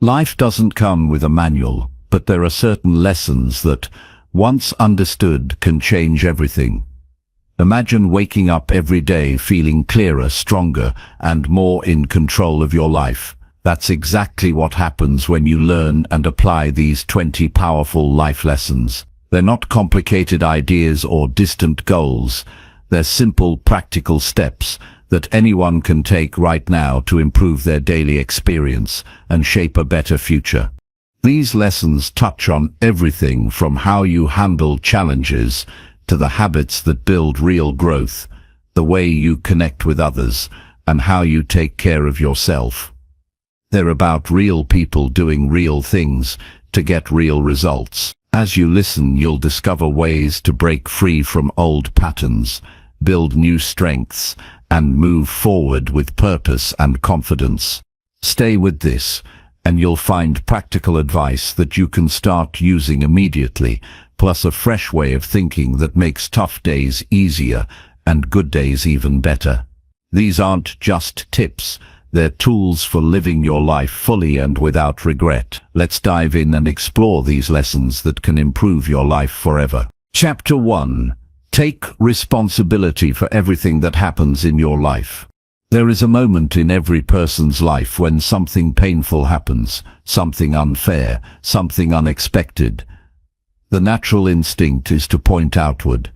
Life doesn't come with a manual, but there are certain lessons that, once understood, can change everything. Imagine waking up every day feeling clearer, stronger, and more in control of your life. That's exactly what happens when you learn and apply these 20 powerful life lessons. They're not complicated ideas or distant goals. They're simple, practical steps that anyone can take right now to improve their daily experience and shape a better future. These lessons touch on everything from how you handle challenges to the habits that build real growth, the way you connect with others, and how you take care of yourself. They're about real people doing real things to get real results. As you listen, you'll discover ways to break free from old patterns, build new strengths, and move forward with purpose and confidence. Stay with this, and you'll find practical advice that you can start using immediately, plus a fresh way of thinking that makes tough days easier and good days even better. These aren't just tips. They're tools for living your life fully and without regret. Let's dive in and explore these lessons that can improve your life forever. Chapter 1. Take responsibility for everything that happens in your life. There is a moment in every person's life when something painful happens, something unfair, something unexpected. The natural instinct is to point outward.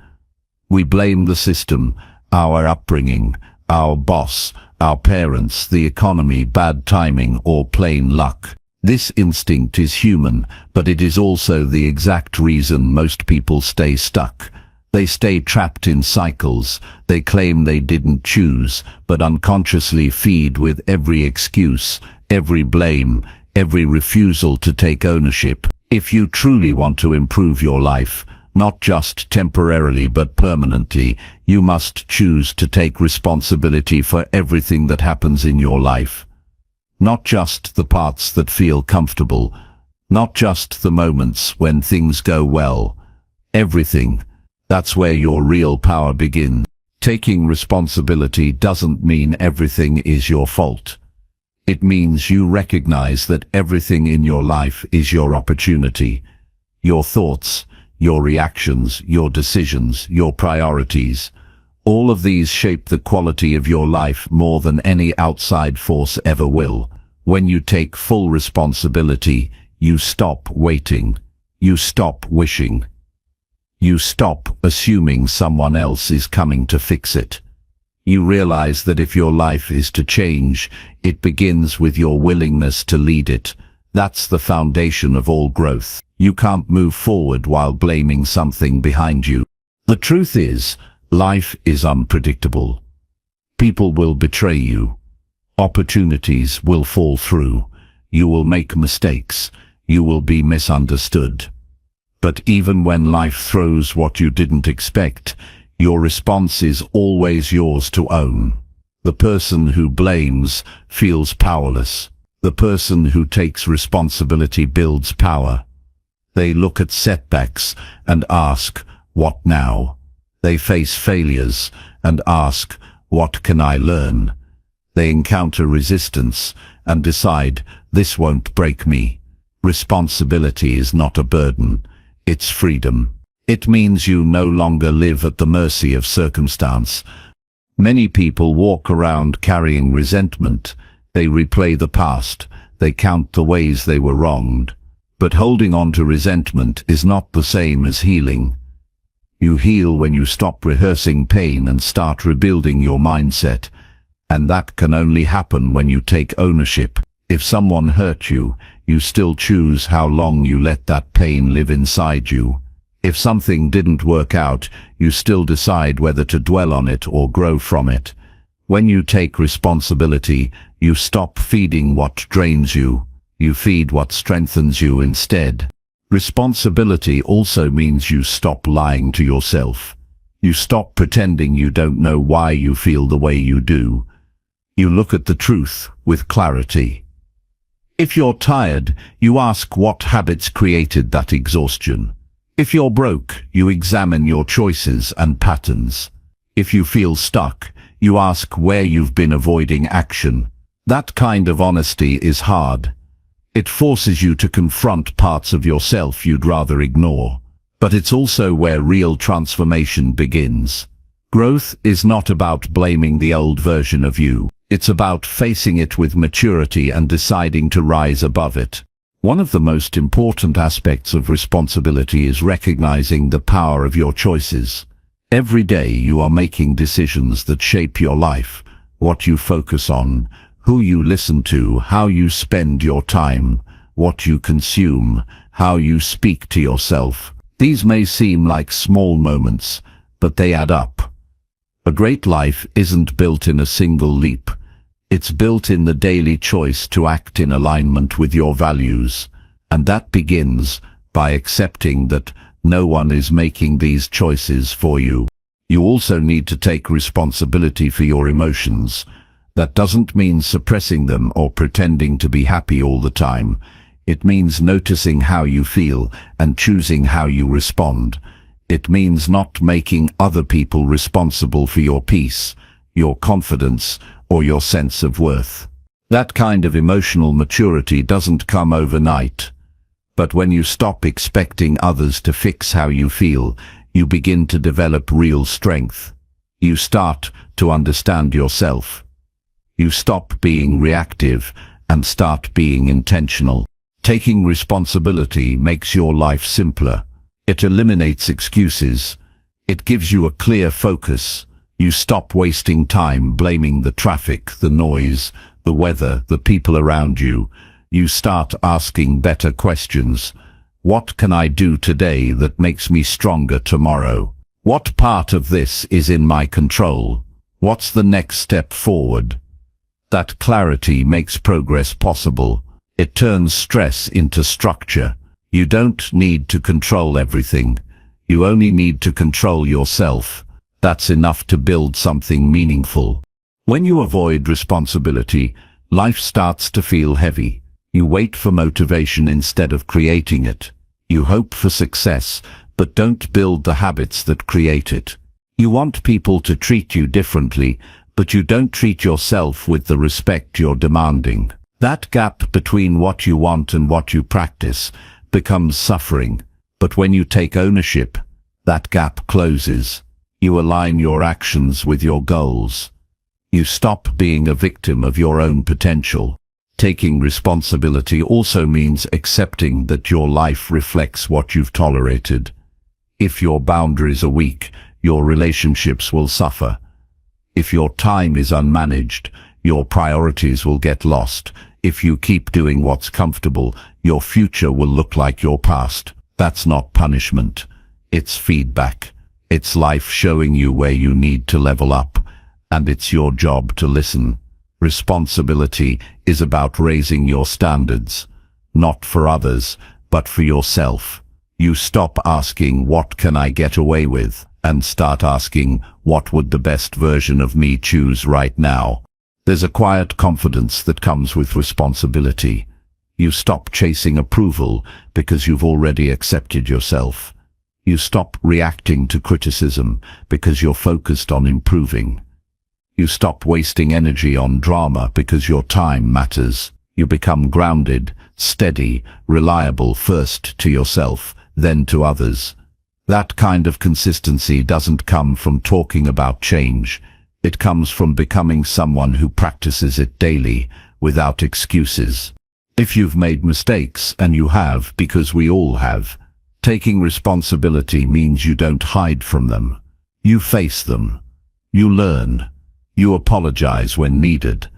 We blame the system, our upbringing, our boss, our parents, the economy, bad timing, or plain luck. This instinct is human, but it is also the exact reason most people stay stuck. They stay trapped in cycles. They claim they didn't choose, but unconsciously feed with every excuse, every blame, every refusal to take ownership. If you truly want to improve your life, not just temporarily but permanently, you must choose to take responsibility for everything that happens in your life. Not just the parts that feel comfortable, not just the moments when things go well. Everything. That's where your real power begins. Taking responsibility doesn't mean everything is your fault. It means you recognize that everything in your life is your opportunity. Your thoughts, your reactions, your decisions, your priorities. All of these shape the quality of your life more than any outside force ever will. When you take full responsibility, you stop waiting. You stop wishing. You stop assuming someone else is coming to fix it. You realize that if your life is to change, it begins with your willingness to lead it. That's the foundation of all growth. You can't move forward while blaming something behind you. The truth is, life is unpredictable. People will betray you. Opportunities will fall through. You will make mistakes. You will be misunderstood. But even when life throws what you didn't expect, your response is always yours to own. The person who blames feels powerless. The person who takes responsibility builds power. They look at setbacks and ask, "What now?" They face failures and ask, "What can I learn?" They encounter resistance and decide, "This won't break me." Responsibility is not a burden. It's freedom. It means you no longer live at the mercy of circumstance. Many people walk around carrying resentment. They replay the past. They count the ways they were wronged. But holding on to resentment is not the same as healing. You heal when you stop rehearsing pain and start rebuilding your mindset. And that can only happen when you take ownership. If someone hurt you, you still choose how long you let that pain live inside you. If something didn't work out, you still decide whether to dwell on it or grow from it. When you take responsibility, you stop feeding what drains you. You feed what strengthens you instead. Responsibility also means you stop lying to yourself. You stop pretending you don't know why you feel the way you do. You look at the truth with clarity. If you're tired, you ask what habits created that exhaustion. If you're broke, you examine your choices and patterns. If you feel stuck, you ask where you've been avoiding action. That kind of honesty is hard. It forces you to confront parts of yourself you'd rather ignore. But it's also where real transformation begins. Growth is not about blaming the old version of you. It's about facing it with maturity and deciding to rise above it. One of the most important aspects of responsibility is recognizing the power of your choices. Every day you are making decisions that shape your life, what you focus on, who you listen to, how you spend your time, what you consume, how you speak to yourself. These may seem like small moments, but they add up. A great life isn't built in a single leap. It's built in the daily choice to act in alignment with your values. And that begins by accepting that no one is making these choices for you. You also need to take responsibility for your emotions. That doesn't mean suppressing them or pretending to be happy all the time. It means noticing how you feel and choosing how you respond. It means not making other people responsible for your peace, your confidence, or your sense of worth. That kind of emotional maturity doesn't come overnight. But when you stop expecting others to fix how you feel, you begin to develop real strength. You start to understand yourself. You stop being reactive and start being intentional. Taking responsibility makes your life simpler. It eliminates excuses. It gives you a clear focus. You stop wasting time blaming the traffic, the noise, the weather, the people around you. You start asking better questions. What can I do today that makes me stronger tomorrow? What part of this is in my control? What's the next step forward? That clarity makes progress possible. It turns stress into structure. You don't need to control everything. You only need to control yourself. That's enough to build something meaningful. When you avoid responsibility, life starts to feel heavy. You wait for motivation instead of creating it. You hope for success, but don't build the habits that create it. You want people to treat you differently, but you don't treat yourself with the respect you're demanding. That gap between what you want and what you practice becomes suffering. But when you take ownership, that gap closes. You align your actions with your goals. You stop being a victim of your own potential. Taking responsibility also means accepting that your life reflects what you've tolerated. If your boundaries are weak, your relationships will suffer. If your time is unmanaged, your priorities will get lost. If you keep doing what's comfortable, your future will look like your past. That's not punishment. It's feedback. It's life showing you where you need to level up, and it's your job to listen. Responsibility is about raising your standards, not for others, but for yourself. You stop asking, what can I get away with, and start asking, what would the best version of me choose right now? There's a quiet confidence that comes with responsibility. You stop chasing approval because you've already accepted yourself. You stop reacting to criticism because you're focused on improving. You stop wasting energy on drama because your time matters. You become grounded, steady, reliable, first to yourself, then to others. That kind of consistency doesn't come from talking about change. It comes from becoming someone who practices it daily, without excuses. If you've made mistakes, and you have, because we all have, taking responsibility means you don't hide from them. You face them. You learn. You apologize when needed.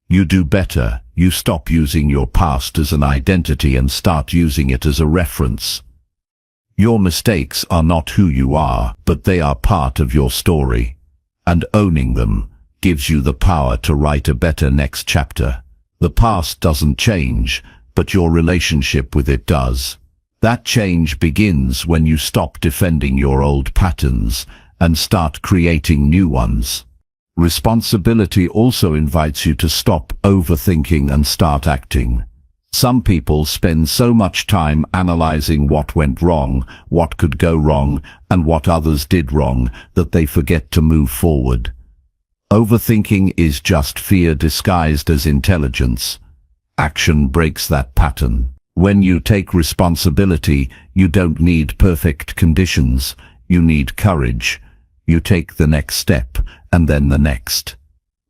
You do better. You stop using your past as an identity and start using it as a reference. Your mistakes are not who you are, but they are part of your story. And owning them gives you the power to write a better next chapter. The past doesn't change, but your relationship with it does. That change begins when you stop defending your old patterns and start creating new ones. Responsibility also invites you to stop overthinking and start acting. Some people spend so much time analyzing what went wrong, what could go wrong, and what others did wrong, that they forget to move forward. Overthinking is just fear disguised as intelligence. Action breaks that pattern. When you take responsibility, you don't need perfect conditions. You need courage. You take the next step, and then the next.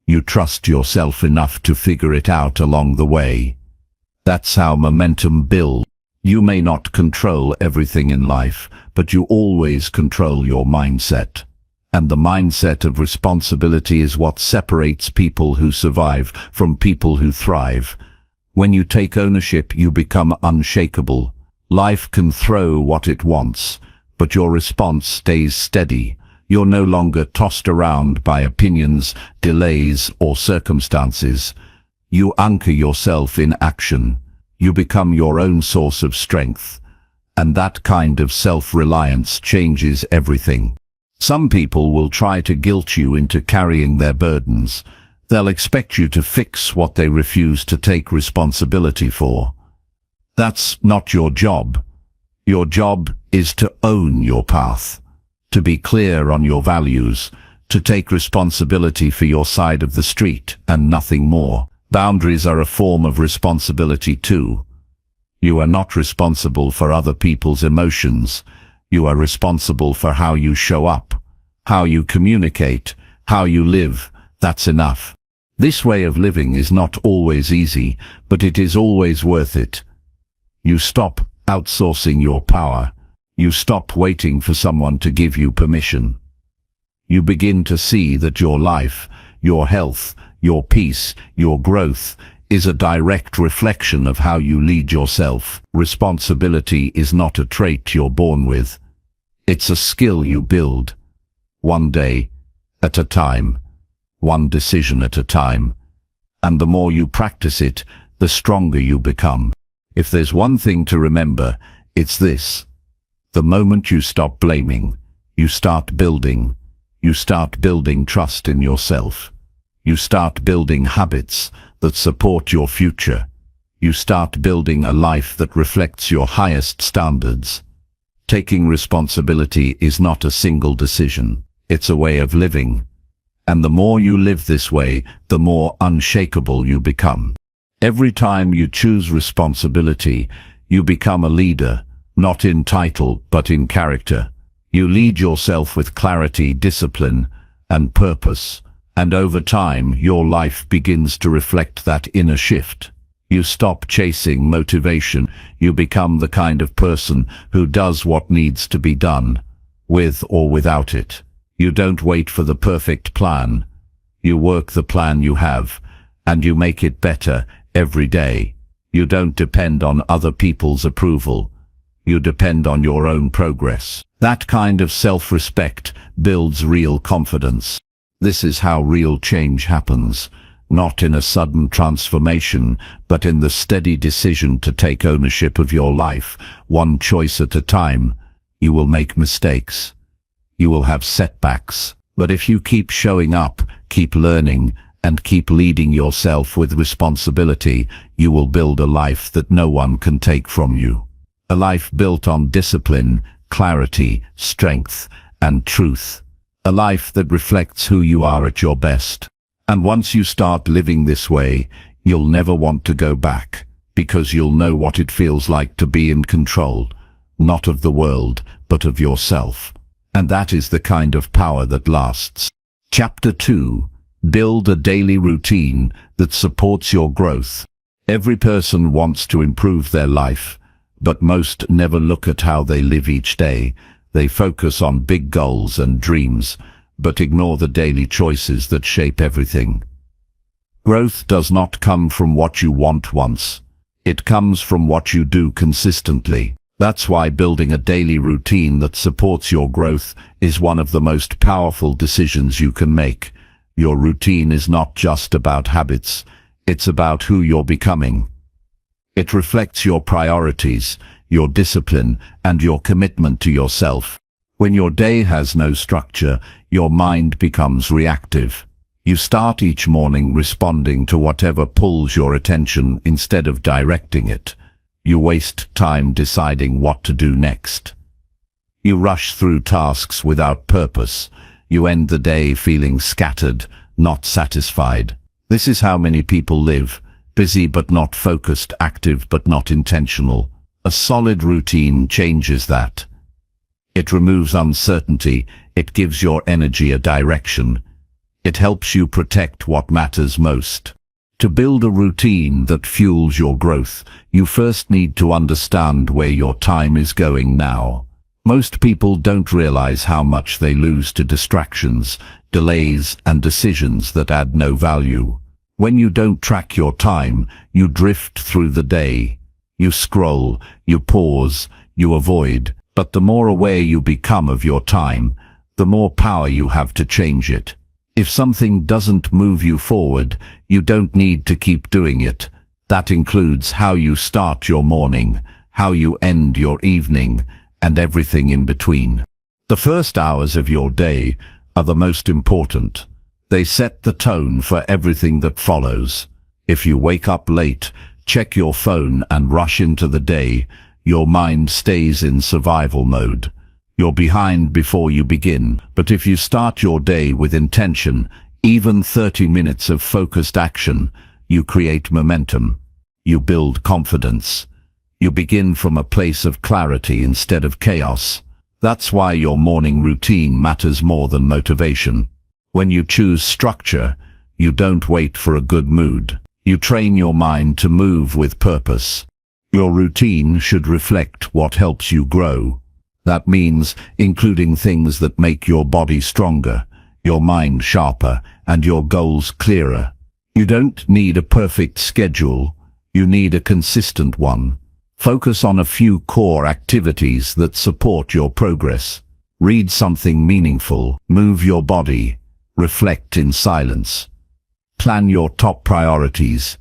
You trust yourself enough to figure it out along the way. That's how momentum builds. You may not control everything in life, but you always control your mindset. And the mindset of responsibility is what separates people who survive from people who thrive. When you take ownership, you become unshakable. Life can throw what it wants, but your response stays steady. You're no longer tossed around by opinions, delays, or circumstances. You anchor yourself in action. You become your own source of strength. And that kind of self-reliance changes everything. Some people will try to guilt you into carrying their burdens. They'll expect you to fix what they refuse to take responsibility for. That's not your job. Your job is to own your path, to be clear on your values, to take responsibility for your side of the street and nothing more. Boundaries are a form of responsibility too. You are not responsible for other people's emotions. You are responsible for how you show up, how you communicate, how you live. That's enough. This way of living is not always easy, but it is always worth it. You stop outsourcing your power. You stop waiting for someone to give you permission. You begin to see that your life, your health, your peace, your growth is a direct reflection of how you lead yourself. Responsibility is not a trait you're born with. It's a skill you build. One day at a time. One decision at a time. And the more you practice it, the stronger you become. If there's one thing to remember, it's this. The moment you stop blaming, you start building. You start building trust in yourself. You start building habits that support your future. You start building a life that reflects your highest standards. Taking responsibility is not a single decision. It's a way of living. And the more you live this way, the more unshakable you become. Every time you choose responsibility, you become a leader, not in title, but in character. You lead yourself with clarity, discipline, and purpose. And over time, your life begins to reflect that inner shift. You stop chasing motivation. You become the kind of person who does what needs to be done, with or without it. You don't wait for the perfect plan. You work the plan you have, and you make it better every day. You don't depend on other people's approval. You depend on your own progress. That kind of self-respect builds real confidence. This is how real change happens, not in a sudden transformation, but in the steady decision to take ownership of your life, one choice at a time. You will make mistakes. You will have setbacks, but if you keep showing up, keep learning, and keep leading yourself with responsibility, you will build a life that no one can take from you. A life built on discipline, clarity, strength, and truth. A life that reflects who you are at your best. And once you start living this way, you'll never want to go back, because you'll know what it feels like to be in control, not of the world, but of yourself. And that is the kind of power that lasts. Chapter 2. Build a daily routine that supports your growth. Every person wants to improve their life, but most never look at how they live each day. They focus on big goals and dreams, but ignore the daily choices that shape everything. Growth does not come from what you want once. It comes from what you do consistently. That's why building a daily routine that supports your growth is one of the most powerful decisions you can make. Your routine is not just about habits, it's about who you're becoming. It reflects your priorities, your discipline, and your commitment to yourself. When your day has no structure, your mind becomes reactive. You start each morning responding to whatever pulls your attention instead of directing it. You waste time deciding what to do next. You rush through tasks without purpose. You end the day feeling scattered, not satisfied. This is how many people live, busy but not focused, active but not intentional. A solid routine changes that. It removes uncertainty, it gives your energy a direction. It helps you protect what matters most. To build a routine that fuels your growth, you first need to understand where your time is going now. Most people don't realize how much they lose to distractions, delays, and decisions that add no value. When you don't track your time, you drift through the day. You scroll, you pause, you avoid. But the more aware you become of your time, the more power you have to change it. If something doesn't move you forward, you don't need to keep doing it. That includes how you start your morning, how you end your evening, and everything in between. The first hours of your day are the most important. They set the tone for everything that follows. If you wake up late, check your phone and rush into the day, your mind stays in survival mode. You're behind before you begin. But if you start your day with intention, even 30 minutes of focused action, you create momentum. You build confidence. You begin from a place of clarity instead of chaos. That's why your morning routine matters more than motivation. When you choose structure, you don't wait for a good mood. You train your mind to move with purpose. Your routine should reflect what helps you grow. That means including things that make your body stronger, your mind sharper, and your goals clearer. You don't need a perfect schedule. You need a consistent one. Focus on a few core activities that support your progress. Read something meaningful, move your body, reflect in silence. Plan your top priorities.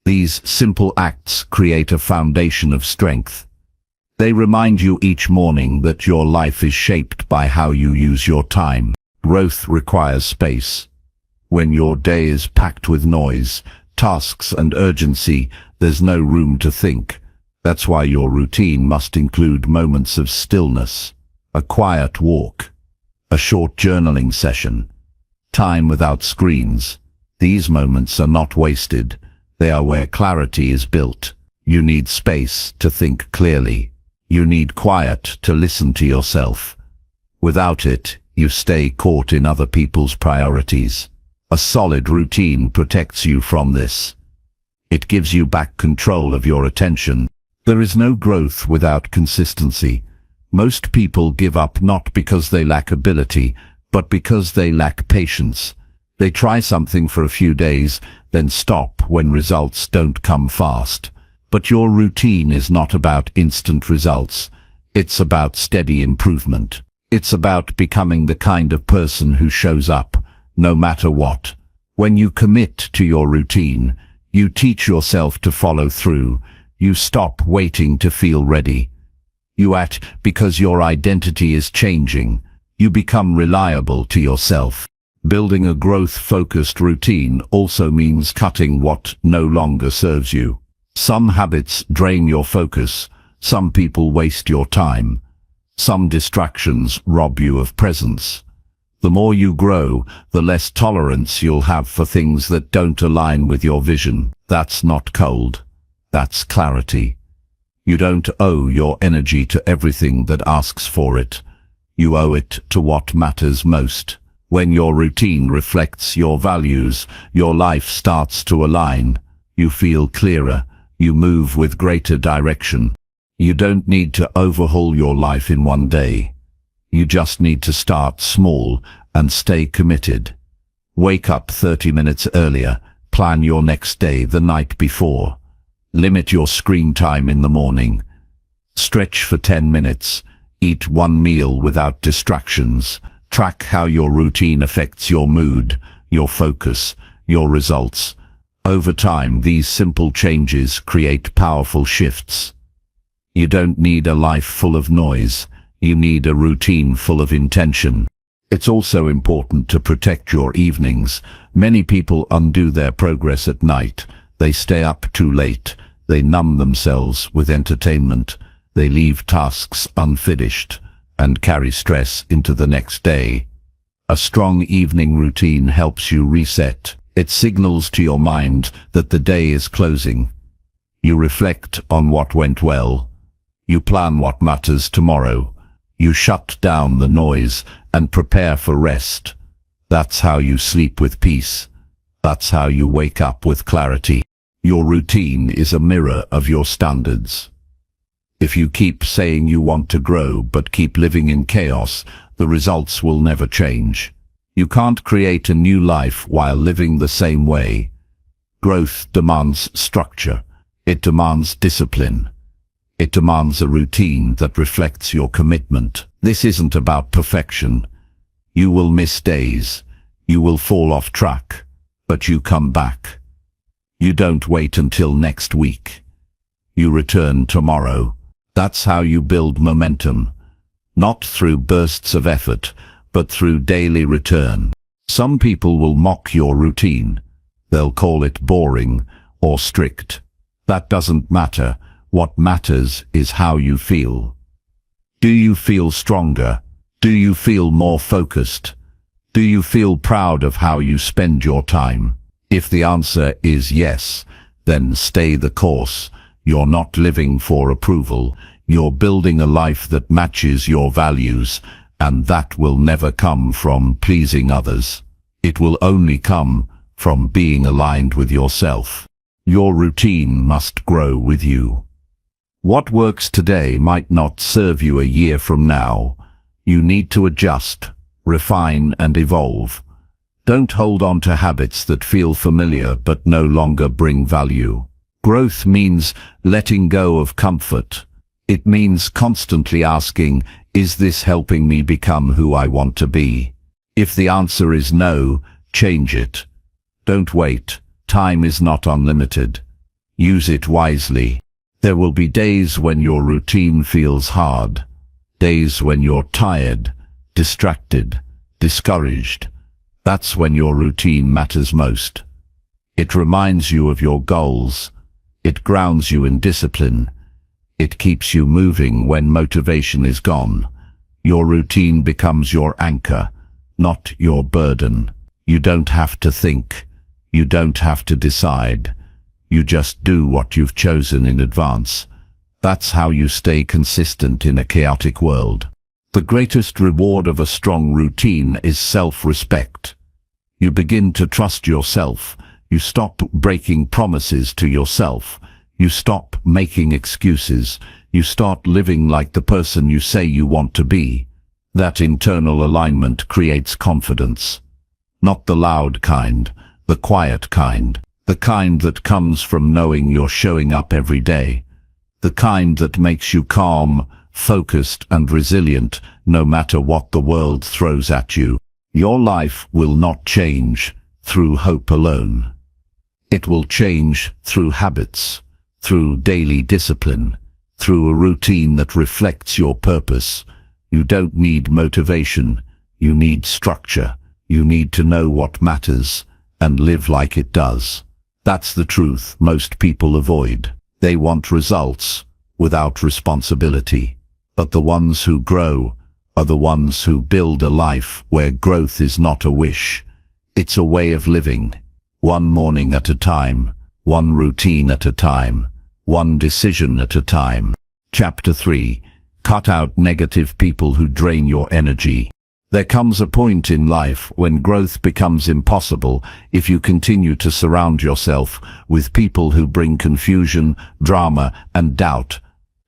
These simple acts create a foundation of strength. They remind you each morning that your life is shaped by how you use your time. Growth requires space. When your day is packed with noise, tasks, and urgency, there's no room to think. That's why your routine must include moments of stillness, a quiet walk, a short journaling session, time without screens. These moments are not wasted. They are where clarity is built. You need space to think clearly. You need quiet to listen to yourself. Without it, you stay caught in other people's priorities. A solid routine protects you from this. It gives you back control of your attention. There is no growth without consistency. Most people give up not because they lack ability, but because they lack patience. They try something for a few days, then stop when results don't come fast. But your routine is not about instant results. It's about steady improvement. It's about becoming the kind of person who shows up, no matter what. When you commit to your routine, you teach yourself to follow through. You stop waiting to feel ready. You act because your identity is changing. You become reliable to yourself. Building a growth-focused routine also means cutting what no longer serves you. Some habits drain your focus. Some people waste your time. Some distractions rob you of presence. The more you grow, the less tolerance you'll have for things that don't align with your vision. That's not cold. That's clarity. You don't owe your energy to everything that asks for it. You owe it to what matters most. When your routine reflects your values, your life starts to align. You feel clearer. You move with greater direction. You don't need to overhaul your life in one day. You just need to start small and stay committed. Wake up 30 minutes earlier. Plan your next day the night before. Limit your screen time in the morning. Stretch for 10 minutes. Eat one meal without distractions. Track how your routine affects your mood, your focus, your results. Over time, these simple changes create powerful shifts. You don't need a life full of noise. You need a routine full of intention. It's also important to protect your evenings. Many people undo their progress at night. They stay up too late. They numb themselves with entertainment. They leave tasks unfinished and carry stress into the next day. A strong evening routine helps you reset. It signals to your mind that the day is closing. You reflect on what went well. You plan what matters tomorrow. You shut down the noise and prepare for rest. That's how you sleep with peace. That's how you wake up with clarity. Your routine is a mirror of your standards. If you keep saying you want to grow but keep living in chaos, the results will never change. You can't create a new life while living the same way. Growth demands structure. It demands discipline. It demands a routine that reflects your commitment. This isn't about perfection. You will miss days. You will fall off track. But you come back. You don't wait until next week. You return tomorrow. That's how you build momentum. Not through bursts of effort, but through daily return. Some people will mock your routine. They'll call it boring or strict. That doesn't matter. What matters is how you feel. Do you feel stronger? Do you feel more focused? Do you feel proud of how you spend your time? If the answer is yes, then stay the course. You're not living for approval. You're building a life that matches your values, and that will never come from pleasing others. It will only come from being aligned with yourself. Your routine must grow with you. What works today might not serve you a year from now. You need to adjust, refine, and evolve. Don't hold on to habits that feel familiar but no longer bring value. Growth means letting go of comfort. It means constantly asking, is this helping me become who I want to be? If the answer is no, change it. Don't wait. Time is not unlimited. Use it wisely. There will be days when your routine feels hard. Days when you're tired, distracted, discouraged. That's when your routine matters most. It reminds you of your goals. It grounds you in discipline. It keeps you moving when motivation is gone. Your routine becomes your anchor, not your burden. You don't have to think. You don't have to decide. You just do what you've chosen in advance. That's how you stay consistent in a chaotic world. The greatest reward of a strong routine is self-respect. You begin to trust yourself. You stop breaking promises to yourself. You stop making excuses. You start living like the person you say you want to be. That internal alignment creates confidence. Not the loud kind, the quiet kind. The kind that comes from knowing you're showing up every day. The kind that makes you calm, focused, and resilient no matter what the world throws at you. Your life will not change through hope alone. It will change through habits, through daily discipline, through a routine that reflects your purpose. You don't need motivation. You need structure. You need to know what matters and live like it does. That's the truth most people avoid. They want results without responsibility. But the ones who grow are the ones who build a life where growth is not a wish. It's a way of living. One morning at a time, one routine at a time, one decision at a time. Chapter 3. Cut out negative people who drain your energy. There comes a point in life when growth becomes impossible if you continue to surround yourself with people who bring confusion, drama, and doubt.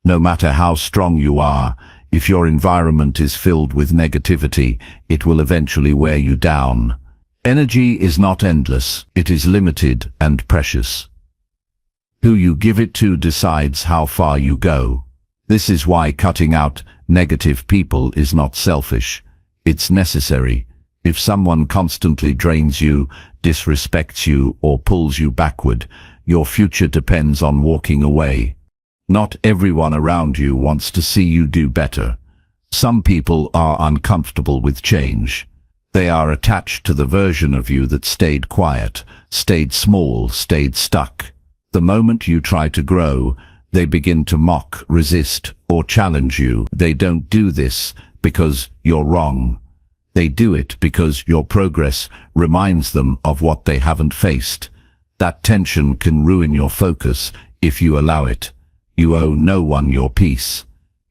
No matter how strong you are, if your environment is filled with negativity, it will eventually wear you down. Energy is not endless, it is limited and precious. Who you give it to decides how far you go. This is why cutting out negative people is not selfish. It's necessary. If someone constantly drains you, disrespects you, or pulls you backward, your future depends on walking away. Not everyone around you wants to see you do better. Some people are uncomfortable with change. They are attached to the version of you that stayed quiet, stayed small, stayed stuck. The moment you try to grow, they begin to mock, resist, or challenge you. They don't do this because you're wrong. They do it because your progress reminds them of what they haven't faced. That tension can ruin your focus if you allow it. You owe no one your peace.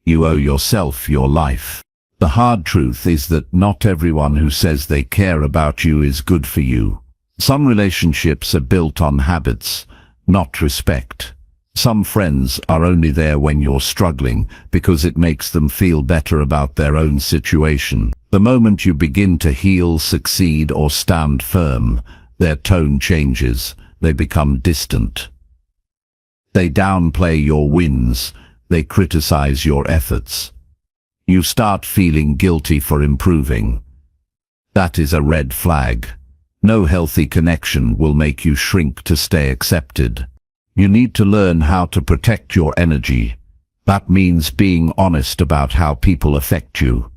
You owe yourself your life. The hard truth is that not everyone who says they care about you is good for you. Some relationships are built on habits, not respect. Some friends are only there when you're struggling because it makes them feel better about their own situation. The moment you begin to heal, succeed, or stand firm, their tone changes. They become distant. They downplay your wins. They criticize your efforts. You start feeling guilty for improving. That is a red flag. No healthy connection will make you shrink to stay accepted. You need to learn how to protect your energy. That means being honest about how people affect you.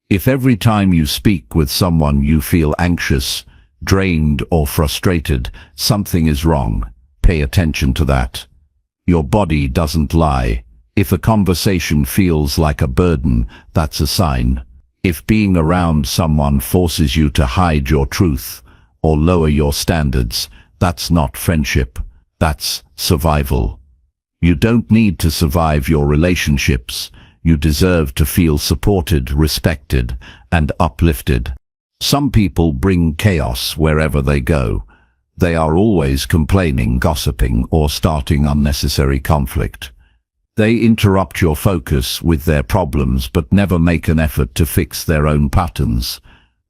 If every time you speak with someone you feel anxious, drained, or frustrated, something is wrong. Pay attention to that. Your body doesn't lie. If a conversation feels like a burden, that's a sign. If being around someone forces you to hide your truth or lower your standards, that's not friendship. That's survival. You don't need to survive your relationships. You deserve to feel supported, respected, and uplifted. Some people bring chaos wherever they go. They are always complaining, gossiping, or starting unnecessary conflict. They interrupt your focus with their problems but never make an effort to fix their own patterns.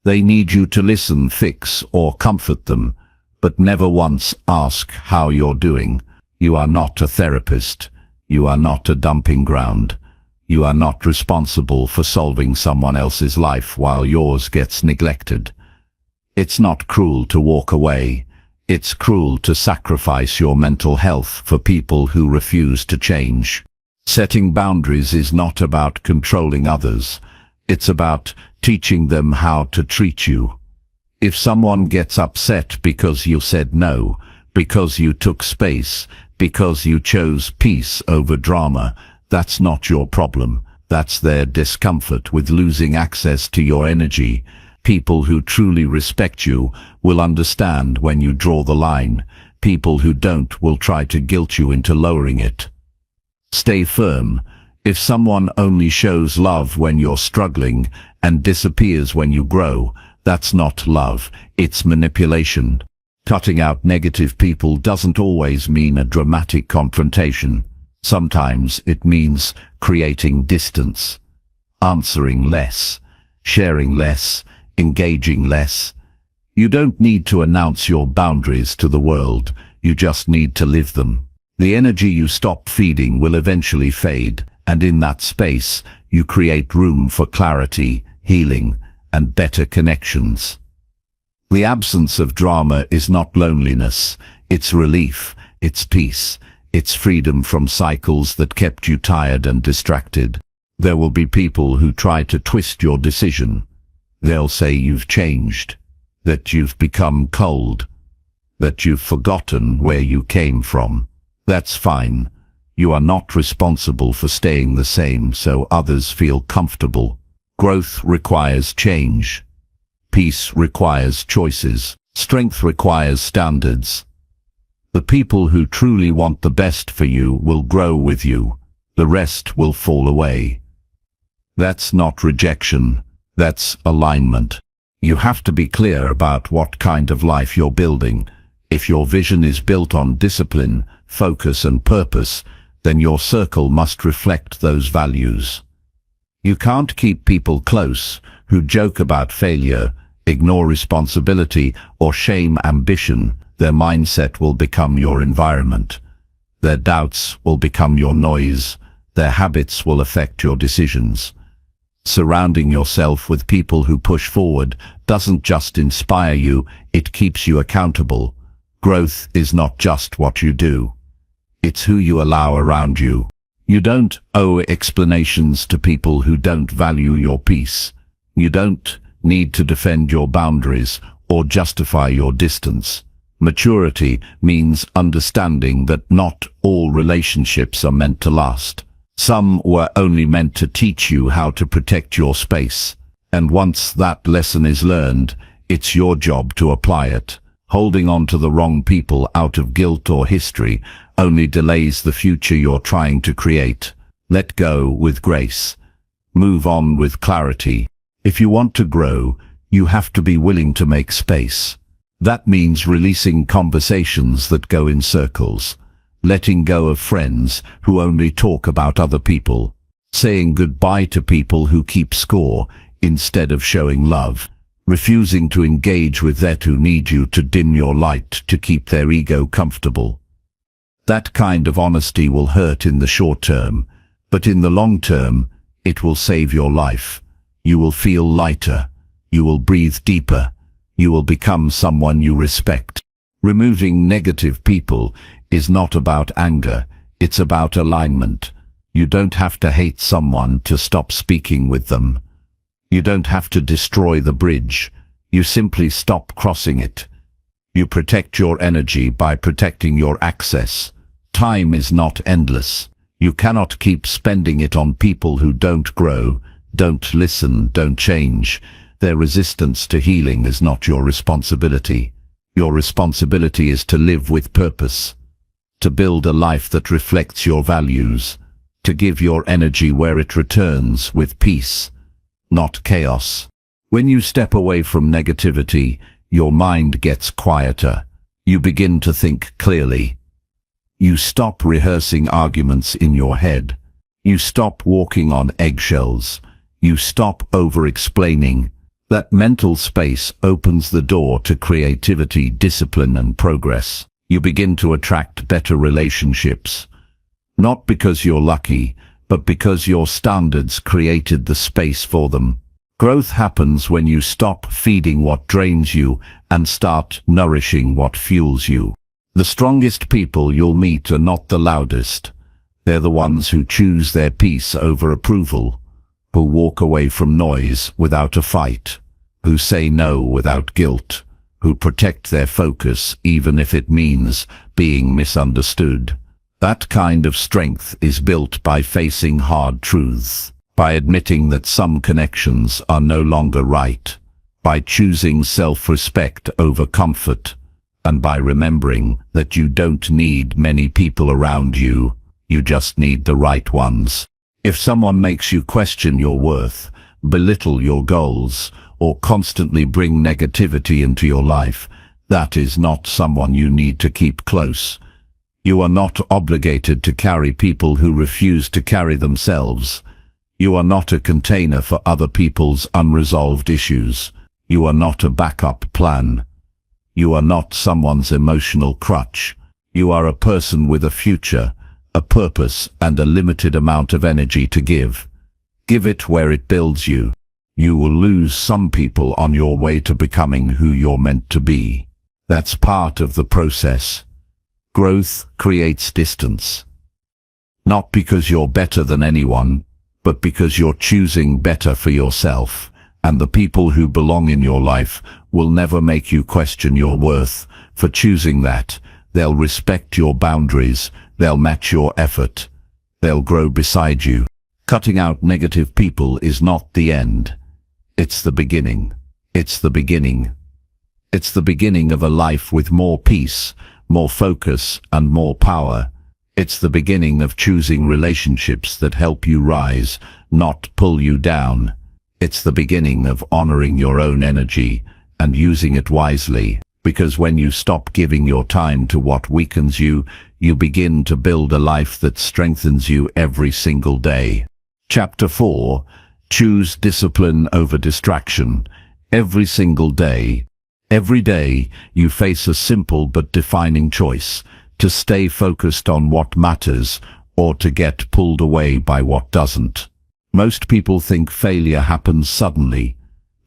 They need you to listen, fix, or comfort them, but never once ask how you're doing. You are not a therapist. You are not a dumping ground. You are not responsible for solving someone else's life while yours gets neglected. It's not cruel to walk away. It's cruel to sacrifice your mental health for people who refuse to change. Setting boundaries is not about controlling others. It's about teaching them how to treat you. If someone gets upset because you said no, because you took space, because you chose peace over drama, that's not your problem. That's their discomfort with losing access to your energy. People who truly respect you will understand when you draw the line. People who don't will try to guilt you into lowering it. Stay firm. If someone only shows love when you're struggling and disappears when you grow, that's not love, it's manipulation. Cutting out negative people doesn't always mean a dramatic confrontation. Sometimes it means creating distance, answering less, sharing less, engaging less. You don't need to announce your boundaries to the world, you just need to live them. The energy you stop feeding will eventually fade, and in that space, you create room for clarity, healing, and better connections. The absence of drama is not loneliness, it's relief, it's peace, it's freedom from cycles that kept you tired and distracted. There will be people who try to twist your decision. They'll say you've changed, that you've become cold, that you've forgotten where you came from. That's fine. You are not responsible for staying the same so others feel comfortable. Growth requires change. Peace requires choices. Strength requires standards. The people who truly want the best for you will grow with you. The rest will fall away. That's not rejection. That's alignment. You have to be clear about what kind of life you're building. If your vision is built on discipline, focus, and purpose, then your circle must reflect those values. You can't keep people close who joke about failure, ignore responsibility, or shame ambition. Their mindset will become your environment. Their doubts will become your noise. Their habits will affect your decisions. Surrounding yourself with people who push forward doesn't just inspire you, it keeps you accountable. Growth is not just what you do. It's who you allow around you. You don't owe explanations to people who don't value your peace. You don't need to defend your boundaries or justify your distance. Maturity means understanding that not all relationships are meant to last. Some were only meant to teach you how to protect your space. And once that lesson is learned, it's your job to apply it. Holding on to the wrong people out of guilt or history only delays the future you're trying to create. Let go with grace. Move on with clarity. If you want to grow, you have to be willing to make space. That means releasing conversations that go in circles, letting go of friends who only talk about other people, saying goodbye to people who keep score instead of showing love, refusing to engage with those who need you to dim your light to keep their ego comfortable. That kind of honesty will hurt in the short term, but in the long term, it will save your life. You will feel lighter. You will breathe deeper. You will become someone you respect. Removing negative people is not about anger. It's about alignment. You don't have to hate someone to stop speaking with them. You don't have to destroy the bridge. You simply stop crossing it. You protect your energy by protecting your access. Time is not endless. You cannot keep spending it on people who don't grow, don't listen, don't change. Their resistance to healing is not your responsibility. Your responsibility is to live with purpose, to build a life that reflects your values, to give your energy where it returns with peace, not chaos. When you step away from negativity, your mind gets quieter. You begin to think clearly. You stop rehearsing arguments in your head. You stop walking on eggshells. You stop over-explaining. That mental space opens the door to creativity, discipline, and progress. You begin to attract better relationships. Not because you're lucky, but because your standards created the space for them. Growth happens when you stop feeding what drains you and start nourishing what fuels you. The strongest people you'll meet are not the loudest. They're the ones who choose their peace over approval, who walk away from noise without a fight, who say no without guilt, who protect their focus even if it means being misunderstood. That kind of strength is built by facing hard truths, by admitting that some connections are no longer right, by choosing self-respect over comfort, and by remembering that you don't need many people around you, you just need the right ones. If someone makes you question your worth, belittle your goals, or constantly bring negativity into your life, that is not someone you need to keep close. You are not obligated to carry people who refuse to carry themselves. You are not a container for other people's unresolved issues. You are not a backup plan. You are not someone's emotional crutch. You are a person with a future, a purpose, and a limited amount of energy to give. Give it where it builds you. You will lose some people on your way to becoming who you're meant to be. That's part of the process. Growth creates distance. Not because you're better than anyone, but because you're choosing better for yourself. And the people who belong in your life will never make you question your worth for choosing that. They'll respect your boundaries. They'll match your effort. They'll grow beside you. Cutting out negative people is not the end. It's the beginning. It's the beginning. It's the beginning of a life with more peace, more focus, and more power. It's the beginning of choosing relationships that help you rise, not pull you down. It's the beginning of honoring your own energy and using it wisely, because when you stop giving your time to what weakens you, you begin to build a life that strengthens you every single day. Chapter 4. Choose discipline over distraction. Every single day. Every day, you face a simple but defining choice: to stay focused on what matters or to get pulled away by what doesn't. Most people think failure happens suddenly,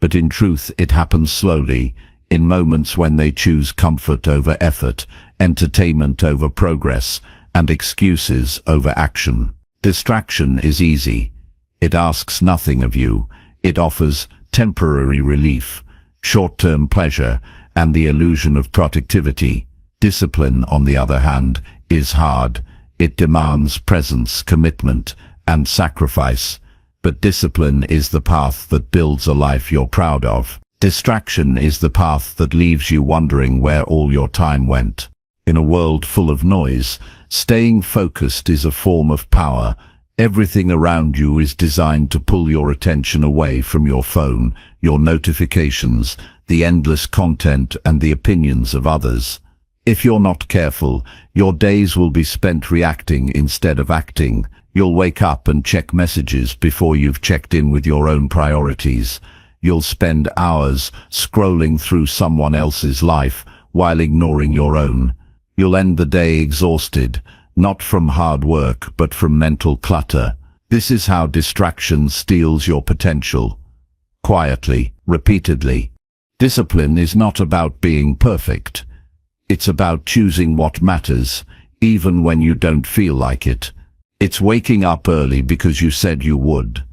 but in truth it happens slowly, in moments when they choose comfort over effort, entertainment over progress, and excuses over action. Distraction is easy. It asks nothing of you. It offers temporary relief, short-term pleasure, and the illusion of productivity. Discipline, on the other hand, is hard. It demands presence, commitment, and sacrifice. But discipline is the path that builds a life you're proud of. Distraction is the path that leaves you wondering where all your time went. In a world full of noise, staying focused is a form of power. Everything around you is designed to pull your attention away from your phone, your notifications, the endless content and the opinions of others. If you're not careful, your days will be spent reacting instead of acting. You'll wake up and check messages before you've checked in with your own priorities. You'll spend hours scrolling through someone else's life while ignoring your own. You'll end the day exhausted, not from hard work, but from mental clutter. This is how distraction steals your potential. Quietly, repeatedly. Discipline is not about being perfect. It's about choosing what matters, even when you don't feel like it. It's waking up early because you said you would.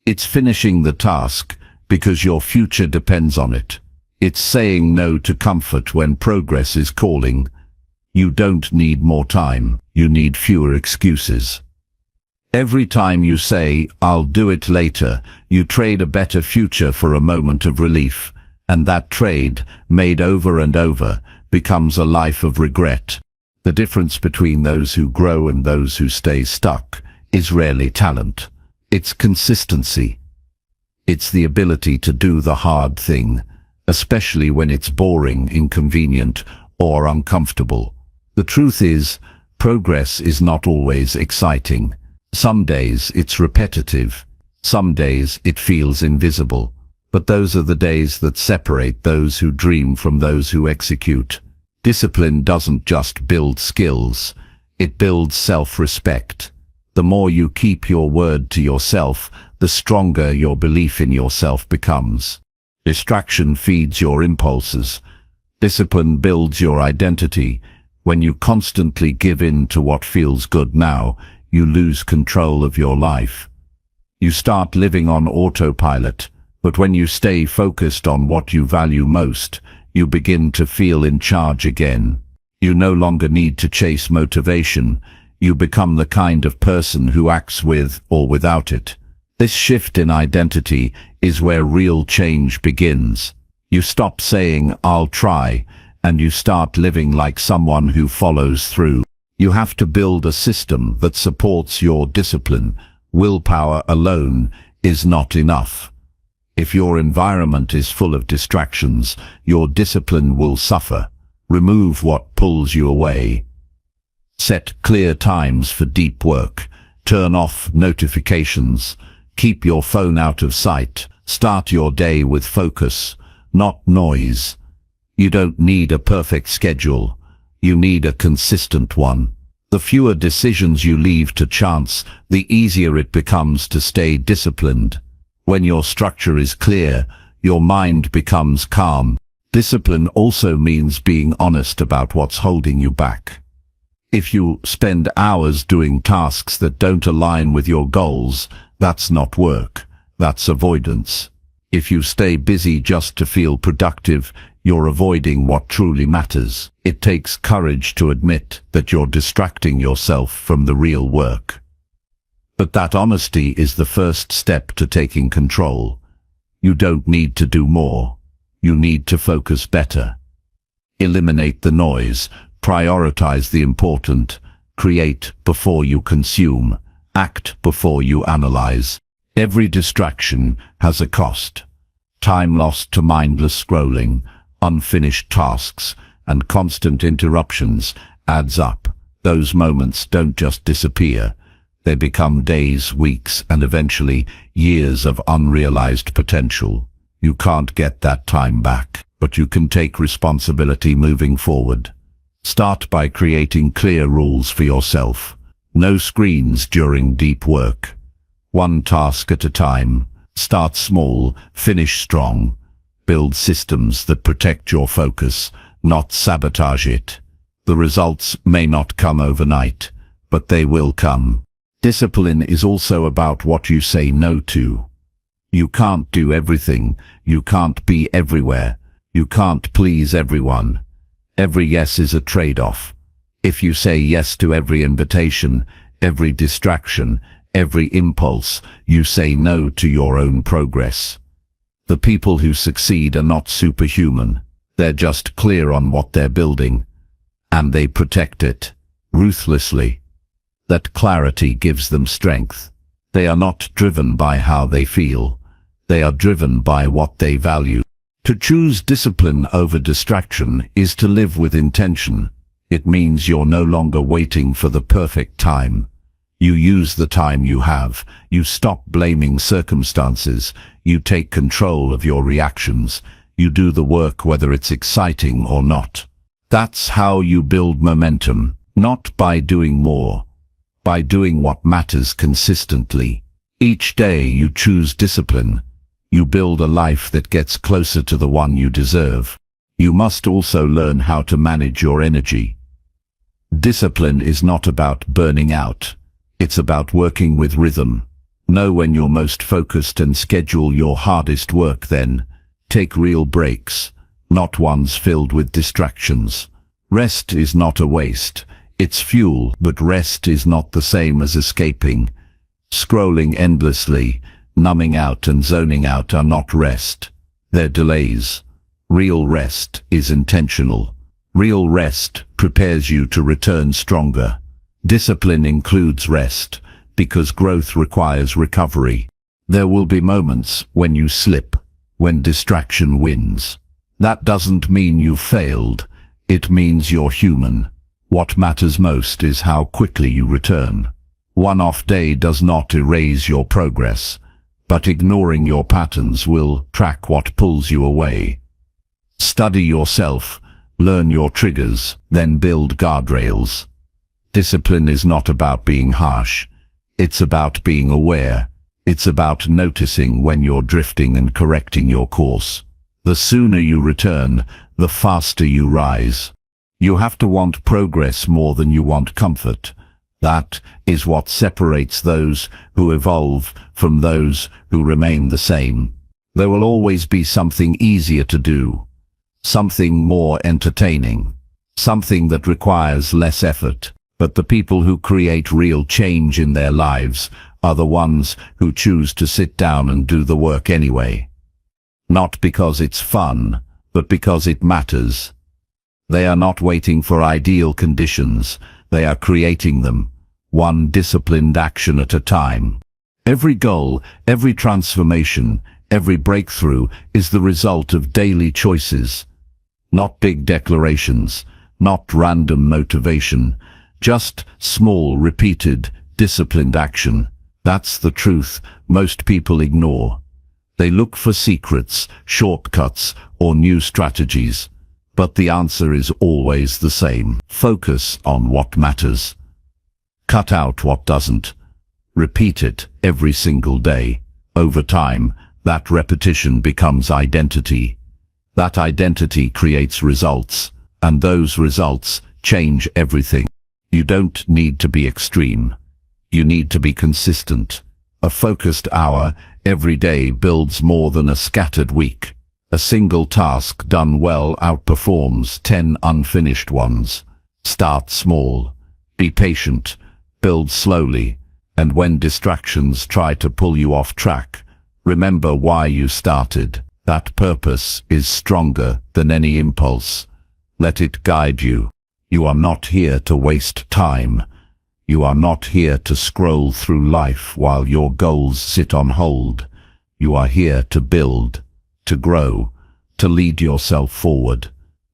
It's finishing the task because your future depends on it. It's saying no to comfort when progress is calling. You don't need more time, you need fewer excuses. Every time you say, "I'll do it later," you trade a better future for a moment of relief, and that trade, made over and over, becomes a life of regret. The difference between those who grow and those who stay stuck is rarely talent. It's consistency. It's the ability to do the hard thing, especially when it's boring, inconvenient, or uncomfortable. The truth is, progress is not always exciting. Some days it's repetitive. Some days it feels invisible. But those are the days that separate those who dream from those who execute. Discipline doesn't just build skills, it builds self-respect. The more you keep your word to yourself, the stronger your belief in yourself becomes. Distraction feeds your impulses. Discipline builds your identity. When you constantly give in to what feels good now, you lose control of your life. You start living on autopilot, but when you stay focused on what you value most, you begin to feel in charge again. You no longer need to chase motivation. You become the kind of person who acts with or without it. This shift in identity is where real change begins. You stop saying, "I'll try," and you start living like someone who follows through. You have to build a system that supports your discipline. Willpower alone is not enough. If your environment is full of distractions, your discipline will suffer. Remove what pulls you away. Set clear times for deep work. Turn off notifications. Keep your phone out of sight. Start your day with focus, not noise. You don't need a perfect schedule. You need a consistent one. The fewer decisions you leave to chance, the easier it becomes to stay disciplined. When your structure is clear, your mind becomes calm. Discipline also means being honest about what's holding you back. If you spend hours doing tasks that don't align with your goals, that's not work, that's avoidance. If you stay busy just to feel productive, you're avoiding what truly matters. It takes courage to admit that you're distracting yourself from the real work. But that honesty is the first step to taking control. You don't need to do more. You need to focus better. Eliminate the noise. Prioritize the important. Create before you consume. Act before you analyze. Every distraction has a cost. Time lost to mindless scrolling, unfinished tasks, and constant interruptions adds up. Those moments don't just disappear. They become days, weeks, and eventually years of unrealized potential. You can't get that time back, but you can take responsibility moving forward. Start by creating clear rules for yourself. No screens during deep work. One task at a time. Start small, finish strong. Build systems that protect your focus, not sabotage it. The results may not come overnight, but they will come. Discipline is also about what you say no to. You can't do everything. You can't be everywhere. You can't please everyone. Every yes is a trade-off. If you say yes to every invitation, every distraction, every impulse, you say no to your own progress. The people who succeed are not superhuman. They're just clear on what they're building, and they protect it ruthlessly. That clarity gives them strength. They are not driven by how they feel. They are driven by what they value. To choose discipline over distraction is to live with intention. It means you're no longer waiting for the perfect time. You use the time you have. You stop blaming circumstances. You take control of your reactions. You do the work whether it's exciting or not. That's how you build momentum, not by doing more, by doing what matters consistently. Each day you choose discipline. You build a life that gets closer to the one you deserve. You must also learn how to manage your energy. Discipline is not about burning out. It's about working with rhythm. Know when you're most focused and schedule your hardest work then. Take real breaks, not ones filled with distractions. Rest is not a waste. It's fuel, but rest is not the same as escaping. Scrolling endlessly, numbing out and zoning out are not rest. They're delays. Real rest is intentional. Real rest prepares you to return stronger. Discipline includes rest, because growth requires recovery. There will be moments when you slip, when distraction wins. That doesn't mean you failed. It means you're human. What matters most is how quickly you return. One off day does not erase your progress, but ignoring your patterns will track what pulls you away. Study yourself, learn your triggers, then build guardrails. Discipline is not about being harsh. It's about being aware. It's about noticing when you're drifting and correcting your course. The sooner you return, the faster you rise. You have to want progress more than you want comfort. That is what separates those who evolve from those who remain the same. There will always be something easier to do, something more entertaining, something that requires less effort. But the people who create real change in their lives are the ones who choose to sit down and do the work anyway. Not because it's fun, but because it matters. They are not waiting for ideal conditions. They are creating them, one disciplined action at a time. Every goal, every transformation, every breakthrough is the result of daily choices. Not big declarations, not random motivation, just small, repeated, disciplined action. That's the truth most people ignore. They look for secrets, shortcuts, or new strategies. But the answer is always the same. Focus on what matters. Cut out what doesn't. Repeat it every single day. Over time, that repetition becomes identity. That identity creates results, and those results change everything. You don't need to be extreme. You need to be consistent. A focused hour every day builds more than a scattered week. A single task done well outperforms 10 unfinished ones. Start small. Be patient. Build slowly. And when distractions try to pull you off track, remember why you started. That purpose is stronger than any impulse. Let it guide you. You are not here to waste time. You are not here to scroll through life while your goals sit on hold. You are here to build, to grow, to lead yourself forward.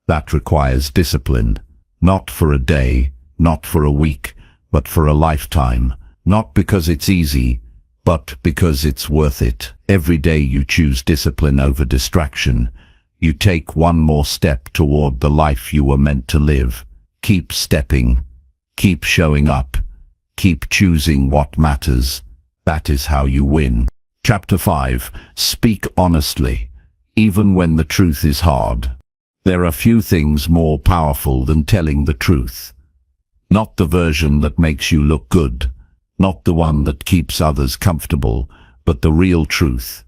That requires discipline, not for a day, not for a week, but for a lifetime. Not because it's easy, but because it's worth it. Every day you choose discipline over distraction. You take one more step toward the life you were meant to live. Keep stepping, keep showing up, keep choosing what matters. That is how you win. Chapter 5. Speak honestly, even when the truth is hard. There are few things more powerful than telling the truth. Not the version that makes you look good, not the one that keeps others comfortable, but the real truth.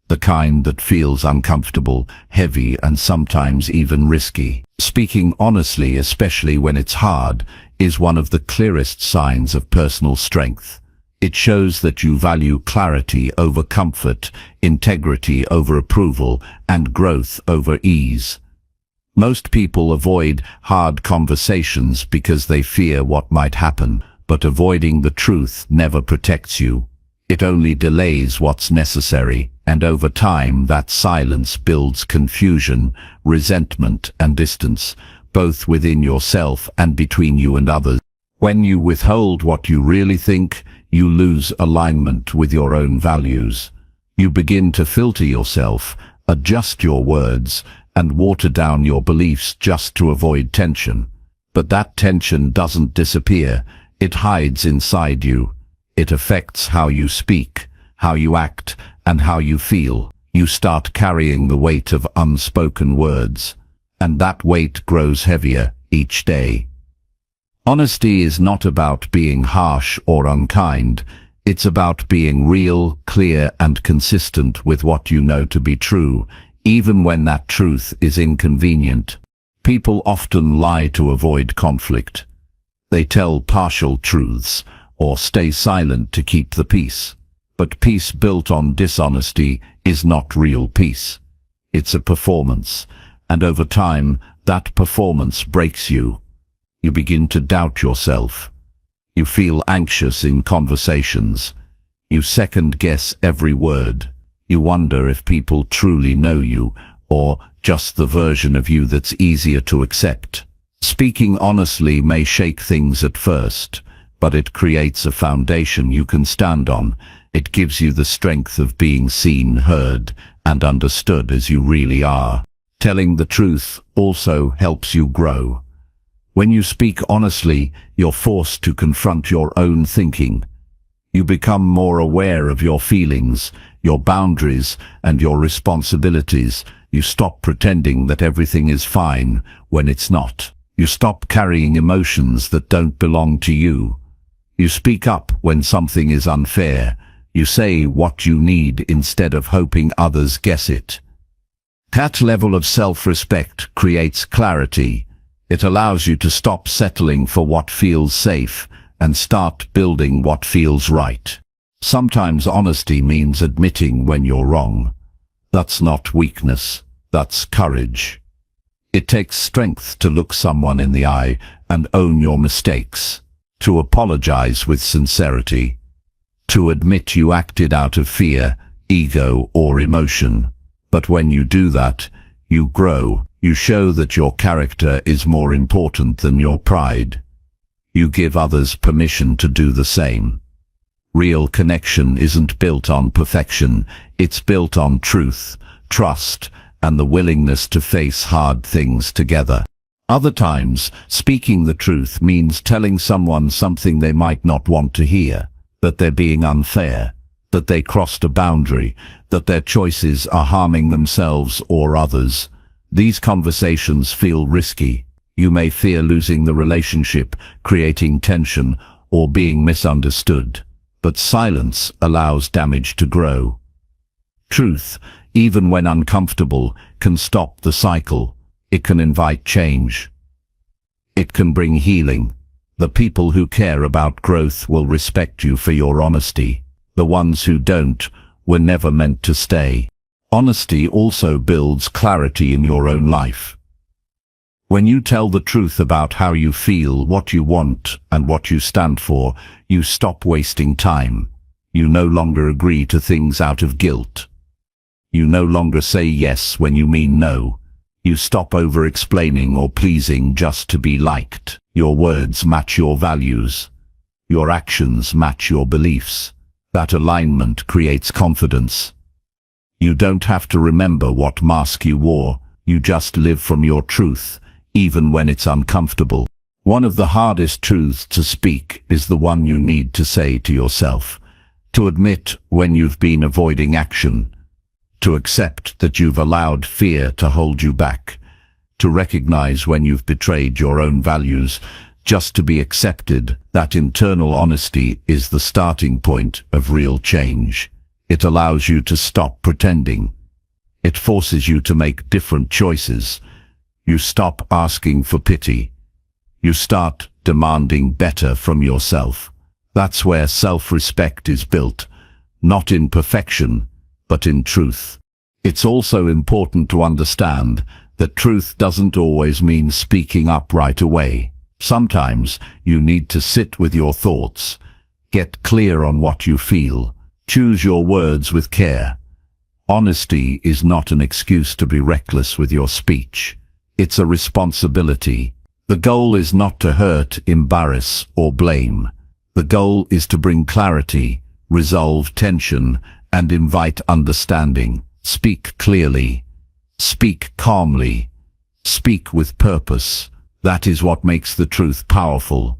The kind that feels uncomfortable, heavy, and sometimes even risky. Speaking honestly, especially when it's hard, is one of the clearest signs of personal strength. It shows that you value clarity over comfort, integrity over approval, and growth over ease. Most people avoid hard conversations because they fear what might happen, but avoiding the truth never protects you. It only delays what's necessary, and over time that silence builds confusion, resentment, and distance, both within yourself and between you and others. When you withhold what you really think, you lose alignment with your own values. You begin to filter yourself, adjust your words, and water down your beliefs just to avoid tension. But that tension doesn't disappear. It hides inside you. It affects how you speak, how you act, and how you feel. You start carrying the weight of unspoken words, and that weight grows heavier each day. Honesty is not about being harsh or unkind. It's about being real, clear, and consistent with what you know to be true, even when that truth is inconvenient. People often lie to avoid conflict. They tell partial truths, or stay silent to keep the peace. But peace built on dishonesty is not real peace. It's a performance, and over time, that performance breaks you. You begin to doubt yourself. You feel anxious in conversations. You second-guess every word. You wonder if people truly know you, or just the version of you that's easier to accept. Speaking honestly may shake things at first, but it creates a foundation you can stand on. It gives you the strength of being seen, heard, and understood as you really are. Telling the truth also helps you grow. When you speak honestly, you're forced to confront your own thinking. You become more aware of your feelings, your boundaries, and your responsibilities. You stop pretending that everything is fine when it's not. You stop carrying emotions that don't belong to you. You speak up when something is unfair. You say what you need instead of hoping others guess it. That level of self-respect creates clarity. It allows you to stop settling for what feels safe and start building what feels right. Sometimes honesty means admitting when you're wrong. That's not weakness, that's courage. It takes strength to look someone in the eye and own your mistakes, to apologize with sincerity, to admit you acted out of fear, ego, or emotion. But when you do that, you grow. You show that your character is more important than your pride. You give others permission to do the same. Real connection isn't built on perfection, it's built on truth, trust, and the willingness to face hard things together. Other times, speaking the truth means telling someone something they might not want to hear, that they're being unfair, that they crossed a boundary, that their choices are harming themselves or others. These conversations feel risky. You may fear losing the relationship, creating tension, or being misunderstood. But silence allows damage to grow. Truth, even when uncomfortable, can stop the cycle. It can invite change. It can bring healing. The people who care about growth will respect you for your honesty. The ones who don't were never meant to stay. Honesty also builds clarity in your own life. When you tell the truth about how you feel, what you want, and what you stand for, you stop wasting time. You no longer agree to things out of guilt. You no longer say yes when you mean no. You stop over-explaining or pleasing just to be liked. Your words match your values. Your actions match your beliefs. That alignment creates confidence. You don't have to remember what mask you wore. You just live from your truth, even when it's uncomfortable. One of the hardest truths to speak is the one you need to say to yourself. To admit when you've been avoiding action. To accept that you've allowed fear to hold you back. To recognize when you've betrayed your own values. Just to be accepted. That internal honesty is the starting point of real change. It allows you to stop pretending. It forces you to make different choices. You stop asking for pity. You start demanding better from yourself. That's where self-respect is built, not in perfection, but in truth. It's also important to understand that truth doesn't always mean speaking up right away. Sometimes you need to sit with your thoughts, get clear on what you feel, choose your words with care. Honesty is not an excuse to be reckless with your speech. It's a responsibility. The goal is not to hurt, embarrass, or blame. The goal is to bring clarity, resolve tension, and invite understanding. Speak clearly. Speak calmly. Speak with purpose. That is what makes the truth powerful.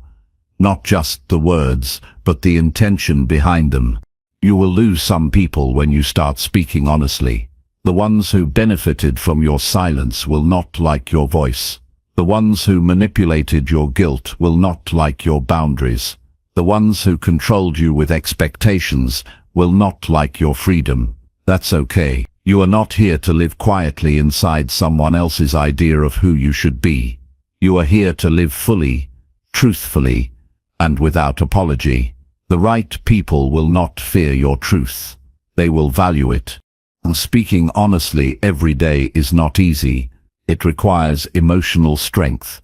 Not just the words, but the intention behind them. You will lose some people when you start speaking honestly. The ones who benefited from your silence will not like your voice. The ones who manipulated your guilt will not like your boundaries. The ones who controlled you with expectations will not like your freedom. That's okay. You are not here to live quietly inside someone else's idea of who you should be. You are here to live fully, truthfully, and without apology. The right people will not fear your truth. They will value it. And speaking honestly every day is not easy. It requires emotional strength.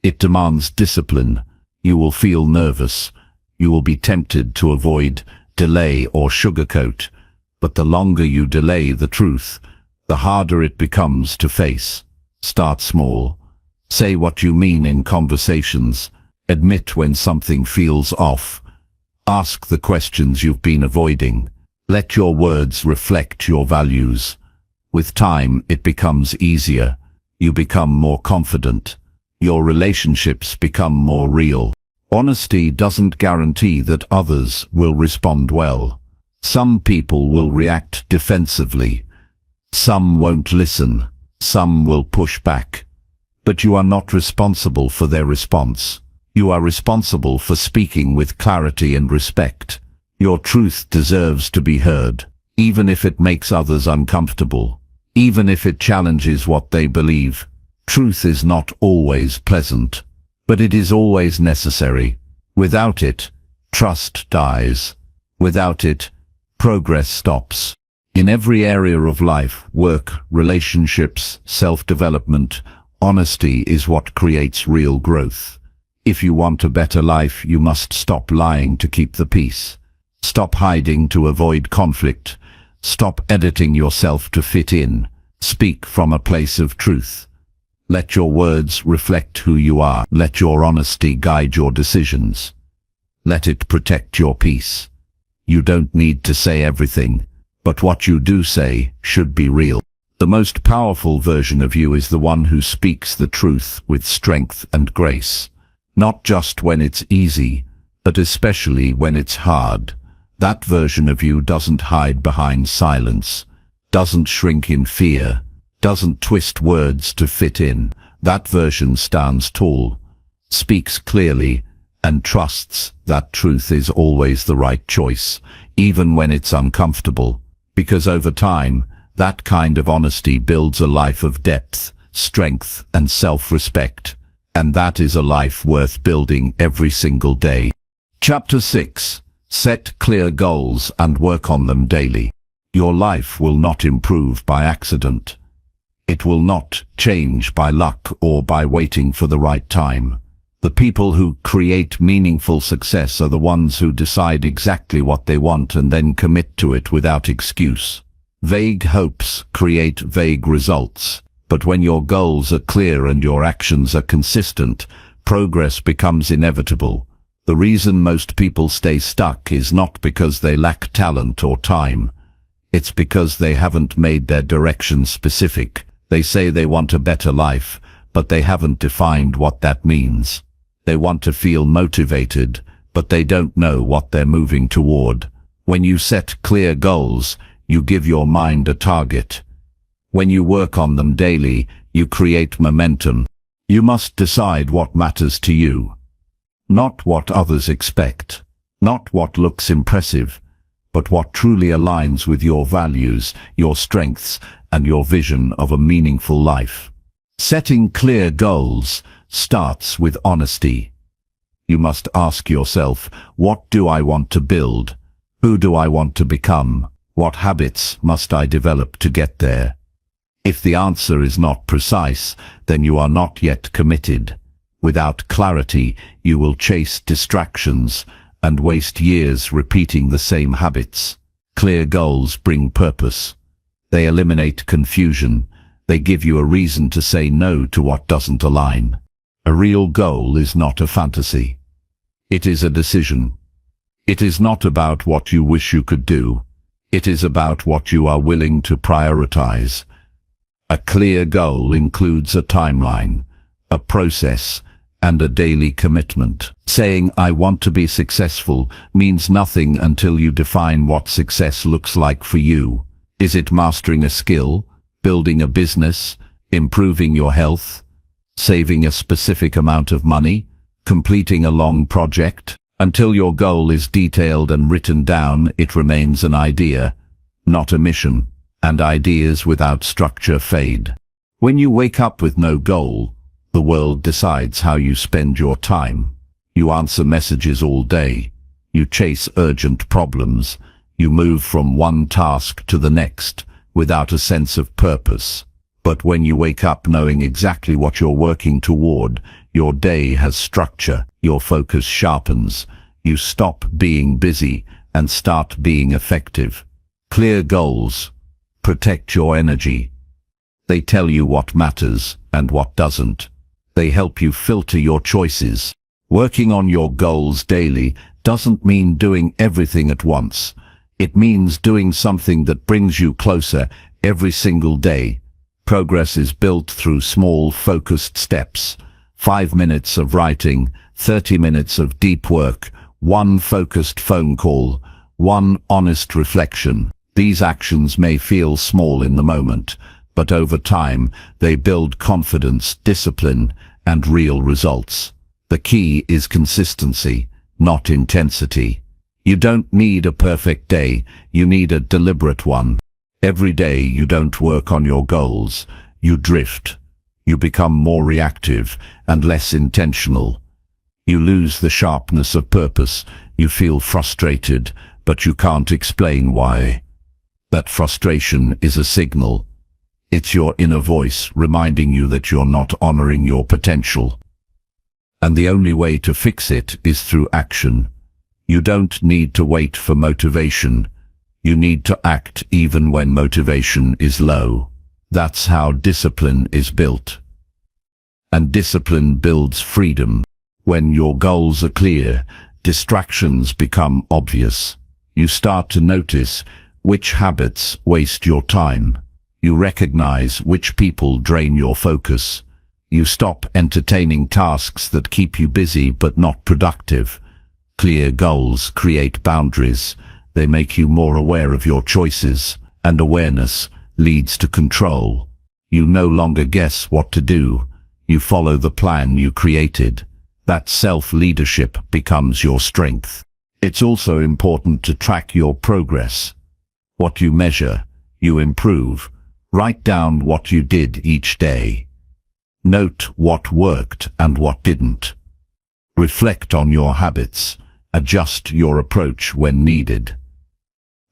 It demands discipline. You will feel nervous. You will be tempted to avoid, delay, or sugarcoat. But the longer you delay the truth, the harder it becomes to face. Start small. Say what you mean in conversations. Admit when something feels off. Ask the questions you've been avoiding. Let your words reflect your values. With time, it becomes easier. You become more confident. Your relationships become more real. Honesty doesn't guarantee that others will respond well. Some people will react defensively. Some won't listen. Some will push back. But you are not responsible for their response. You are responsible for speaking with clarity and respect. Your truth deserves to be heard, even if it makes others uncomfortable, even if it challenges what they believe. Truth is not always pleasant, but it is always necessary. Without it, trust dies. Without it, progress stops. In every area of life, work, relationships, self-development, honesty is what creates real growth. If you want a better life, you must stop lying to keep the peace. Stop hiding to avoid conflict. Stop editing yourself to fit in. Speak from a place of truth. Let your words reflect who you are. Let your honesty guide your decisions. Let it protect your peace. You don't need to say everything, but what you do say should be real. The most powerful version of you is the one who speaks the truth with strength and grace. Not just when it's easy, but especially when it's hard. That version of you doesn't hide behind silence, doesn't shrink in fear, doesn't twist words to fit in. That version stands tall, speaks clearly, and trusts that truth is always the right choice, even when it's uncomfortable. Because over time, that kind of honesty builds a life of depth, strength, and self-respect. And that is a life worth building every single day. Chapter 6. Set clear goals and work on them daily. Your life will not improve by accident. It will not change by luck or by waiting for the right time. The people who create meaningful success are the ones who decide exactly what they want and then commit to it without excuse. Vague hopes create vague results. But when your goals are clear and your actions are consistent, progress becomes inevitable. The reason most people stay stuck is not because they lack talent or time. It's because they haven't made their direction specific. They say they want a better life, but they haven't defined what that means. They want to feel motivated, but they don't know what they're moving toward. When you set clear goals, you give your mind a target. When you work on them daily, you create momentum. You must decide what matters to you. Not what others expect. Not what looks impressive, but what truly aligns with your values, your strengths, and your vision of a meaningful life. Setting clear goals starts with honesty. You must ask yourself, what do I want to build? Who do I want to become? What habits must I develop to get there? If the answer is not precise, then you are not yet committed. Without clarity, you will chase distractions and waste years repeating the same habits. Clear goals bring purpose. They eliminate confusion. They give you a reason to say no to what doesn't align. A real goal is not a fantasy. It is a decision. It is not about what you wish you could do. It is about what you are willing to prioritize. A clear goal includes a timeline, a process, and a daily commitment. Saying, "I want to be successful," means nothing until you define what success looks like for you. Is it mastering a skill, building a business, improving your health, saving a specific amount of money, completing a long project? Until your goal is detailed and written down, it remains an idea, not a mission, and ideas without structure fade. When you wake up with no goal, the world decides how you spend your time. You answer messages all day. You chase urgent problems. You move from one task to the next without a sense of purpose. But when you wake up knowing exactly what you're working toward, your day has structure, your focus sharpens. You stop being busy and start being effective. Clear goals protect your energy. They tell you what matters and what doesn't. They help you filter your choices. Working on your goals daily doesn't mean doing everything at once. It means doing something that brings you closer every single day. Progress is built through small, focused steps. 5 minutes of writing, 30 minutes of deep work, one focused phone call, one honest reflection. These actions may feel small in the moment, but over time, they build confidence, discipline, and real results. The key is consistency, not intensity. You don't need a perfect day, you need a deliberate one. Every day you don't work on your goals, you drift. You become more reactive and less intentional. You lose the sharpness of purpose, you feel frustrated, but you can't explain why. That frustration is a signal. It's your inner voice reminding you that you're not honoring your potential. And the only way to fix it is through action. You don't need to wait for motivation. You need to act even when motivation is low. That's how discipline is built. And discipline builds freedom. When your goals are clear, distractions become obvious. You start to notice which habits waste your time. You recognize which people drain your focus. You stop entertaining tasks that keep you busy but not productive. Clear goals create boundaries. They make you more aware of your choices, and awareness leads to control. You no longer guess what to do. You follow the plan you created. That self-leadership becomes your strength. It's also important to track your progress. What you measure, you improve. Write down what you did each day. Note what worked and what didn't. Reflect on your habits. Adjust your approach when needed.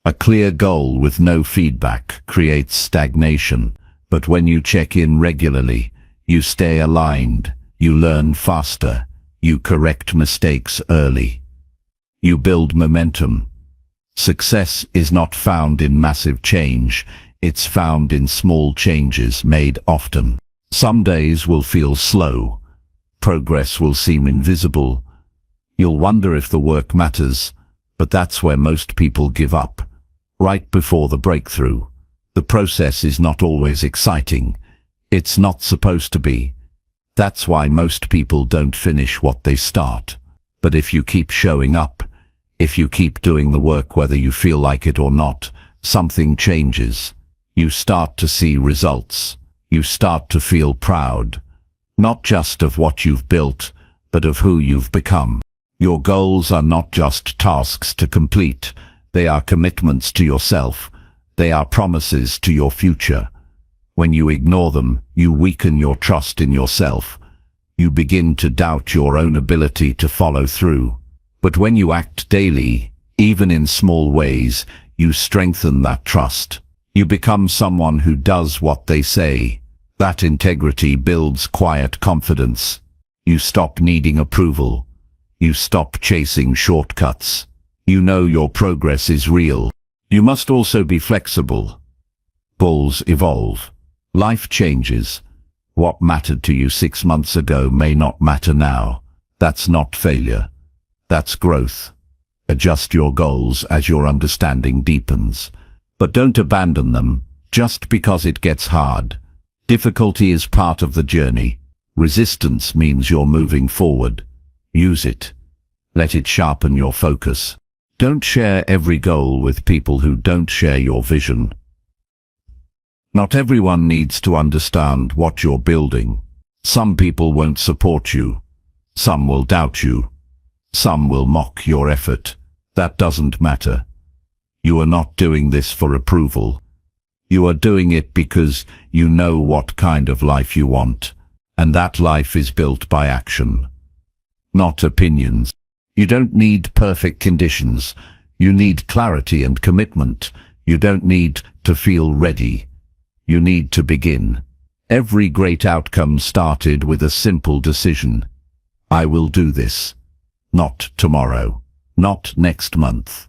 A clear goal with no feedback creates stagnation, but when you check in regularly, you stay aligned, you learn faster, you correct mistakes early. You build momentum. Success is not found in massive change. It's found in small changes made often. Some days will feel slow. Progress will seem invisible. You'll wonder if the work matters, but that's where most people give up. Right before the breakthrough. The process is not always exciting. It's not supposed to be. That's why most people don't finish what they start. But if you keep showing up, if you keep doing the work whether you feel like it or not, something changes. You start to see results. You start to feel proud, not just of what you've built, but of who you've become. Your goals are not just tasks to complete. They are commitments to yourself. They are promises to your future. When you ignore them, you weaken your trust in yourself. You begin to doubt your own ability to follow through. But when you act daily, even in small ways, you strengthen that trust. You become someone who does what they say. That integrity builds quiet confidence. You stop needing approval. You stop chasing shortcuts. You know your progress is real. You must also be flexible. Goals evolve. Life changes. What mattered to you 6 months ago may not matter now. That's not failure. That's growth. Adjust your goals as your understanding deepens. But don't abandon them just because it gets hard. Difficulty is part of the journey. Resistance means you're moving forward. Use it. Let it sharpen your focus. Don't share every goal with people who don't share your vision. Not everyone needs to understand what you're building. Some people won't support you. Some will doubt you. Some will mock your effort. That doesn't matter. You are not doing this for approval. You are doing it because you know what kind of life you want, and that life is built by action, not opinions. You don't need perfect conditions. You need clarity and commitment. You don't need to feel ready. You need to begin. Every great outcome started with a simple decision. I will do this. Not tomorrow. Not next month.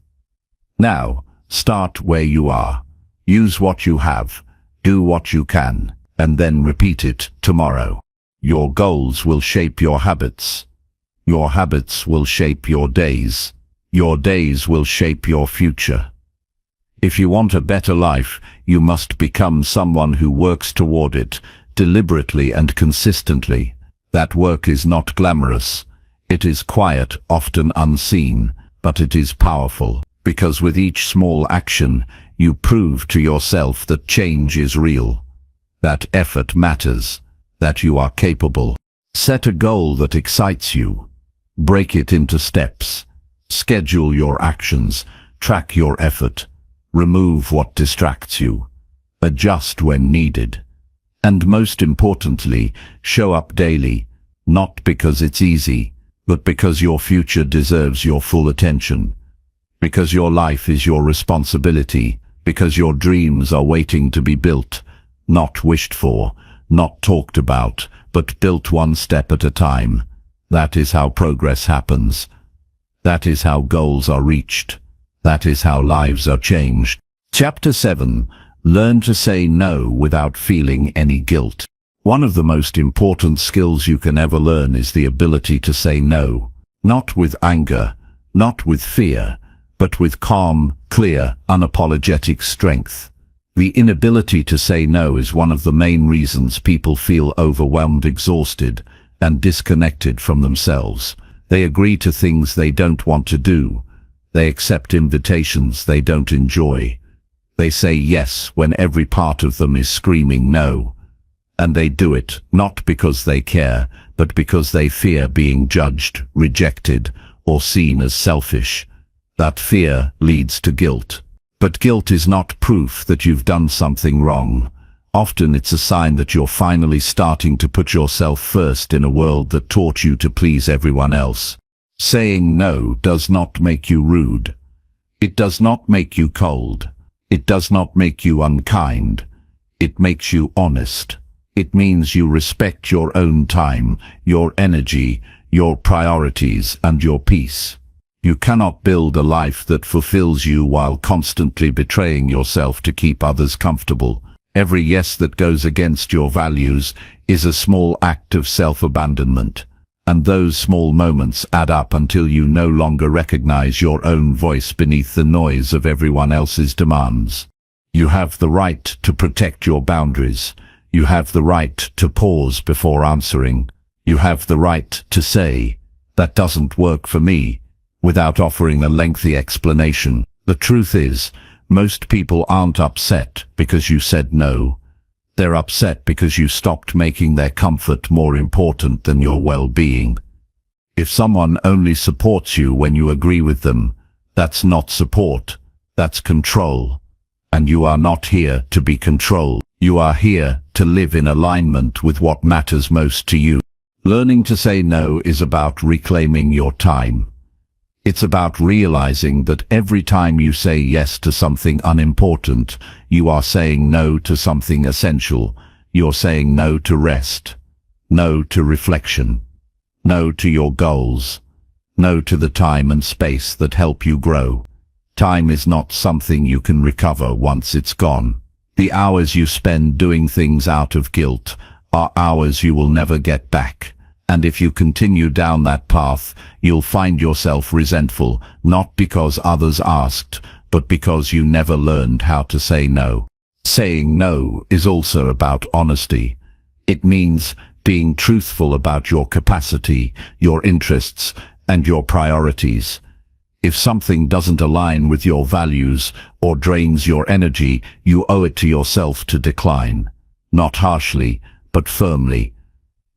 Now, start where you are. Use what you have. Do what you can. And then repeat it tomorrow. Your goals will shape your habits. Your habits will shape your days. Your days will shape your future. If you want a better life, you must become someone who works toward it, deliberately and consistently. That work is not glamorous. It is quiet, often unseen, but it is powerful, because with each small action, you prove to yourself that change is real, that effort matters, that you are capable. Set a goal that excites you. Break it into steps. Schedule your actions. Track your effort. Remove what distracts you. Adjust when needed. And most importantly, show up daily, not because it's easy, but because your future deserves your full attention. Because your life is your responsibility. Because your dreams are waiting to be built, not wished for, not talked about, but built one step at a time. That is how progress happens. That is how goals are reached. That is how lives are changed. Chapter 7. Learn to say no without feeling any guilt. One of the most important skills you can ever learn is the ability to say no. Not with anger, not with fear, but with calm, clear, unapologetic strength. The inability to say no is one of the main reasons people feel overwhelmed, exhausted, and disconnected from themselves. They agree to things they don't want to do. They accept invitations they don't enjoy. They say yes when every part of them is screaming no. And they do it not because they care, but because they fear being judged, rejected, or seen as selfish. That fear leads to guilt. But guilt is not proof that you've done something wrong. Often it's a sign that you're finally starting to put yourself first in a world that taught you to please everyone else. Saying no does not make you rude. It does not make you cold. It does not make you unkind. It makes you honest. It means you respect your own time, your energy, your priorities, and your peace. You cannot build a life that fulfills you while constantly betraying yourself to keep others comfortable. Every yes that goes against your values is a small act of self-abandonment. And those small moments add up until you no longer recognize your own voice beneath the noise of everyone else's demands. You have the right to protect your boundaries. You have the right to pause before answering. You have the right to say, "That doesn't work for me," without offering a lengthy explanation. The truth is, most people aren't upset because you said no. They're upset because you stopped making their comfort more important than your well-being. If someone only supports you when you agree with them, that's not support, that's control. And you are not here to be controlled. You are here to live in alignment with what matters most to you. Learning to say no is about reclaiming your time. It's about realizing that every time you say yes to something unimportant, you are saying no to something essential. You're saying no to rest, no to reflection, no to your goals, no to the time and space that help you grow. Time is not something you can recover once it's gone. The hours you spend doing things out of guilt are hours you will never get back. And if you continue down that path, you'll find yourself resentful, not because others asked, but because you never learned how to say no. Saying no is also about honesty. It means being truthful about your capacity, your interests, and your priorities. If something doesn't align with your values or drains your energy, you owe it to yourself to decline. Not harshly, but firmly.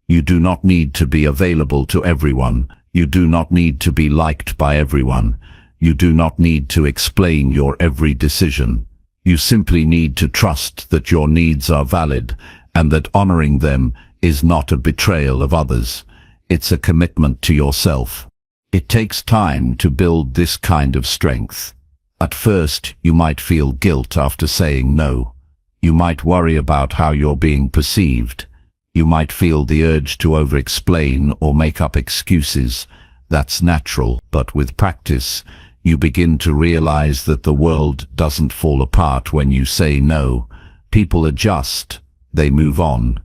You do not need to be available to everyone. You do not need to be liked by everyone. You do not need to explain your every decision. You simply need to trust that your needs are valid and that honoring them is not a betrayal of others. It's a commitment to yourself. It takes time to build this kind of strength. At first, you might feel guilt after saying no. You might worry about how you're being perceived. You might feel the urge to over-explain or make up excuses. That's natural, but with practice, you begin to realize that the world doesn't fall apart when you say no. People adjust, they move on,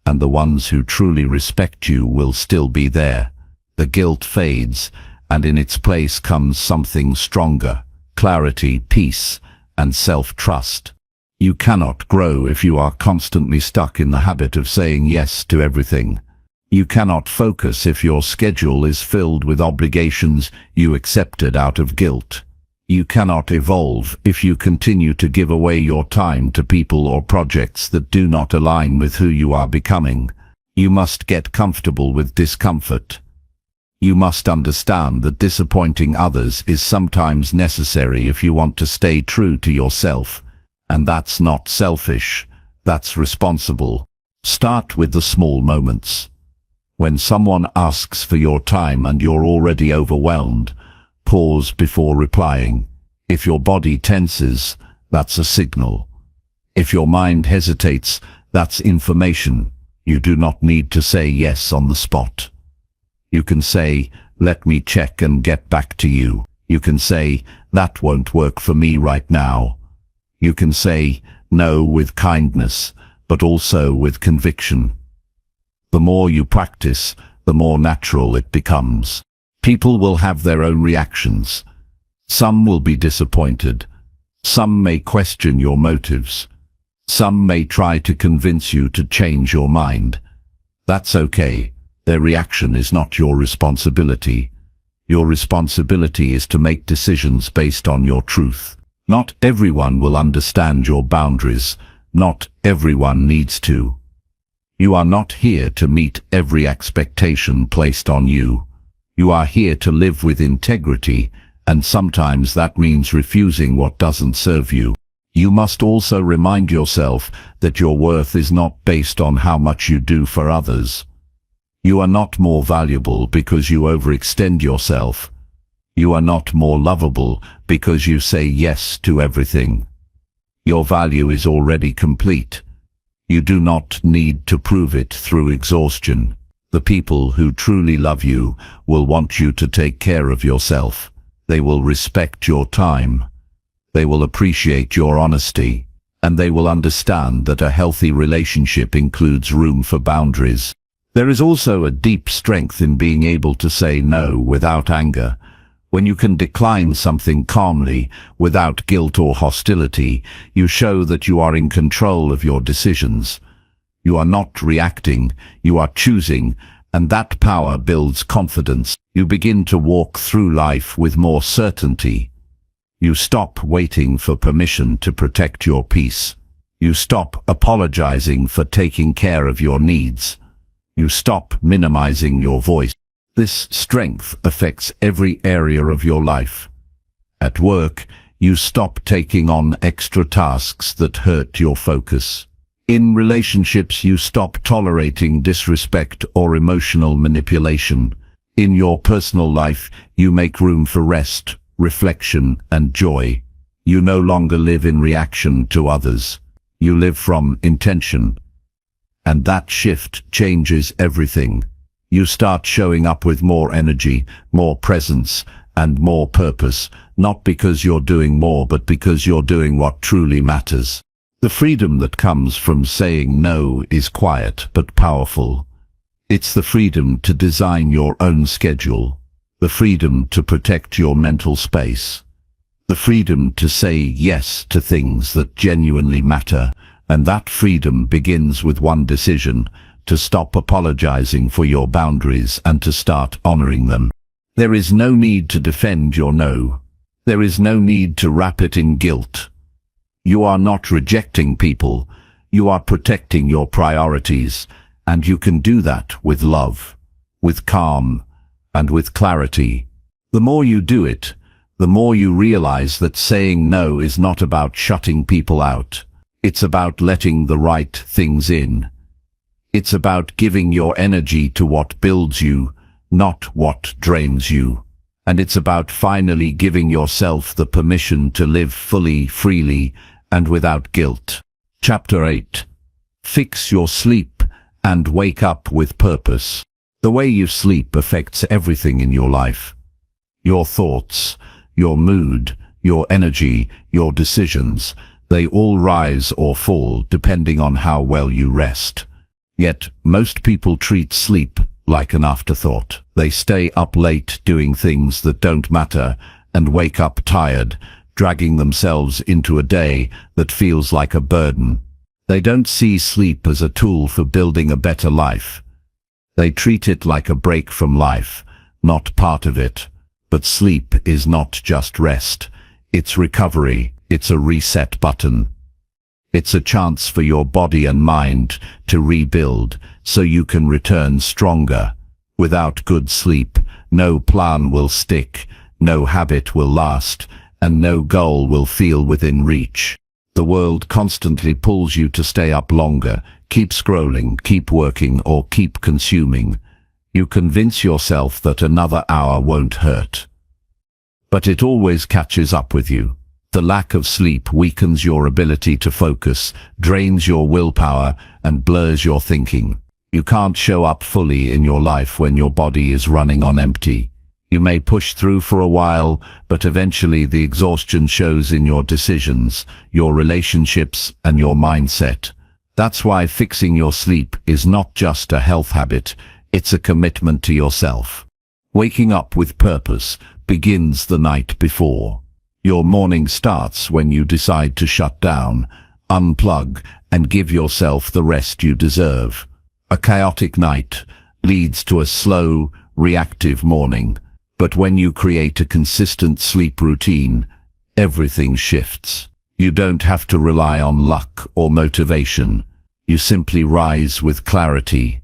and the ones who truly respect you will still be there. The guilt fades, and in its place comes something stronger: clarity, peace, and self-trust. You cannot grow if you are constantly stuck in the habit of saying yes to everything. You cannot focus if your schedule is filled with obligations you accepted out of guilt. You cannot evolve if you continue to give away your time to people or projects that do not align with who you are becoming. You must get comfortable with discomfort. You must understand that disappointing others is sometimes necessary if you want to stay true to yourself. And that's not selfish, that's responsible. Start with the small moments. When someone asks for your time and you're already overwhelmed, pause before replying. If your body tenses, that's a signal. If your mind hesitates, that's information. You do not need to say yes on the spot. You can say, "Let me check and get back to you." You can say, "That won't work for me right now." You can say no with kindness, but also with conviction. The more you practice, the more natural it becomes. People will have their own reactions. Some will be disappointed. Some may question your motives. Some may try to convince you to change your mind. That's okay. Their reaction is not your responsibility. Your responsibility is to make decisions based on your truth. Not everyone will understand your boundaries. Not everyone needs to. You are not here to meet every expectation placed on you. You are here to live with integrity, and sometimes that means refusing what doesn't serve you. You must also remind yourself that your worth is not based on how much you do for others. You are not more valuable because you overextend yourself. You are not more lovable because you say yes to everything. Your value is already complete. You do not need to prove it through exhaustion. The people who truly love you will want you to take care of yourself. They will respect your time. They will appreciate your honesty. And they will understand that a healthy relationship includes room for boundaries. There is also a deep strength in being able to say no without anger. When you can decline something calmly, without guilt or hostility, you show that you are in control of your decisions. You are not reacting, you are choosing, and that power builds confidence. You begin to walk through life with more certainty. You stop waiting for permission to protect your peace. You stop apologizing for taking care of your needs. You stop minimizing your voice. This strength affects every area of your life. At work, you stop taking on extra tasks that hurt your focus. In relationships, you stop tolerating disrespect or emotional manipulation. In your personal life, you make room for rest, reflection, and joy. You no longer live in reaction to others. You live from intention. And that shift changes everything. You start showing up with more energy, more presence, and more purpose, not because you're doing more, but because you're doing what truly matters. The freedom that comes from saying no is quiet but powerful. It's the freedom to design your own schedule, the freedom to protect your mental space, the freedom to say yes to things that genuinely matter, and that freedom begins with one decision: to stop apologizing for your boundaries and to start honoring them. There is no need to defend your no. There is no need to wrap it in guilt. You are not rejecting people, you are protecting your priorities, and you can do that with love, with calm, and with clarity. The more you do it, the more you realize that saying no is not about shutting people out. It's about letting the right things in. It's about giving your energy to what builds you, not what drains you. And it's about finally giving yourself the permission to live fully, freely, and without guilt. Chapter 8. Fix your sleep and wake up with purpose. The way you sleep affects everything in your life. Your thoughts, your mood, your energy, your decisions, they all rise or fall depending on how well you rest. Yet, most people treat sleep like an afterthought. They stay up late doing things that don't matter and wake up tired, dragging themselves into a day that feels like a burden. They don't see sleep as a tool for building a better life. They treat it like a break from life, not part of it. But sleep is not just rest. It's recovery. It's a reset button. It's a chance for your body and mind to rebuild so you can return stronger. Without good sleep, no plan will stick, no habit will last, and no goal will feel within reach. The world constantly pulls you to stay up longer, keep scrolling, keep working, or keep consuming. You convince yourself that another hour won't hurt. But it always catches up with you. The lack of sleep weakens your ability to focus, drains your willpower, and blurs your thinking. You can't show up fully in your life when your body is running on empty. You may push through for a while, but eventually the exhaustion shows in your decisions, your relationships, and your mindset. That's why fixing your sleep is not just a health habit, it's a commitment to yourself. Waking up with purpose begins the night before. Your morning starts when you decide to shut down, unplug, and give yourself the rest you deserve. A chaotic night leads to a slow, reactive morning. But when you create a consistent sleep routine, everything shifts. You don't have to rely on luck or motivation. You simply rise with clarity,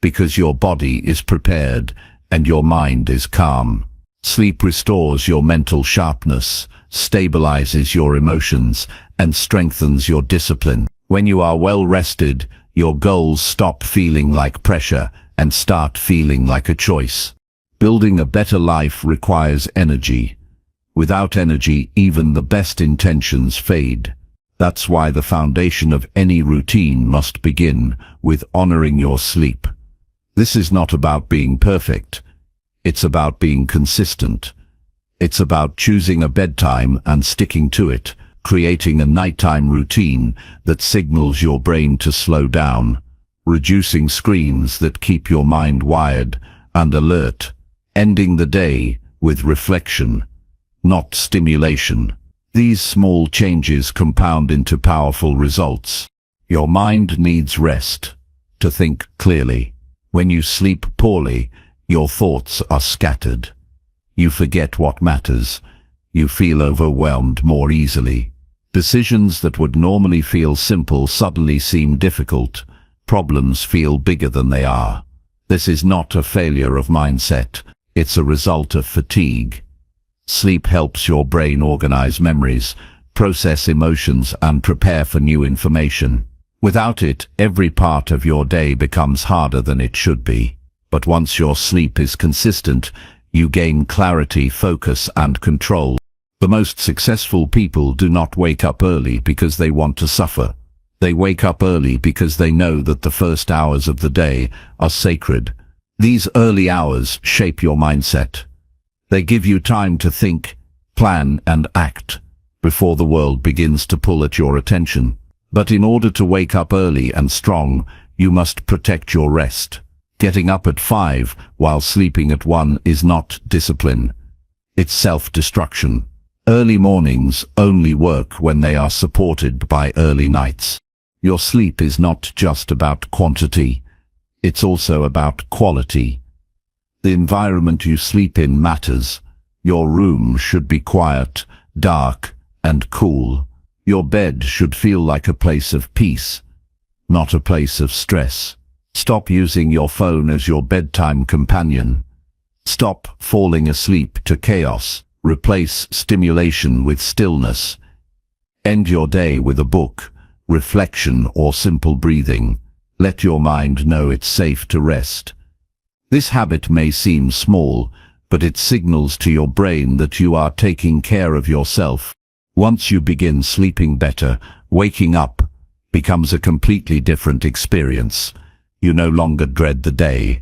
because your body is prepared and your mind is calm. Sleep restores your mental sharpness, stabilizes your emotions, and strengthens your discipline. When you are well rested, your goals stop feeling like pressure and start feeling like a choice. Building a better life requires energy. Without energy, even the best intentions fade. That's why the foundation of any routine must begin with honoring your sleep. This is not about being perfect. It's about being consistent. It's about choosing a bedtime and sticking to it, creating a nighttime routine that signals your brain to slow down, reducing screens that keep your mind wired and alert, ending the day with reflection, not stimulation. These small changes compound into powerful results. Your mind needs rest to think clearly. When you sleep poorly, your thoughts are scattered. You forget what matters. You feel overwhelmed more easily. Decisions that would normally feel simple suddenly seem difficult. Problems feel bigger than they are. This is not a failure of mindset. It's a result of fatigue. Sleep helps your brain organize memories, process emotions, and prepare for new information. Without it, every part of your day becomes harder than it should be. But once your sleep is consistent, you gain clarity, focus, and control. The most successful people do not wake up early because they want to suffer. They wake up early because they know that the first hours of the day are sacred. These early hours shape your mindset. They give you time to think, plan, and act before the world begins to pull at your attention. But in order to wake up early and strong, you must protect your rest. Getting up at 5 while sleeping at 1 is not discipline. It's self-destruction. Early mornings only work when they are supported by early nights. Your sleep is not just about quantity, it's also about quality. The environment you sleep in matters. Your room should be quiet, dark, and cool. Your bed should feel like a place of peace, not a place of stress. Stop using your phone as your bedtime companion. Stop falling asleep to chaos. Replace stimulation with stillness. End your day with a book, reflection, or simple breathing. Let your mind know it's safe to rest. This habit may seem small, but it signals to your brain that you are taking care of yourself. Once you begin sleeping better, waking up becomes a completely different experience. You no longer dread the day.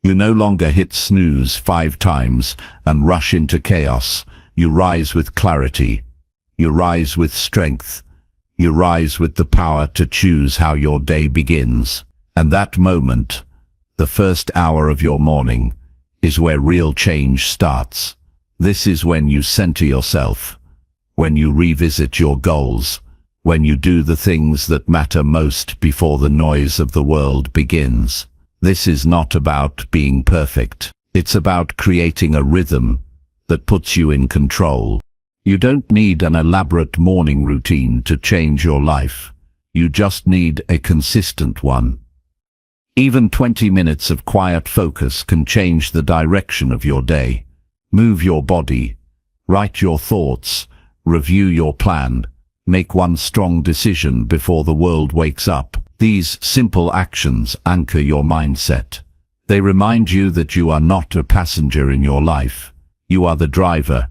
You no longer hit snooze 5 times and rush into chaos. You rise with clarity. You rise with strength. You rise with the power to choose how your day begins. And that moment, the first hour of your morning, is where real change starts. This is when you center yourself, when you revisit your goals, when you do the things that matter most before the noise of the world begins. This is not about being perfect. It's about creating a rhythm that puts you in control. You don't need an elaborate morning routine to change your life. You just need a consistent one. Even 20 minutes of quiet focus can change the direction of your day. Move your body, write your thoughts, review your plan, make one strong decision before the world wakes up. These simple actions anchor your mindset. They remind you that you are not a passenger in your life. You are the driver,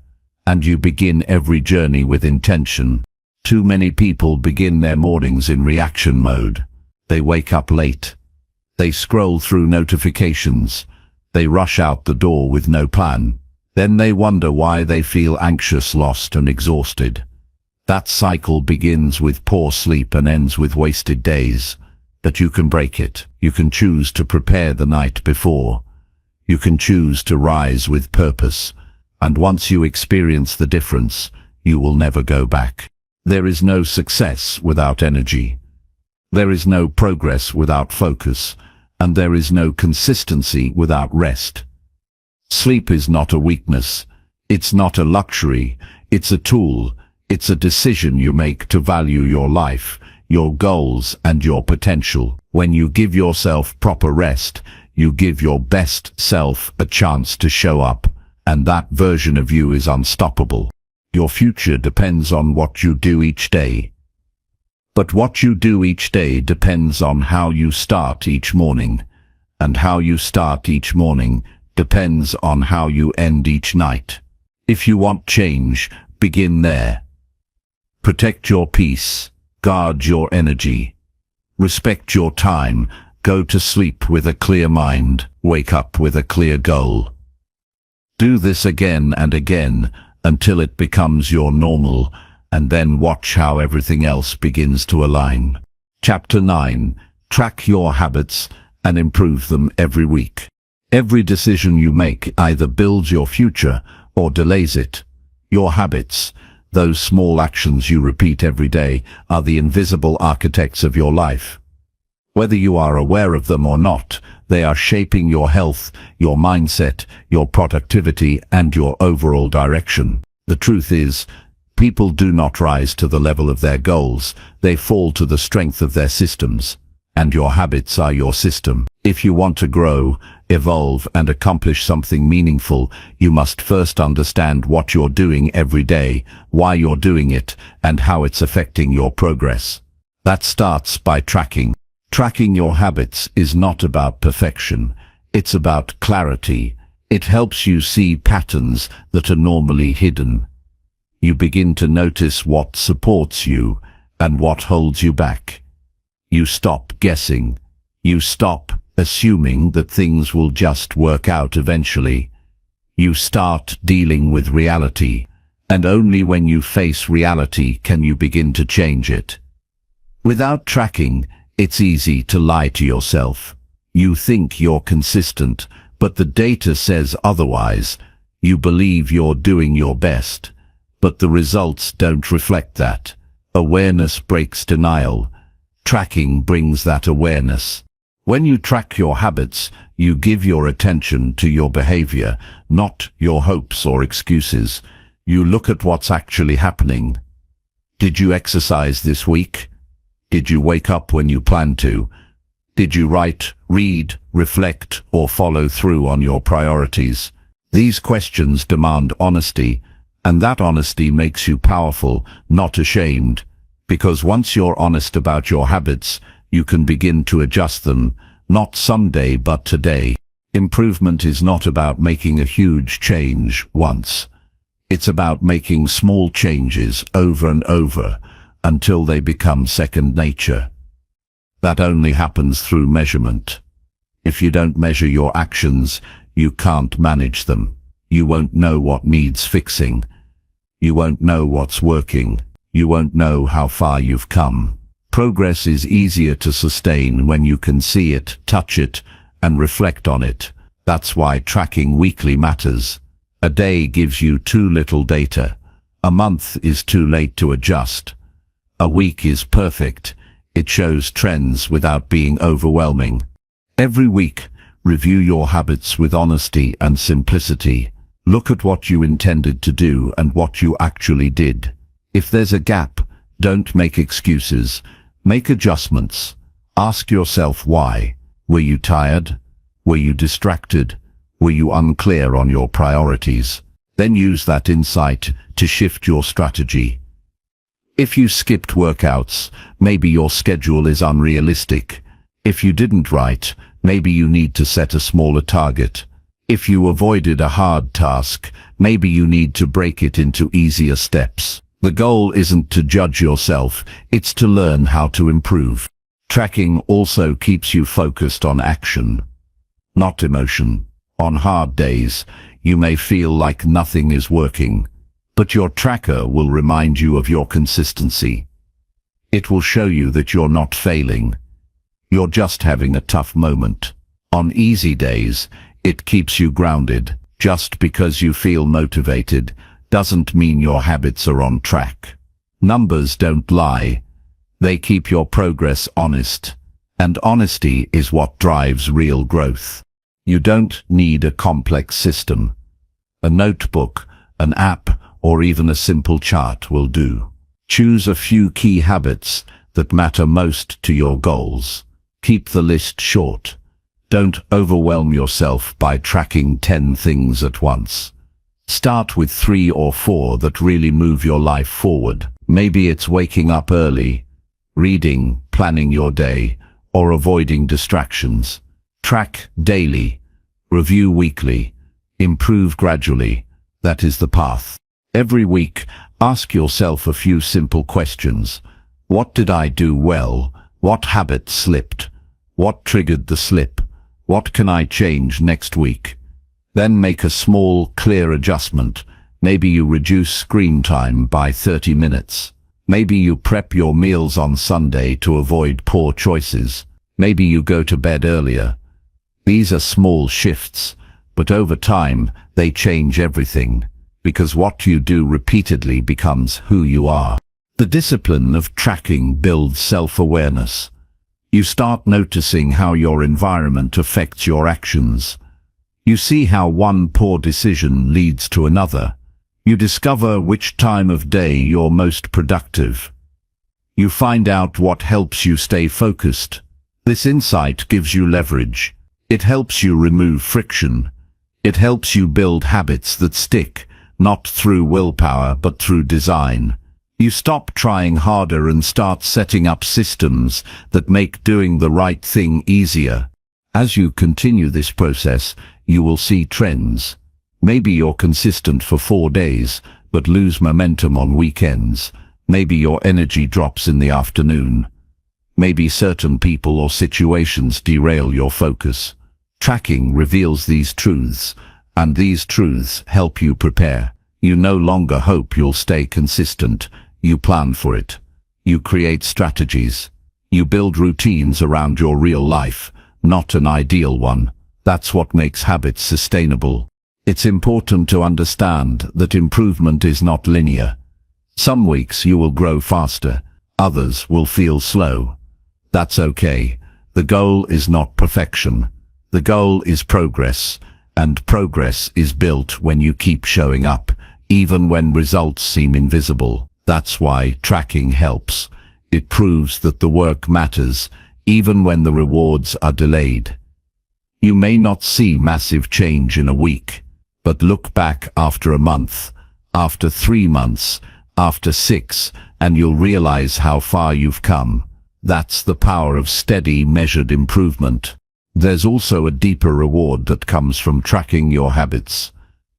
and you begin every journey with intention. Too many people begin their mornings in reaction mode. They wake up late. They scroll through notifications. They rush out the door with no plan. Then they wonder why they feel anxious, lost, and exhausted. That cycle begins with poor sleep and ends with wasted days. But you can break it. You can choose to prepare the night before. You can choose to rise with purpose. And once you experience the difference, you will never go back. There is no success without energy. There is no progress without focus. And there is no consistency without rest. Sleep is not a weakness. It's not a luxury. It's a tool. It's a decision you make to value your life, your goals, and your potential. When you give yourself proper rest, you give your best self a chance to show up, and that version of you is unstoppable. Your future depends on what you do each day. But what you do each day depends on how you start each morning, and how you start each morning depends on how you end each night. If you want change, begin there. Protect your peace, guard your energy, respect your time, go to sleep with a clear mind, wake up with a clear goal. Do this again and again until it becomes your normal, and then watch how everything else begins to align. Chapter 9. Track your habits and improve them every week. Every decision you make either builds your future or delays it. Your habits, those small actions you repeat every day, are the invisible architects of your life. Whether you are aware of them or not, they are shaping your health, your mindset, your productivity, and your overall direction. The truth is, people do not rise to the level of their goals, they fall to the strength of their systems. And your habits are your system. If you want to grow, evolve, and accomplish something meaningful, you must first understand what you're doing every day, why you're doing it, and how it's affecting your progress. That starts by tracking. Tracking your habits is not about perfection. It's about clarity. It helps you see patterns that are normally hidden. You begin to notice what supports you and what holds you back. You stop guessing. You stop assuming that things will just work out eventually. You start dealing with reality, and only when you face reality can you begin to change it. Without tracking, it's easy to lie to yourself. You think you're consistent, but the data says otherwise. You believe you're doing your best, but the results don't reflect that. Awareness breaks denial. Tracking brings that awareness. When you track your habits, you give your attention to your behavior, not your hopes or excuses. You look at what's actually happening. Did you exercise this week? Did you wake up when you planned to? Did you write, read, reflect, or follow through on your priorities? These questions demand honesty, and that honesty makes you powerful, not ashamed. Because once you're honest about your habits, you can begin to adjust them, not someday but today. Improvement is not about making a huge change once. It's about making small changes over and over until they become second nature. That only happens through measurement. If you don't measure your actions, you can't manage them. You won't know what needs fixing. You won't know what's working. You won't know how far you've come. Progress is easier to sustain when you can see it, touch it, and reflect on it. That's why tracking weekly matters. A day gives you too little data. A month is too late to adjust. A week is perfect. It shows trends without being overwhelming. Every week, review your habits with honesty and simplicity. Look at what you intended to do and what you actually did. If there's a gap, don't make excuses. Make adjustments. Ask yourself why. Were you tired? Were you distracted? Were you unclear on your priorities? Then use that insight to shift your strategy. If you skipped workouts, maybe your schedule is unrealistic. If you didn't write, maybe you need to set a smaller target. If you avoided a hard task, maybe you need to break it into easier steps. The goal isn't to judge yourself, it's to learn how to improve. Tracking also keeps you focused on action, not emotion. On hard days, you may feel like nothing is working, but your tracker will remind you of your consistency. It will show you that you're not failing. You're just having a tough moment. On easy days, it keeps you grounded. Just because you feel motivated doesn't mean your habits are on track. Numbers don't lie. They keep your progress honest. And honesty is what drives real growth. You don't need a complex system. A notebook, an app, or even a simple chart will do. Choose a few key habits that matter most to your goals. Keep the list short. Don't overwhelm yourself by tracking 10 things at once. Start with 3 or 4 that really move your life forward. Maybe it's waking up early, reading, planning your day, or avoiding distractions. Track daily, review weekly, improve gradually. That is the path. Every week, ask yourself a few simple questions. What did I do well? What habit slipped? What triggered the slip? What can I change next week? Then make a small, clear adjustment. Maybe you reduce screen time by 30 minutes. Maybe you prep your meals on Sunday to avoid poor choices. Maybe you go to bed earlier. These are small shifts, but over time, they change everything. Because what you do repeatedly becomes who you are. The discipline of tracking builds self-awareness. You start noticing how your environment affects your actions. You see how one poor decision leads to another. You discover which time of day you're most productive. You find out what helps you stay focused. This insight gives you leverage. It helps you remove friction. It helps you build habits that stick. Not through willpower, but through design. You stop trying harder and start setting up systems that make doing the right thing easier. As you continue this process, you will see trends. Maybe you're consistent for 4 days, but lose momentum on weekends. Maybe your energy drops in the afternoon. Maybe certain people or situations derail your focus. Tracking reveals these truths, and these truths help you prepare. You no longer hope you'll stay consistent. You plan for it. You create strategies. You build routines around your real life, not an ideal one. That's what makes habits sustainable. It's important to understand that improvement is not linear. Some weeks you will grow faster, others will feel slow. That's okay. The goal is not perfection. The goal is progress, and progress is built when you keep showing up, even when results seem invisible. That's why tracking helps. It proves that the work matters, even when the rewards are delayed. You may not see massive change in a week, but look back after a month, after 3 months, after 6, and you'll realize how far you've come. That's the power of steady, measured improvement. There's also a deeper reward that comes from tracking your habits.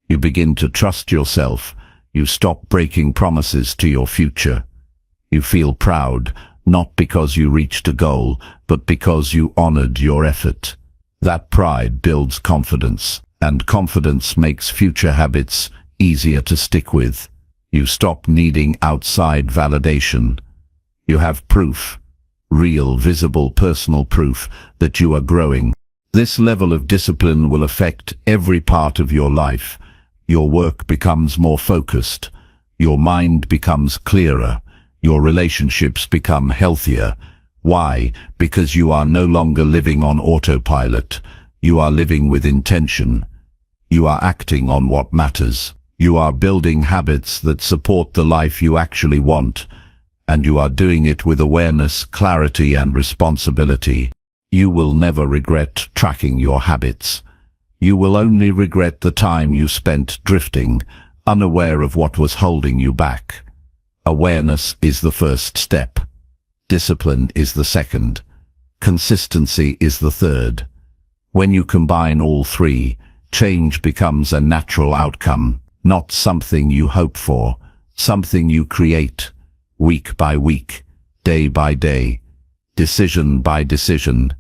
You begin to trust yourself. You stop breaking promises to your future. You feel proud, not because you reached a goal, but because you honored your effort. That pride builds confidence, and confidence makes future habits easier to stick with. You stop needing outside validation. You have proof, real, visible, personal proof that you are growing. This level of discipline will affect every part of your life. Your work becomes more focused. Your mind becomes clearer. Your relationships become healthier. Why? Because you are no longer living on autopilot. You are living with intention. You are acting on what matters. You are building habits that support the life you actually want, and you are doing it with awareness, clarity, and responsibility. You will never regret tracking your habits. You will only regret the time you spent drifting, unaware of what was holding you back. Awareness is the first step. Discipline is the second. Consistency is the third. When you combine all three, change becomes a natural outcome, not something you hope for, something you create, week by week, day by day, decision by decision.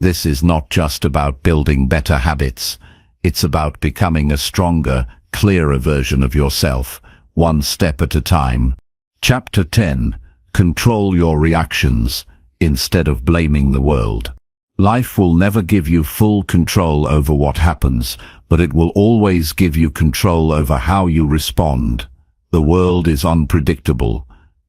This is not just about building better habits. It's about becoming a stronger, clearer version of yourself, one step at a time. Chapter 10. Control your reactions instead of blaming the world. Life will never give you full control over what happens, but it will always give you control over how you respond. The world is unpredictable.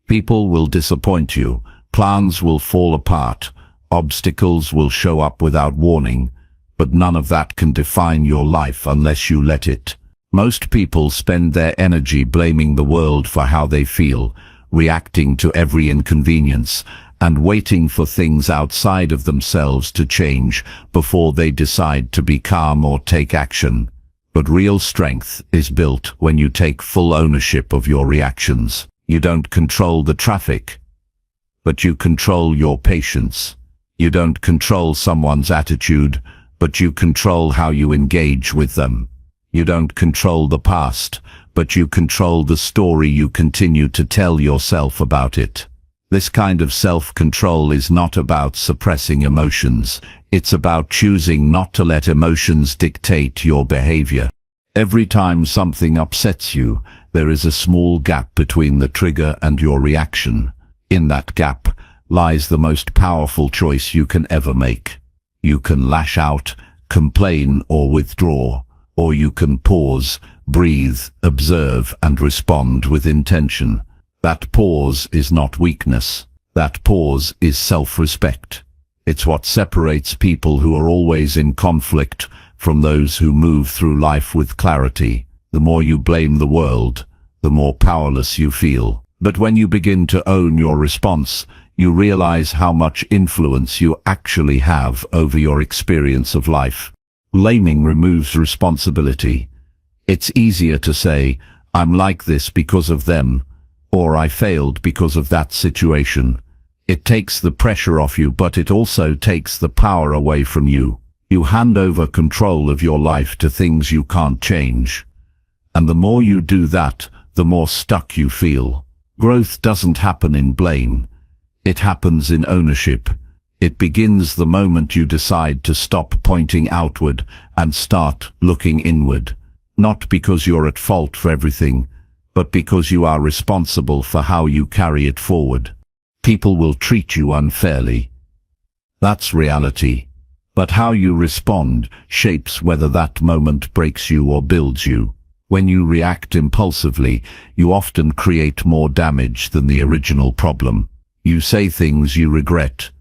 People will disappoint you. Plans will fall apart. Obstacles will show up without warning, but none of that can define your life unless you let it. Most people spend their energy blaming the world for how they feel, reacting to every inconvenience, and waiting for things outside of themselves to change before they decide to be calm or take action. But real strength is built when you take full ownership of your reactions. You don't control the traffic, but you control your patience. You don't control someone's attitude, but you control how you engage with them. You don't control the past, but you control the story you continue to tell yourself about it. This kind of self-control is not about suppressing emotions. It's about choosing not to let emotions dictate your behavior. Every time something upsets you, there is a small gap between the trigger and your reaction. In that gap lies the most powerful choice you can ever make. You can lash out, complain, or withdraw, or you can pause, breathe, observe, and respond with intention. That pause is not weakness. That pause is self-respect. It's what separates people who are always in conflict from those who move through life with clarity. The more you blame the world, the more powerless you feel. But when you begin to own your response, you realize how much influence you actually have over your experience of life. Blaming removes responsibility. It's easier to say, "I'm like this because of them," or I failed because of that situation. It takes the pressure off you, but it also takes the power away from you. You hand over control of your life to things you can't change. And the more you do that, the more stuck you feel. Growth doesn't happen in blame. It happens in ownership. It begins the moment you decide to stop pointing outward and start looking inward. Not because you're at fault for everything, but because you are responsible for how you carry it forward. People will treat you unfairly. That's reality. But how you respond shapes whether that moment breaks you or builds you. When you react impulsively, you often create more damage than the original problem. You say things you regret.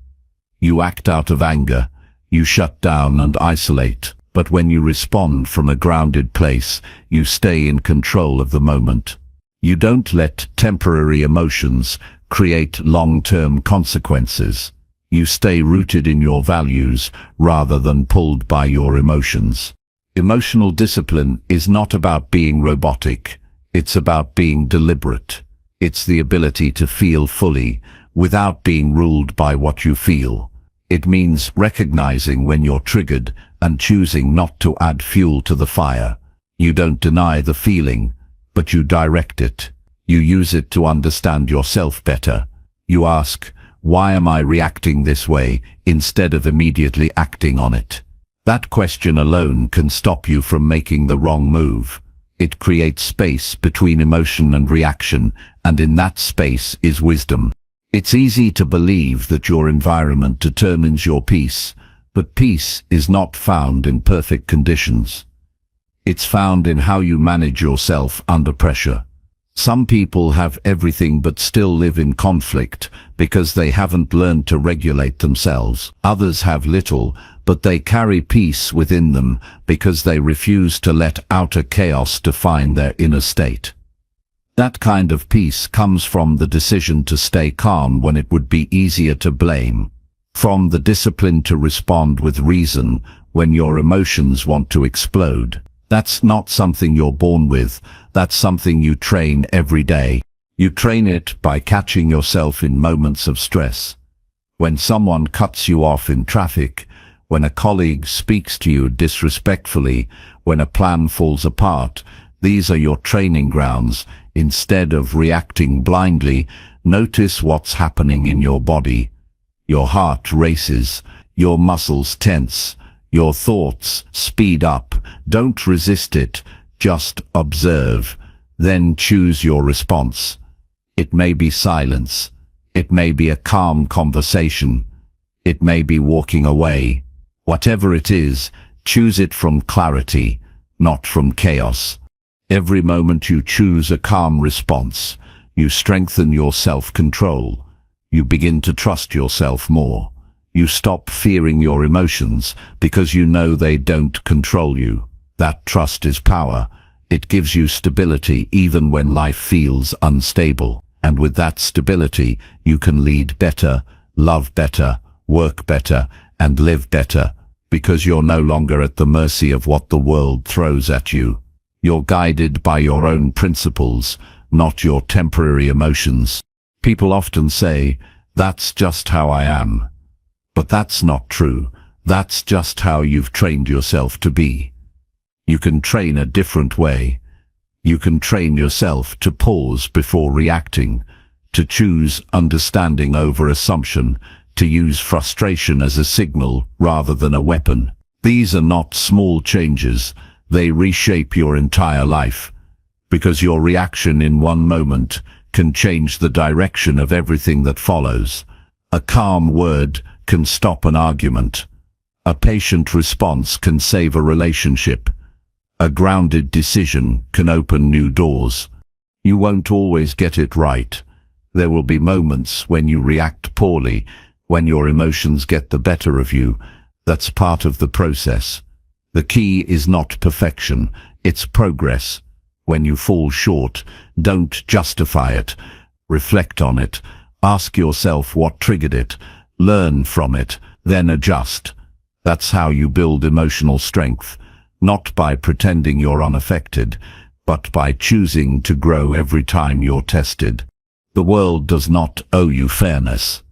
You act out of anger. You shut down and isolate. But when you respond from a grounded place, you stay in control of the moment. You don't let temporary emotions create long-term consequences. You stay rooted in your values rather than pulled by your emotions. Emotional discipline is not about being robotic. It's about being deliberate. It's the ability to feel fully without being ruled by what you feel. It means recognizing when you're triggered and choosing not to add fuel to the fire. You don't deny the feeling, but you direct it. You use it to understand yourself better. You ask, why am I reacting this way, instead of immediately acting on it? That question alone can stop you from making the wrong move. It creates space between emotion and reaction, and in that space is wisdom. It's easy to believe that your environment determines your peace, but peace is not found in perfect conditions. It's found in how you manage yourself under pressure. Some people have everything but still live in conflict because they haven't learned to regulate themselves. Others have little, but they carry peace within them because they refuse to let outer chaos define their inner state. That kind of peace comes from the decision to stay calm when it would be easier to blame, from the discipline to respond with reason when your emotions want to explode. That's not something you're born with, that's something you train every day. You train it by catching yourself in moments of stress. When someone cuts you off in traffic, when a colleague speaks to you disrespectfully, when a plan falls apart, these are your training grounds. Instead of reacting blindly, notice what's happening in your body. Your heart races, your muscles tense, your thoughts speed up. Don't resist it, just observe. Then choose your response. It may be silence. It may be a calm conversation. It may be walking away. Whatever it is, choose it from clarity, not from chaos. Every moment you choose a calm response, you strengthen your self-control. You begin to trust yourself more. You stop fearing your emotions because you know they don't control you. That trust is power. It gives you stability even when life feels unstable. And with that stability, you can lead better, love better, work better, and live better, because you're no longer at the mercy of what the world throws at you. You're guided by your own principles, not your temporary emotions. People often say, "That's just how I am." But that's not true. That's just how you've trained yourself to be. You can train a different way. You can train yourself to pause before reacting, to choose understanding over assumption, to use frustration as a signal rather than a weapon. These are not small changes. They reshape your entire life, because your reaction in one moment can change the direction of everything that follows. A calm word can stop an argument. A patient response can save a relationship. A grounded decision can open new doors. You won't always get it right. There will be moments when you react poorly, when your emotions get the better of you. That's part of the process. The key is not perfection, it's progress. When you fall short, don't justify it. Reflect on it. Ask yourself what triggered it. Learn from it, then adjust. That's how you build emotional strength, not by pretending you're unaffected, but by choosing to grow every time you're tested. The world does not owe you fairness.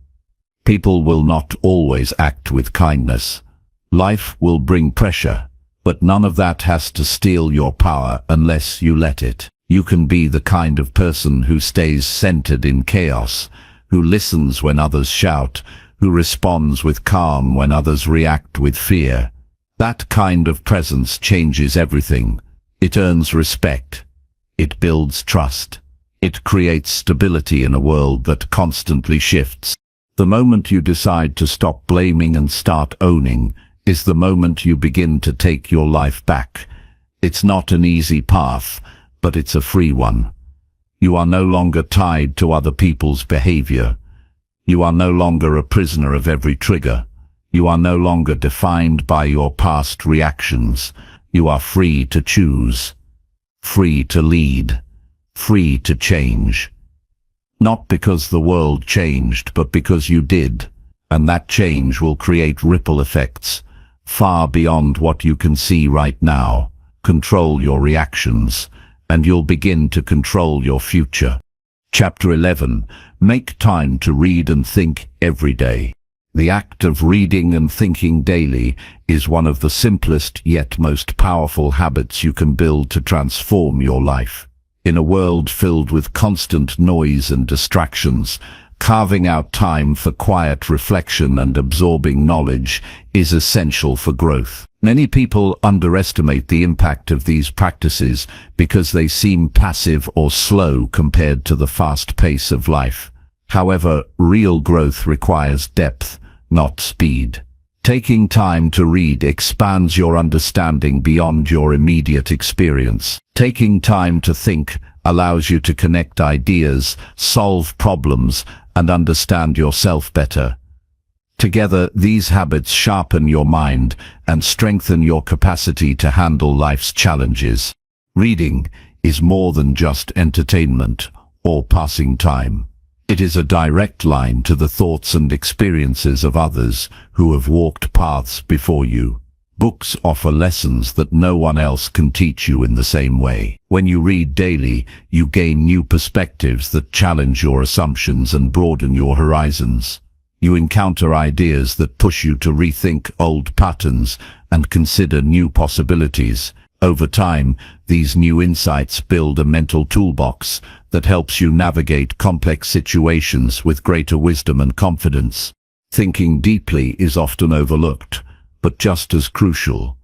People will not always act with kindness. Life will bring pressure, but none of that has to steal your power unless you let it. You can be the kind of person who stays centered in chaos, who listens when others shout, who responds with calm when others react with fear. That kind of presence changes everything. It earns respect. It builds trust. It creates stability in a world that constantly shifts. The moment you decide to stop blaming and start owning is the moment you begin to take your life back. It's not an easy path, but it's a free one. You are no longer tied to other people's behavior. You are no longer a prisoner of every trigger. You are no longer defined by your past reactions. You are free to choose, free to lead, free to change. Not because the world changed, but because you did. And that change will create ripple effects far beyond what you can see right now. Control your reactions, and you'll begin to control your future. Chapter 11. Make time to read and think every day. The act of reading and thinking daily is one of the simplest yet most powerful habits you can build to transform your life. In a world filled with constant noise and distractions, carving out time for quiet reflection and absorbing knowledge is essential for growth. Many people underestimate the impact of these practices because they seem passive or slow compared to the fast pace of life. However, real growth requires depth, not speed. Taking time to read expands your understanding beyond your immediate experience. Taking time to think allows you to connect ideas, solve problems, and understand yourself better. Together, these habits sharpen your mind and strengthen your capacity to handle life's challenges. Reading is more than just entertainment or passing time. It is a direct line to the thoughts and experiences of others who have walked paths before you. Books offer lessons that no one else can teach you in the same way. When you read daily, you gain new perspectives that challenge your assumptions and broaden your horizons. You encounter ideas that push you to rethink old patterns and consider new possibilities. Over time, these new insights build a mental toolbox that helps you navigate complex situations with greater wisdom and confidence. Thinking deeply is often overlooked, but just as crucial.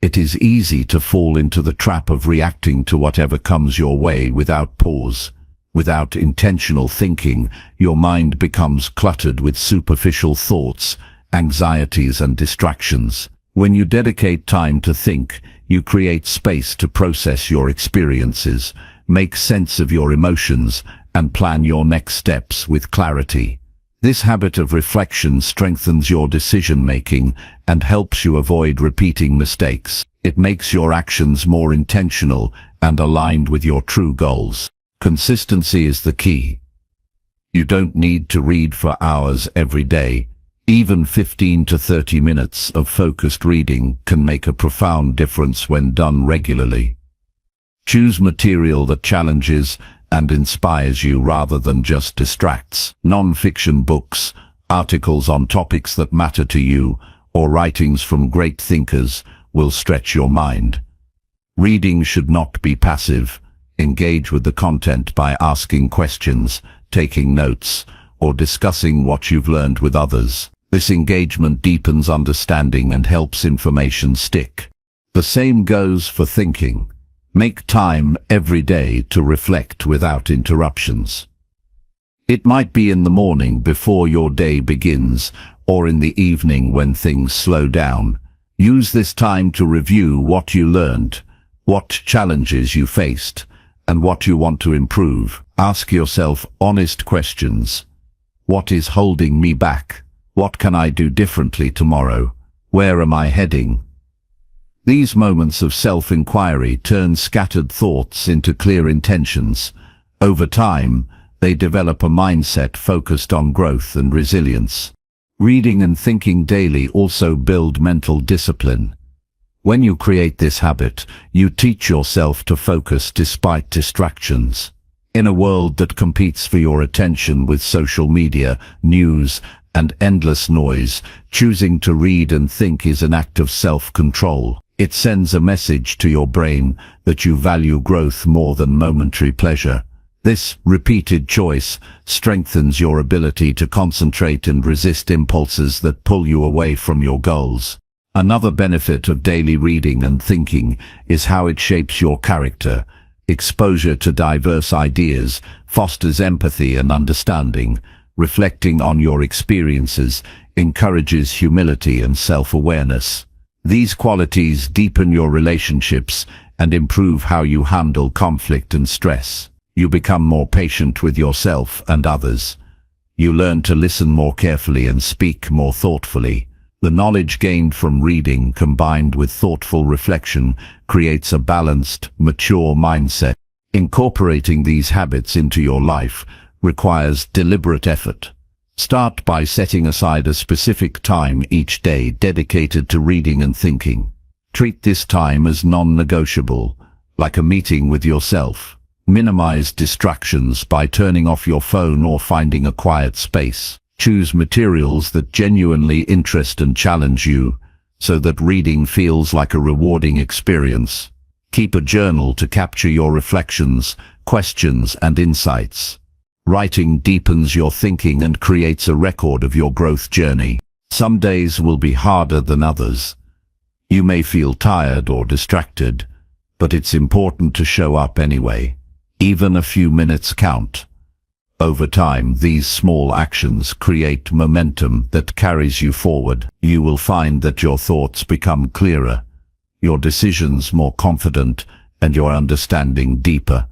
It is easy to fall into the trap of reacting to whatever comes your way without pause. Without intentional thinking, your mind becomes cluttered with superficial thoughts, anxieties, and distractions. When you dedicate time to think, you create space to process your experiences, make sense of your emotions, and plan your next steps with clarity. This habit of reflection strengthens your decision-making and helps you avoid repeating mistakes. It makes your actions more intentional and aligned with your true goals. Consistency is the key. You don't need to read for hours every day. Even 15 to 30 minutes of focused reading can make a profound difference when done regularly. Choose material that challenges and inspires you rather than just distracts. Non-fiction books, articles on topics that matter to you, or writings from great thinkers will stretch your mind. Reading should not be passive. Engage with the content by asking questions, taking notes, or discussing what you've learned with others. This engagement deepens understanding and helps information stick. The same goes for thinking. Make time every day to reflect without interruptions. It might be in the morning before your day begins, or in the evening when things slow down. Use this time to review what you learned, what challenges you faced, and what you want to improve. Ask yourself honest questions. What is holding me back? What can I do differently tomorrow? Where am I heading? These moments of self-inquiry turn scattered thoughts into clear intentions. Over time, they develop a mindset focused on growth and resilience. Reading and thinking daily also build mental discipline. When you create this habit, you teach yourself to focus despite distractions. In a world that competes for your attention with social media, news, and endless noise, choosing to read and think is an act of self-control. It sends a message to your brain that you value growth more than momentary pleasure. This repeated choice strengthens your ability to concentrate and resist impulses that pull you away from your goals. Another benefit of daily reading and thinking is how it shapes your character. Exposure to diverse ideas fosters empathy and understanding. Reflecting on your experiences encourages humility and self-awareness. These qualities deepen your relationships and improve how you handle conflict and stress. You become more patient with yourself and others. You learn to listen more carefully and speak more thoughtfully. The knowledge gained from reading combined with thoughtful reflection creates a balanced, mature mindset. Incorporating these habits into your life requires deliberate effort. Start by setting aside a specific time each day dedicated to reading and thinking. Treat this time as non-negotiable, like a meeting with yourself. Minimize distractions by turning off your phone or finding a quiet space. Choose materials that genuinely interest and challenge you, so that reading feels like a rewarding experience. Keep a journal to capture your reflections, questions, and insights. Writing deepens your thinking and creates a record of your growth journey. Some days will be harder than others. You may feel tired or distracted, but it's important to show up anyway. Even a few minutes count. Over time, these small actions create momentum that carries you forward. You will find that your thoughts become clearer, your decisions more confident, and your understanding deeper.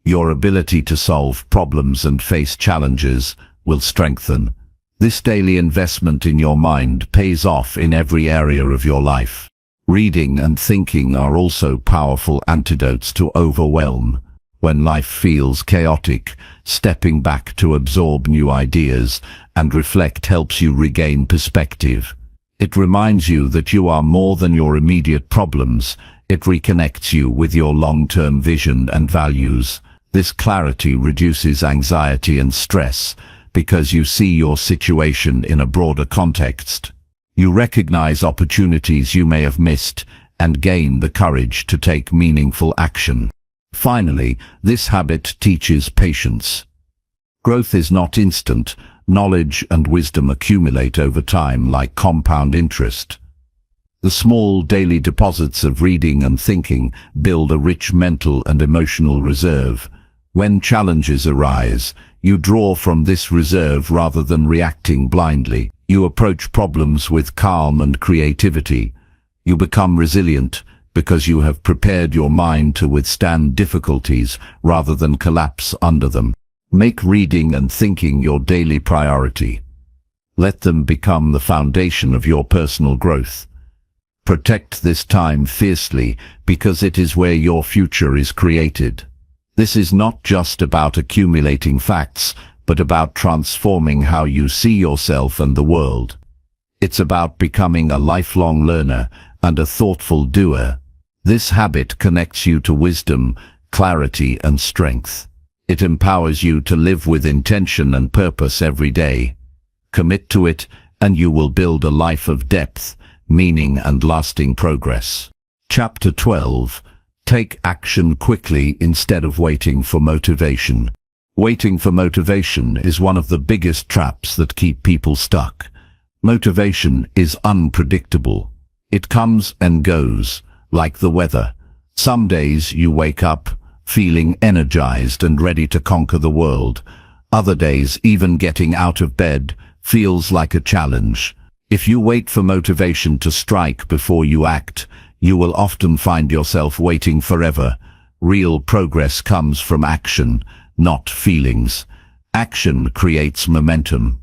Your ability to solve problems and face challenges will strengthen. This daily investment in your mind pays off in every area of your life. Reading and thinking are also powerful antidotes to overwhelm. When life feels chaotic, stepping back to absorb new ideas and reflect helps you regain perspective. It reminds you that you are more than your immediate problems. It reconnects you with your long-term vision and values. This clarity reduces anxiety and stress because you see your situation in a broader context. You recognize opportunities you may have missed and gain the courage to take meaningful action. Finally, this habit teaches patience. Growth is not instant. Knowledge and wisdom accumulate over time like compound interest. The small daily deposits of reading and thinking build a rich mental and emotional reserve. When challenges arise, you draw from this reserve rather than reacting blindly. You approach problems with calm and creativity. You become resilient because you have prepared your mind to withstand difficulties rather than collapse under them. Make reading and thinking your daily priority. Let them become the foundation of your personal growth. Protect this time fiercely because it is where your future is created. This is not just about accumulating facts, but about transforming how you see yourself and the world. It's about becoming a lifelong learner and a thoughtful doer. This habit connects you to wisdom, clarity, and strength. It empowers you to live with intention and purpose every day. Commit to it, and you will build a life of depth, meaning, and lasting progress. Chapter 12. Take action quickly instead of waiting for motivation. Waiting for motivation is one of the biggest traps that keep people stuck. Motivation is unpredictable. It comes and goes, like the weather. Some days you wake up feeling energized and ready to conquer the world. Other days, even getting out of bed feels like a challenge. If you wait for motivation to strike before you act, you will often find yourself waiting forever. Real progress comes from action, not feelings. Action creates momentum.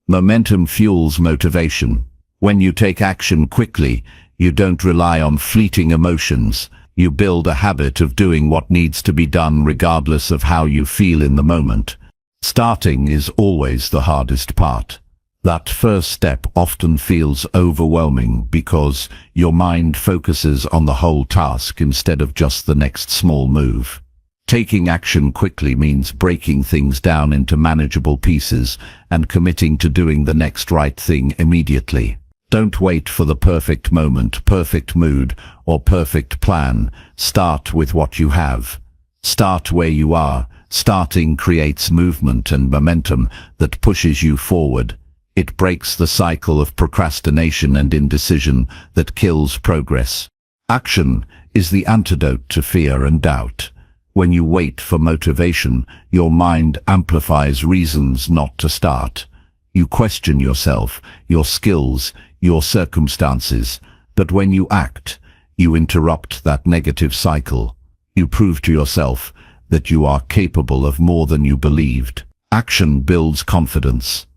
Momentum fuels motivation. When you take action quickly, you don't rely on fleeting emotions. You build a habit of doing what needs to be done regardless of how you feel in the moment. Starting is always the hardest part. That first step often feels overwhelming because your mind focuses on the whole task instead of just the next small move. Taking action quickly means breaking things down into manageable pieces and committing to doing the next right thing immediately. Don't wait for the perfect moment, perfect mood, or perfect plan. Start with what you have. Start where you are. Starting creates movement and momentum that pushes you forward. It breaks the cycle of procrastination and indecision that kills progress. Action is the antidote to fear and doubt. When you wait for motivation, your mind amplifies reasons not to start. You question yourself, your skills, your circumstances. But when you act, you interrupt that negative cycle. You prove to yourself that you are capable of more than you believed. Action builds confidence.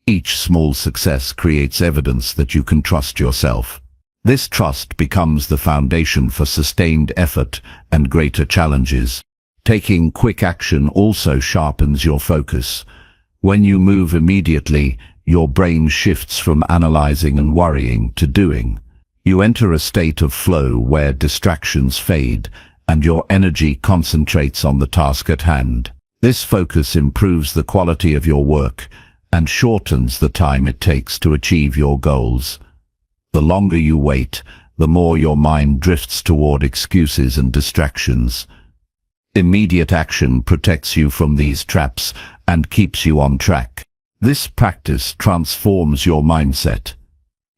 Each small success creates evidence that you can trust yourself. This trust becomes the foundation for sustained effort and greater challenges. Taking quick action also sharpens your focus. When you move immediately, your brain shifts from analyzing and worrying to doing. You enter a state of flow where distractions fade and your energy concentrates on the task at hand. This focus improves the quality of your work and shortens the time it takes to achieve your goals. The longer you wait, the more your mind drifts toward excuses and distractions. Immediate action protects you from these traps and keeps you on track. This practice transforms your mindset.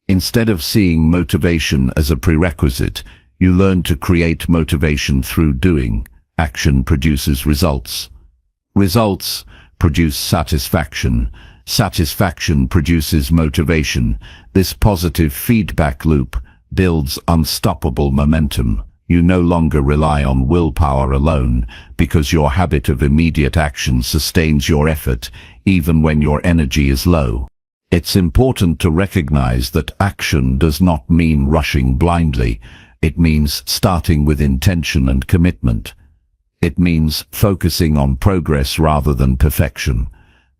Instead of seeing motivation as a prerequisite, you learn to create motivation through doing. Action produces results. Results produce satisfaction. Satisfaction produces motivation. This positive feedback loop builds unstoppable momentum. You no longer rely on willpower alone, because your habit of immediate action sustains your effort, even when your energy is low. It's important to recognize that action does not mean rushing blindly. It means starting with intention and commitment. It means focusing on progress rather than perfection.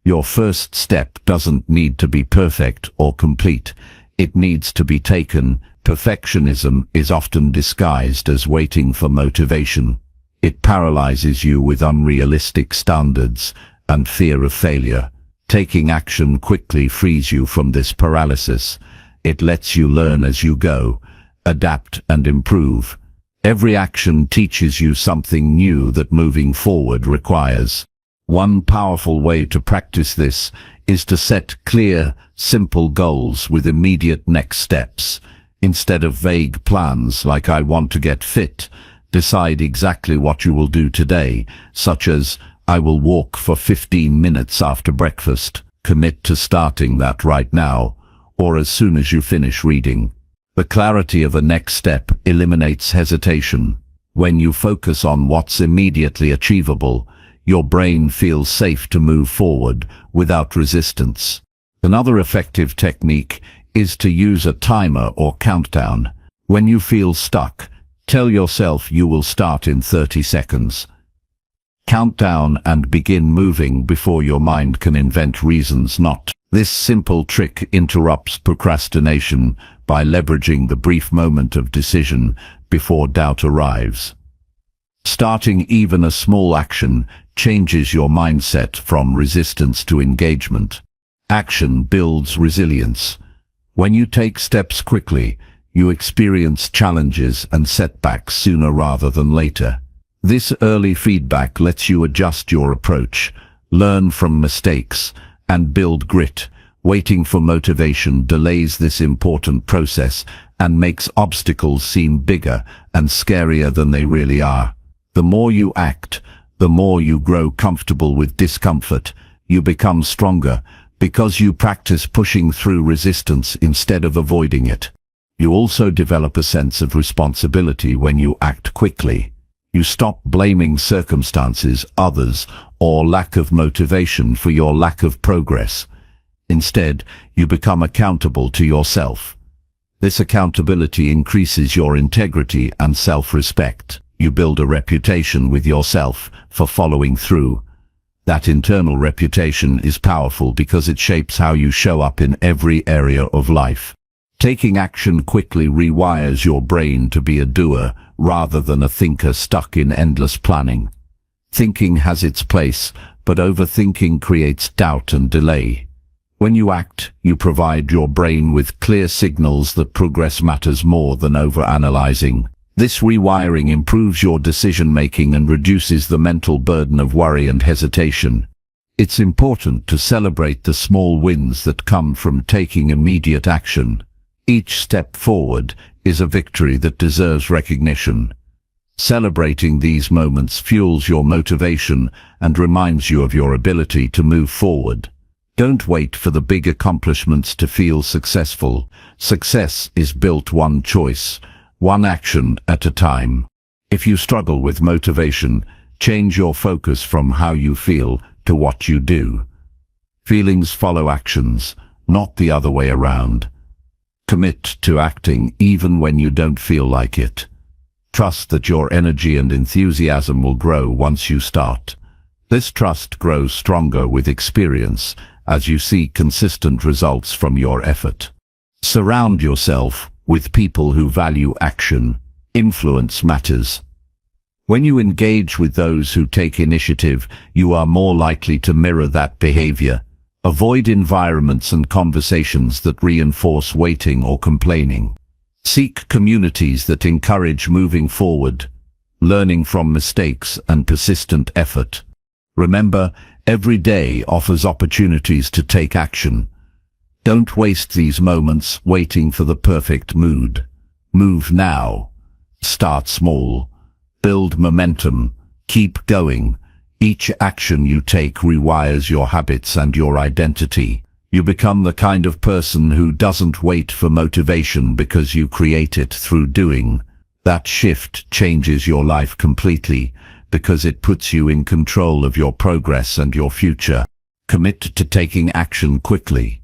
Your first step doesn't need to be perfect or complete. It needs to be taken. Perfectionism is often disguised as waiting for motivation. It paralyzes you with unrealistic standards and fear of failure. Taking action quickly frees you from this paralysis. It lets you learn as you go, adapt and improve. Every action teaches you something new that moving forward requires. One powerful way to practice this is to set clear, simple goals with immediate next steps. Instead of vague plans like "I want to get fit," decide exactly what you will do today, such as "I will walk for 15 minutes after breakfast." Commit to starting that right now, or as soon as you finish reading. The clarity of a next step eliminates hesitation. When you focus on what's immediately achievable, your brain feels safe to move forward without resistance. Another effective technique is to use a timer or countdown. When you feel stuck, tell yourself you will start in 30 seconds. Count down and begin moving before your mind can invent reasons not. This simple trick interrupts procrastination by leveraging the brief moment of decision before doubt arrives. Starting even a small action changes your mindset from resistance to engagement. Action builds resilience. When you take steps quickly, you experience challenges and setbacks sooner rather than later. This early feedback lets you adjust your approach, learn from mistakes, and build grit. Waiting for motivation delays this important process and makes obstacles seem bigger and scarier than they really are. The more you act, the more you grow comfortable with discomfort. You become stronger because you practice pushing through resistance instead of avoiding it. You also develop a sense of responsibility when you act quickly. You stop blaming circumstances, others, or lack of motivation for your lack of progress. Instead, you become accountable to yourself. This accountability increases your integrity and self-respect. You build a reputation with yourself for following through. That internal reputation is powerful because it shapes how you show up in every area of life. Taking action quickly rewires your brain to be a doer rather than a thinker stuck in endless planning. Thinking has its place, but overthinking creates doubt and delay. When you act, you provide your brain with clear signals that progress matters more than overanalyzing. This rewiring improves your decision-making and reduces the mental burden of worry and hesitation. It's important to celebrate the small wins that come from taking immediate action. Each step forward is a victory that deserves recognition. Celebrating these moments fuels your motivation and reminds you of your ability to move forward. Don't wait for the big accomplishments to feel successful. Success is built one choice, one action at a time. If you struggle with motivation, change your focus from how you feel to what you do. Feelings follow actions, not the other way around. Commit to acting even when you don't feel like it. Trust that your energy and enthusiasm will grow once you start. This trust grows stronger with experience as you see consistent results from your effort. Surround yourself with people who value action. Influence matters. When you engage with those who take initiative, you are more likely to mirror that behavior. Avoid environments and conversations that reinforce waiting or complaining. Seek communities that encourage moving forward, learning from mistakes and persistent effort. Remember, every day offers opportunities to take action. Don't waste these moments waiting for the perfect mood. Move now. Start small. Build momentum. Keep going. Each action you take rewires your habits and your identity. You become the kind of person who doesn't wait for motivation because you create it through doing. That shift changes your life completely, because it puts you in control of your progress and your future. Commit to taking action quickly.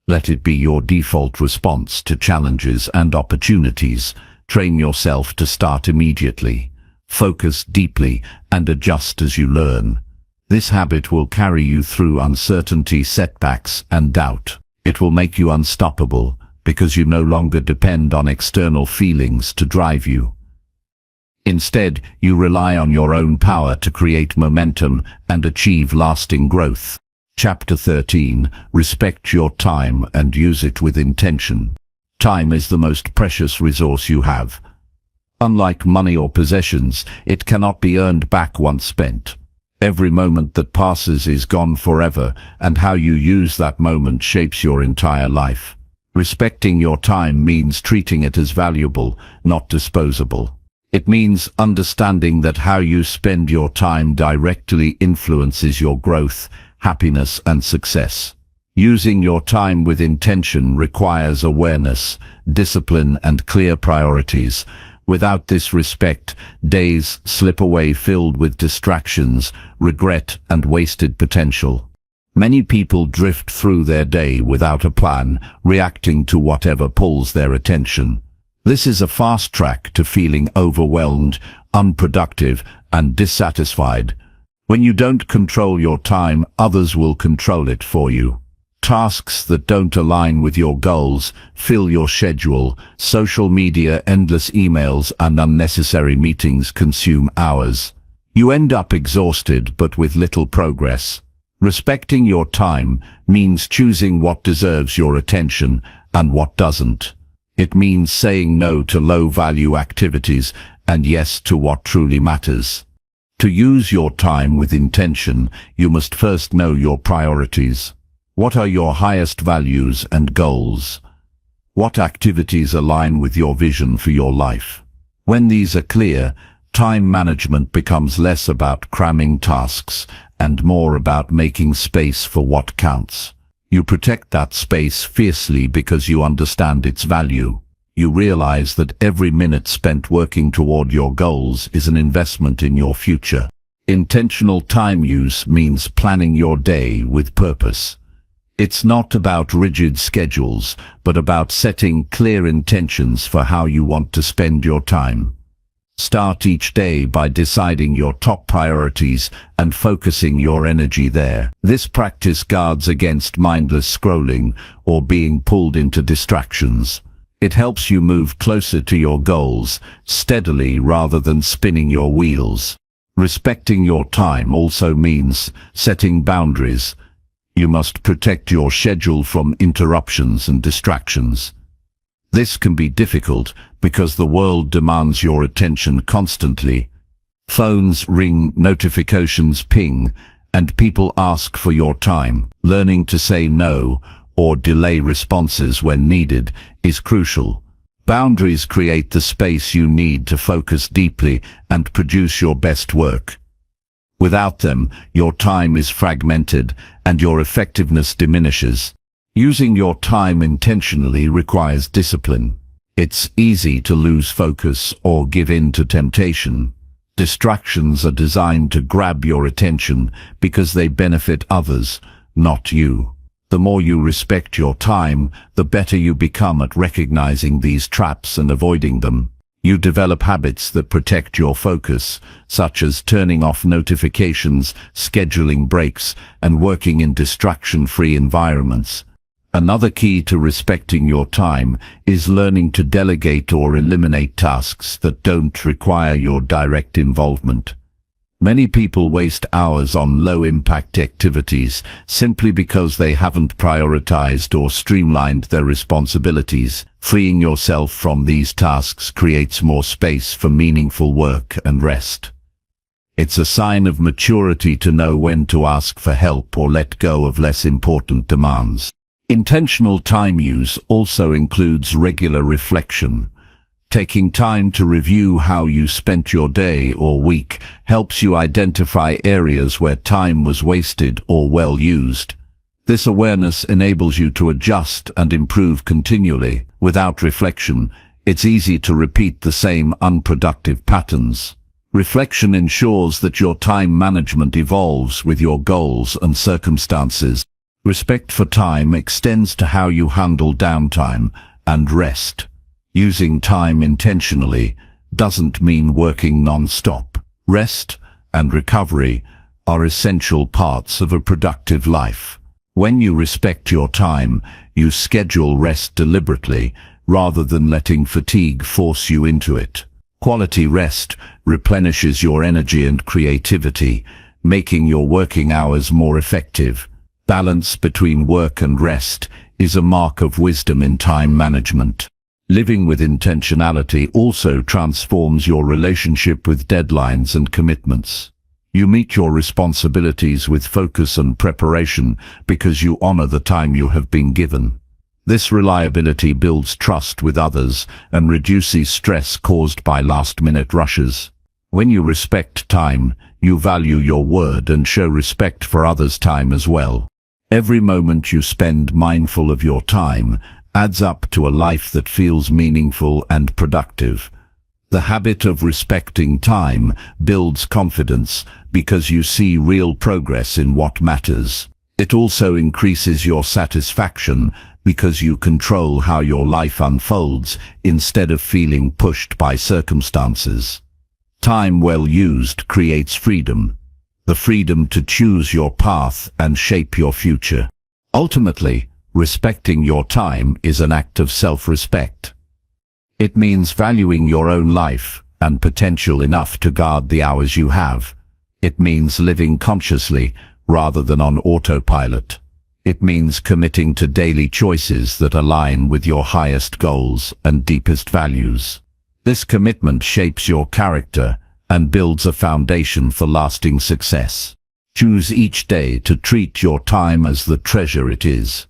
Let it be your default response to challenges and opportunities. Train yourself to start immediately. Focus deeply and adjust as you learn. This habit will carry you through uncertainty, setbacks, and doubt. It will make you unstoppable because you no longer depend on external feelings to drive you. Instead, you rely on your own power to create momentum and achieve lasting growth. Chapter 13. Respect your time and use it with intention. Time is the most precious resource you have. Unlike money or possessions, it cannot be earned back once spent. Every moment that passes is gone forever, and how you use that moment shapes your entire life. Respecting your time means treating it as valuable, not disposable. It means understanding that how you spend your time directly influences your growth, happiness, and success. Using your time with intention requires awareness, discipline, and clear priorities. Without this respect, days slip away filled with distractions, regret, and wasted potential. Many people drift through their day without a plan, reacting to whatever pulls their attention. This is a fast track to feeling overwhelmed, unproductive, and dissatisfied. When you don't control your time, others will control it for you. Tasks that don't align with your goals fill your schedule. Social media, endless emails, and unnecessary meetings consume hours. You end up exhausted but with little progress. Respecting your time means choosing what deserves your attention and what doesn't. It means saying no to low-value activities and yes to what truly matters. To use your time with intention, you must first know your priorities. What are your highest values and goals? What activities align with your vision for your life? When these are clear, time management becomes less about cramming tasks and more about making space for what counts. You protect that space fiercely because you understand its value. You realize that every minute spent working toward your goals is an investment in your future. Intentional time use means planning your day with purpose. It's not about rigid schedules, but about setting clear intentions for how you want to spend your time. Start each day by deciding your top priorities and focusing your energy there. This practice guards against mindless scrolling or being pulled into distractions. It helps you move closer to your goals, steadily rather than spinning your wheels. Respecting your time also means setting boundaries. You must protect your schedule from interruptions and distractions. This can be difficult because the world demands your attention constantly. Phones ring, notifications ping, and people ask for your time. Learning to say no or delay responses when needed is crucial. Boundaries create the space you need to focus deeply and produce your best work. Without them, your time is fragmented and your effectiveness diminishes. Using your time intentionally requires discipline. It's easy to lose focus or give in to temptation. Distractions are designed to grab your attention because they benefit others, not you. The more you respect your time, the better you become at recognizing these traps and avoiding them. You develop habits that protect your focus, such as turning off notifications, scheduling breaks, and working in distraction-free environments. Another key to respecting your time is learning to delegate or eliminate tasks that don't require your direct involvement. Many people waste hours on low-impact activities simply because they haven't prioritized or streamlined their responsibilities. Freeing yourself from these tasks creates more space for meaningful work and rest. It's a sign of maturity to know when to ask for help or let go of less important demands. Intentional time use also includes regular reflection. Taking time to review how you spent your day or week helps you identify areas where time was wasted or well used. This awareness enables you to adjust and improve continually. Without reflection, it's easy to repeat the same unproductive patterns. Reflection ensures that your time management evolves with your goals and circumstances. Respect for time extends to how you handle downtime and rest. Using time intentionally doesn't mean working non-stop. Rest and recovery are essential parts of a productive life. When you respect your time, you schedule rest deliberately rather than letting fatigue force you into it. Quality rest replenishes your energy and creativity, making your working hours more effective. Balance between work and rest is a mark of wisdom in time management. Living with intentionality also transforms your relationship with deadlines and commitments. You meet your responsibilities with focus and preparation because you honor the time you have been given. This reliability builds trust with others and reduces stress caused by last-minute rushes. When you respect time, you value your word and show respect for others' time as well. Every moment you spend mindful of your time adds up to a life that feels meaningful and productive. The habit of respecting time builds confidence because you see real progress in what matters. It also increases your satisfaction because you control how your life unfolds instead of feeling pushed by circumstances. Time well used creates freedom. The freedom to choose your path and shape your future. Ultimately, respecting your time is an act of self-respect. It means valuing your own life and potential enough to guard the hours you have. It means living consciously rather than on autopilot. It means committing to daily choices that align with your highest goals and deepest values. This commitment shapes your character and builds a foundation for lasting success. Choose each day to treat your time as the treasure it is.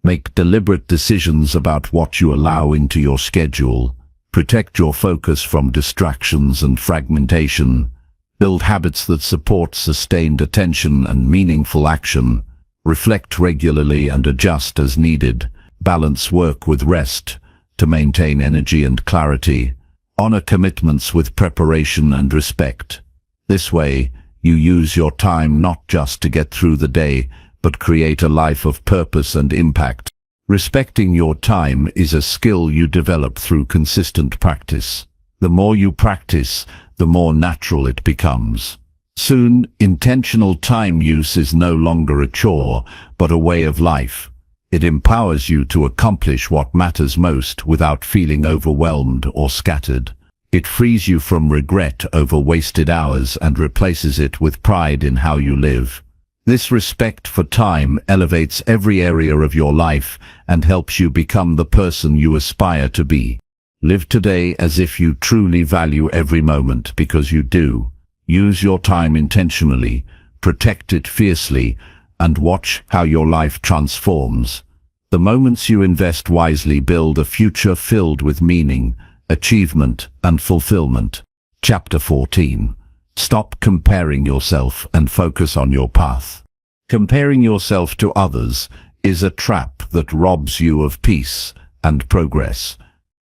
Make deliberate decisions about what you allow into your schedule. Protect your focus from distractions and fragmentation. Build habits that support sustained attention and meaningful action. Reflect regularly and adjust as needed. Balance work with rest to maintain energy and clarity. Honor commitments with preparation and respect. This way, you use your time not just to get through the day, but create a life of purpose and impact. Respecting your time is a skill you develop through consistent practice. The more you practice, the more natural it becomes. Soon, intentional time use is no longer a chore, but a way of life. It empowers you to accomplish what matters most without feeling overwhelmed or scattered. It frees you from regret over wasted hours and replaces it with pride in how you live. This respect for time elevates every area of your life and helps you become the person you aspire to be. Live today as if you truly value every moment, because you do. Use your time intentionally, protect it fiercely, and watch how your life transforms. The moments you invest wisely build a future filled with meaning, achievement, and fulfillment. Chapter 14. Stop comparing yourself and focus on your path. Comparing yourself to others is a trap that robs you of peace and progress.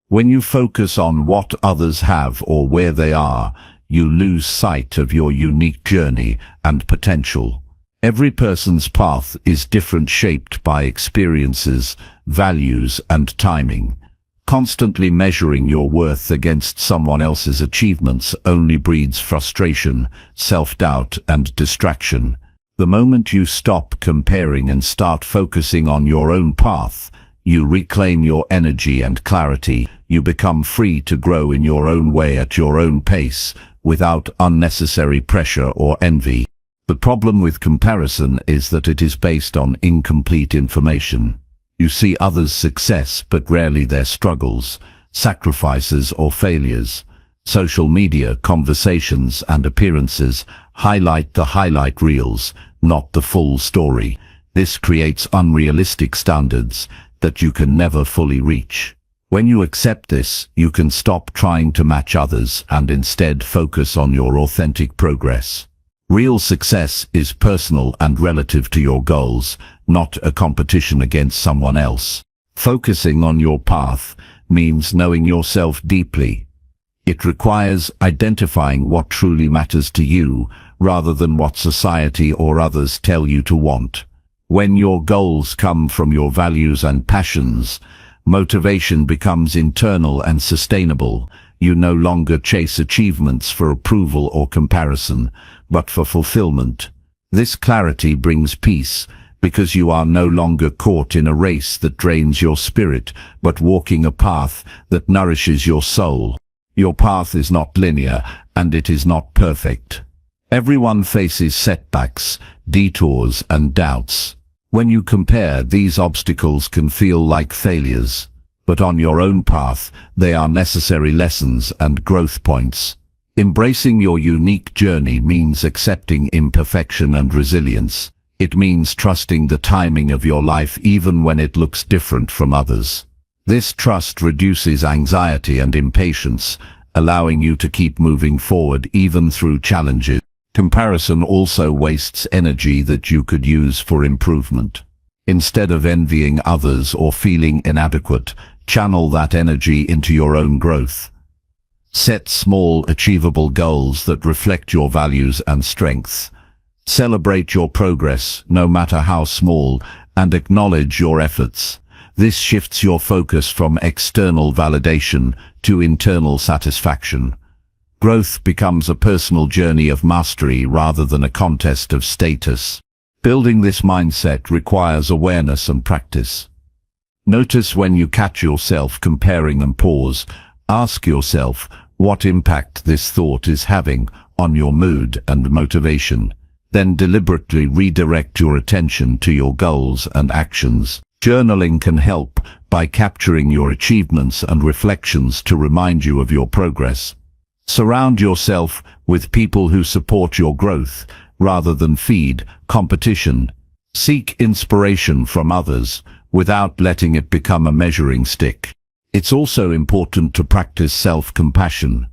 When you focus on what others have or where they are, you lose sight of your unique journey and potential. Every person's path is different, shaped by experiences, values, and timing. Constantly measuring your worth against someone else's achievements only breeds frustration, self-doubt, and distraction. The moment you stop comparing and start focusing on your own path, you reclaim your energy and clarity. You become free to grow in your own way at your own pace, without unnecessary pressure or envy. The problem with comparison is that it is based on incomplete information. You see others' success, but rarely their struggles, sacrifices, or failures. Social media, conversations, and appearances highlight the highlight reels, not the full story. This creates unrealistic standards that you can never fully reach. When you accept this, you can stop trying to match others and instead focus on your authentic progress. Real success is personal and relative to your goals, not a competition against someone else. Focusing on your path means knowing yourself deeply. It requires identifying what truly matters to you, rather than what society or others tell you to want. When your goals come from your values and passions, motivation becomes internal and sustainable. You no longer chase achievements for approval or comparison, but for fulfillment. This clarity brings peace, because you are no longer caught in a race that drains your spirit, but walking a path that nourishes your soul. Your path is not linear, and it is not perfect. Everyone faces setbacks, detours, and doubts. When you compare, these obstacles can feel like failures, but on your own path, they are necessary lessons and growth points. Embracing your unique journey means accepting imperfection and resilience. It means trusting the timing of your life even when it looks different from others. This trust reduces anxiety and impatience, allowing you to keep moving forward even through challenges. Comparison also wastes energy that you could use for improvement. Instead of envying others or feeling inadequate, channel that energy into your own growth. Set small, achievable goals that reflect your values and strengths. Celebrate your progress, no matter how small, and acknowledge your efforts. This shifts your focus from external validation to internal satisfaction. Growth becomes a personal journey of mastery rather than a contest of status. Building this mindset requires awareness and practice. Notice when you catch yourself comparing and pause. Ask yourself what impact this thought is having on your mood and motivation. Then deliberately redirect your attention to your goals and actions. Journaling can help by capturing your achievements and reflections to remind you of your progress. Surround yourself with people who support your growth rather than feed competition. Seek inspiration from others without letting it become a measuring stick. It's also important to practice self-compassion.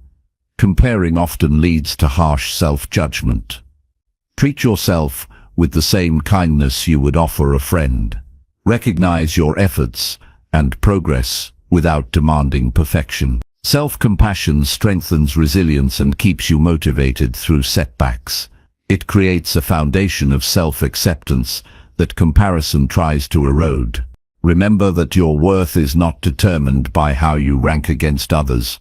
Comparing often leads to harsh self-judgment. Treat yourself with the same kindness you would offer a friend. Recognize your efforts and progress without demanding perfection. Self-compassion strengthens resilience and keeps you motivated through setbacks. It creates a foundation of self-acceptance that comparison tries to erode. Remember that your worth is not determined by how you rank against others.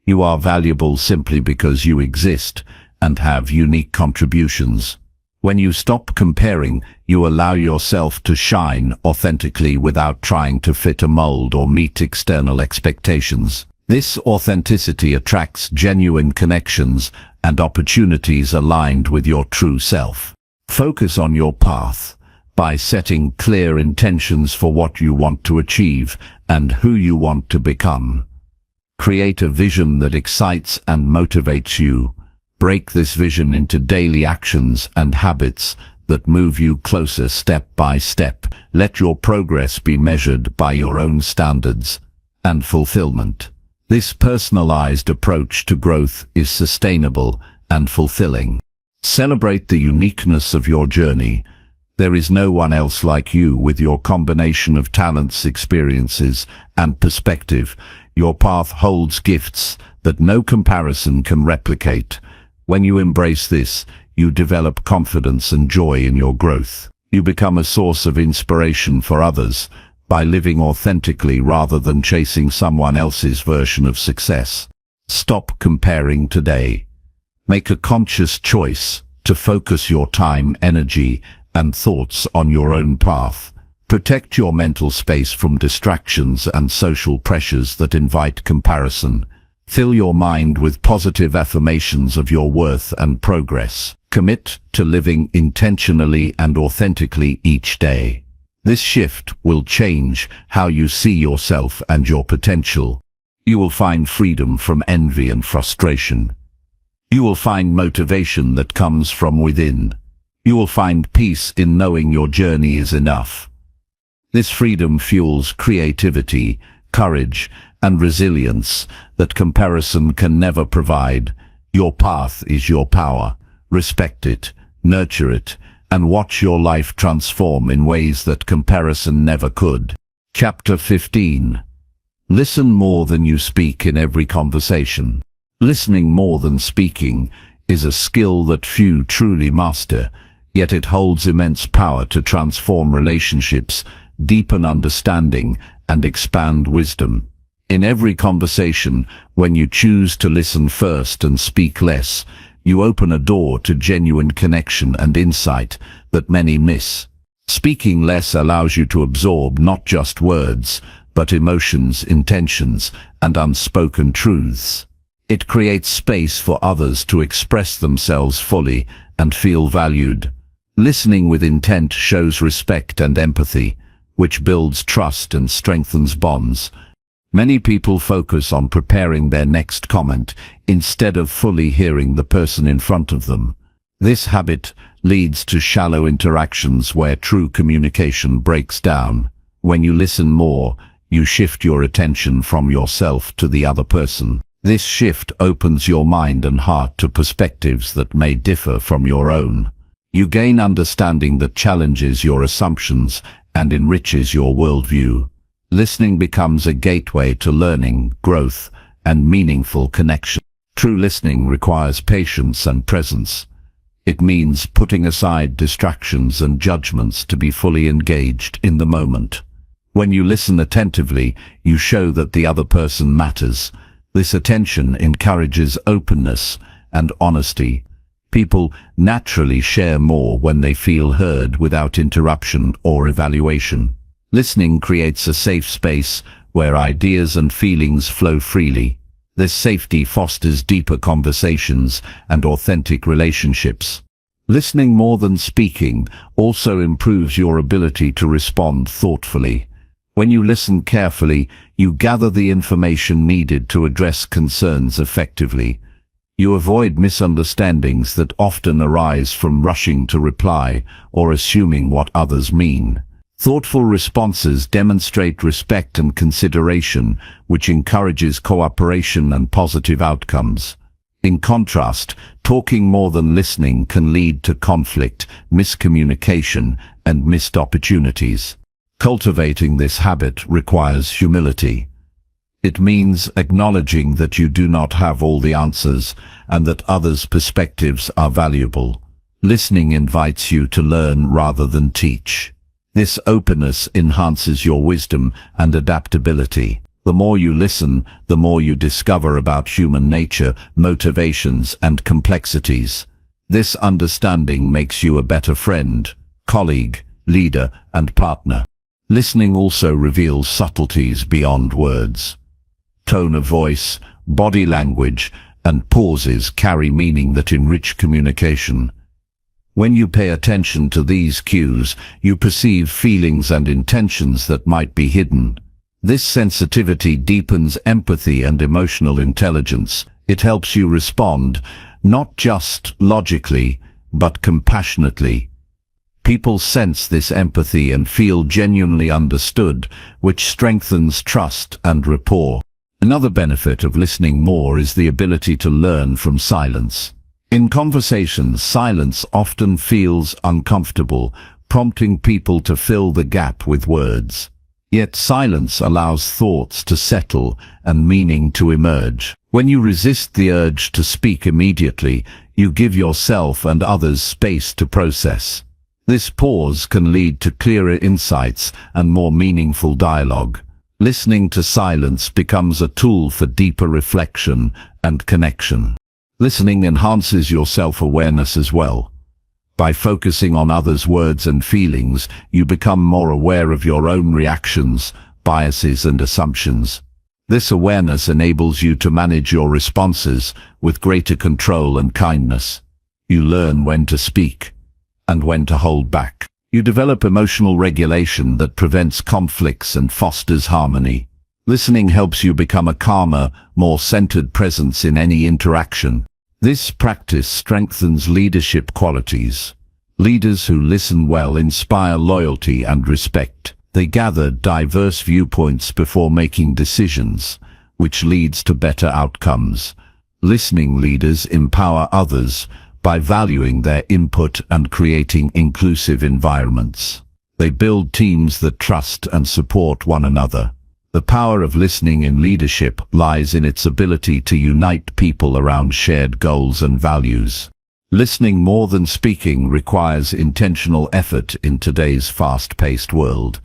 You are valuable simply because you exist and have unique contributions. When you stop comparing, you allow yourself to shine authentically without trying to fit a mold or meet external expectations. This authenticity attracts genuine connections and opportunities aligned with your true self. Focus on your path by setting clear intentions for what you want to achieve and who you want to become. Create a vision that excites and motivates you. Break this vision into daily actions and habits that move you closer step by step. Let your progress be measured by your own standards and fulfillment. This personalized approach to growth is sustainable and fulfilling. Celebrate the uniqueness of your journey. There is no one else like you with your combination of talents, experiences, and perspective. Your path holds gifts that no comparison can replicate. When you embrace this, you develop confidence and joy in your growth. You become a source of inspiration for others by living authentically rather than chasing someone else's version of success. Stop comparing today. Make a conscious choice to focus your time, energy, and thoughts on your own path. Protect your mental space from distractions and social pressures that invite comparison. Fill your mind with positive affirmations of your worth and progress. Commit to living intentionally and authentically each day. This shift will change how you see yourself and your potential. You will find freedom from envy and frustration. You will find motivation that comes from within. You will find peace in knowing your journey is enough. This freedom fuels creativity, courage, and resilience that comparison can never provide. Your path is your power. Respect it, nurture it, and watch your life transform in ways that comparison never could. Chapter 15. Listen more than you speak in every conversation. Listening more than speaking is a skill that few truly master, yet it holds immense power to transform relationships, deepen understanding, and expand wisdom. In every conversation, when you choose to listen first and speak less, you open a door to genuine connection and insight that many miss. Speaking less allows you to absorb not just words, but emotions, intentions, and unspoken truths. It creates space for others to express themselves fully and feel valued. Listening with intent shows respect and empathy, which builds trust and strengthens bonds. Many people focus on preparing their next comment instead of fully hearing the person in front of them. This habit leads to shallow interactions where true communication breaks down. When you listen more, you shift your attention from yourself to the other person. This shift opens your mind and heart to perspectives that may differ from your own. You gain understanding that challenges your assumptions and enriches your worldview. Listening becomes a gateway to learning, growth, and meaningful connection. True listening requires patience and presence. It means putting aside distractions and judgments to be fully engaged in the moment. When you listen attentively, you show that the other person matters. This attention encourages openness and honesty. People naturally share more when they feel heard without interruption or evaluation. Listening creates a safe space where ideas and feelings flow freely. This safety fosters deeper conversations and authentic relationships. Listening more than speaking also improves your ability to respond thoughtfully. When you listen carefully, you gather the information needed to address concerns effectively. You avoid misunderstandings that often arise from rushing to reply or assuming what others mean. Thoughtful responses demonstrate respect and consideration, which encourages cooperation and positive outcomes. In contrast, talking more than listening can lead to conflict, miscommunication, and missed opportunities. Cultivating this habit requires humility. It means acknowledging that you do not have all the answers and that others' perspectives are valuable. Listening invites you to learn rather than teach. This openness enhances your wisdom and adaptability. The more you listen, the more you discover about human nature, motivations, and complexities. This understanding makes you a better friend, colleague, leader, and partner. Listening also reveals subtleties beyond words. Tone of voice, body language, and pauses carry meaning that enrich communication. When you pay attention to these cues, you perceive feelings and intentions that might be hidden. This sensitivity deepens empathy and emotional intelligence. It helps you respond, not just logically, but compassionately. People sense this empathy and feel genuinely understood, which strengthens trust and rapport. Another benefit of listening more is the ability to learn from silence. In conversations, silence often feels uncomfortable, prompting people to fill the gap with words. Yet silence allows thoughts to settle and meaning to emerge. When you resist the urge to speak immediately, you give yourself and others space to process. This pause can lead to clearer insights and more meaningful dialogue. Listening to silence becomes a tool for deeper reflection and connection. Listening enhances your self-awareness as well. By focusing on others' words and feelings, you become more aware of your own reactions, biases, and assumptions. This awareness enables you to manage your responses with greater control and kindness. You learn when to speak and when to hold back. You develop emotional regulation that prevents conflicts and fosters harmony. Listening helps you become a calmer, more centered presence in any interaction. This practice strengthens leadership qualities. Leaders who listen well inspire loyalty and respect. They gather diverse viewpoints before making decisions, which leads to better outcomes. Listening leaders empower others by valuing their input and creating inclusive environments. They build teams that trust and support one another. The power of listening in leadership lies in its ability to unite people around shared goals and values. Listening more than speaking requires intentional effort in today's fast-paced world.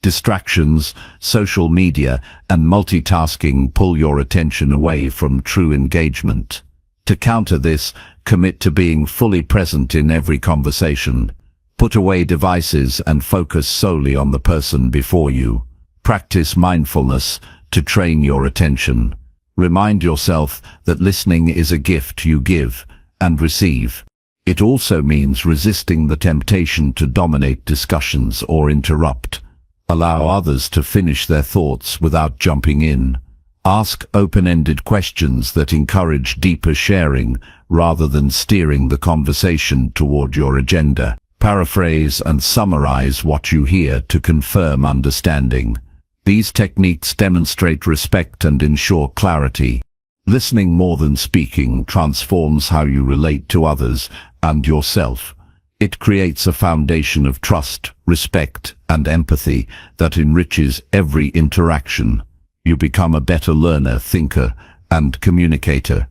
Distractions, social media, and multitasking pull your attention away from true engagement. To counter this, commit to being fully present in every conversation. Put away devices and focus solely on the person before you. Practice mindfulness to train your attention. Remind yourself that listening is a gift you give and receive. It also means resisting the temptation to dominate discussions or interrupt. Allow others to finish their thoughts without jumping in. Ask open-ended questions that encourage deeper sharing rather than steering the conversation toward your agenda. Paraphrase and summarize what you hear to confirm understanding. These techniques demonstrate respect and ensure clarity. Listening more than speaking transforms how you relate to others and yourself. It creates a foundation of trust, respect, and empathy that enriches every interaction. You become a better learner, thinker, and communicator.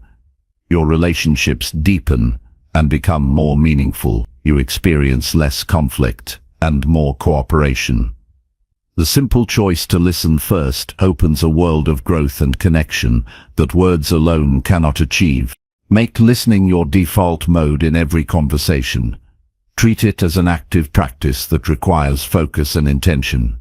Your relationships deepen and become more meaningful. You experience less conflict and more cooperation. The simple choice to listen first opens a world of growth and connection that words alone cannot achieve. Make listening your default mode in every conversation. Treat it as an active practice that requires focus and intention.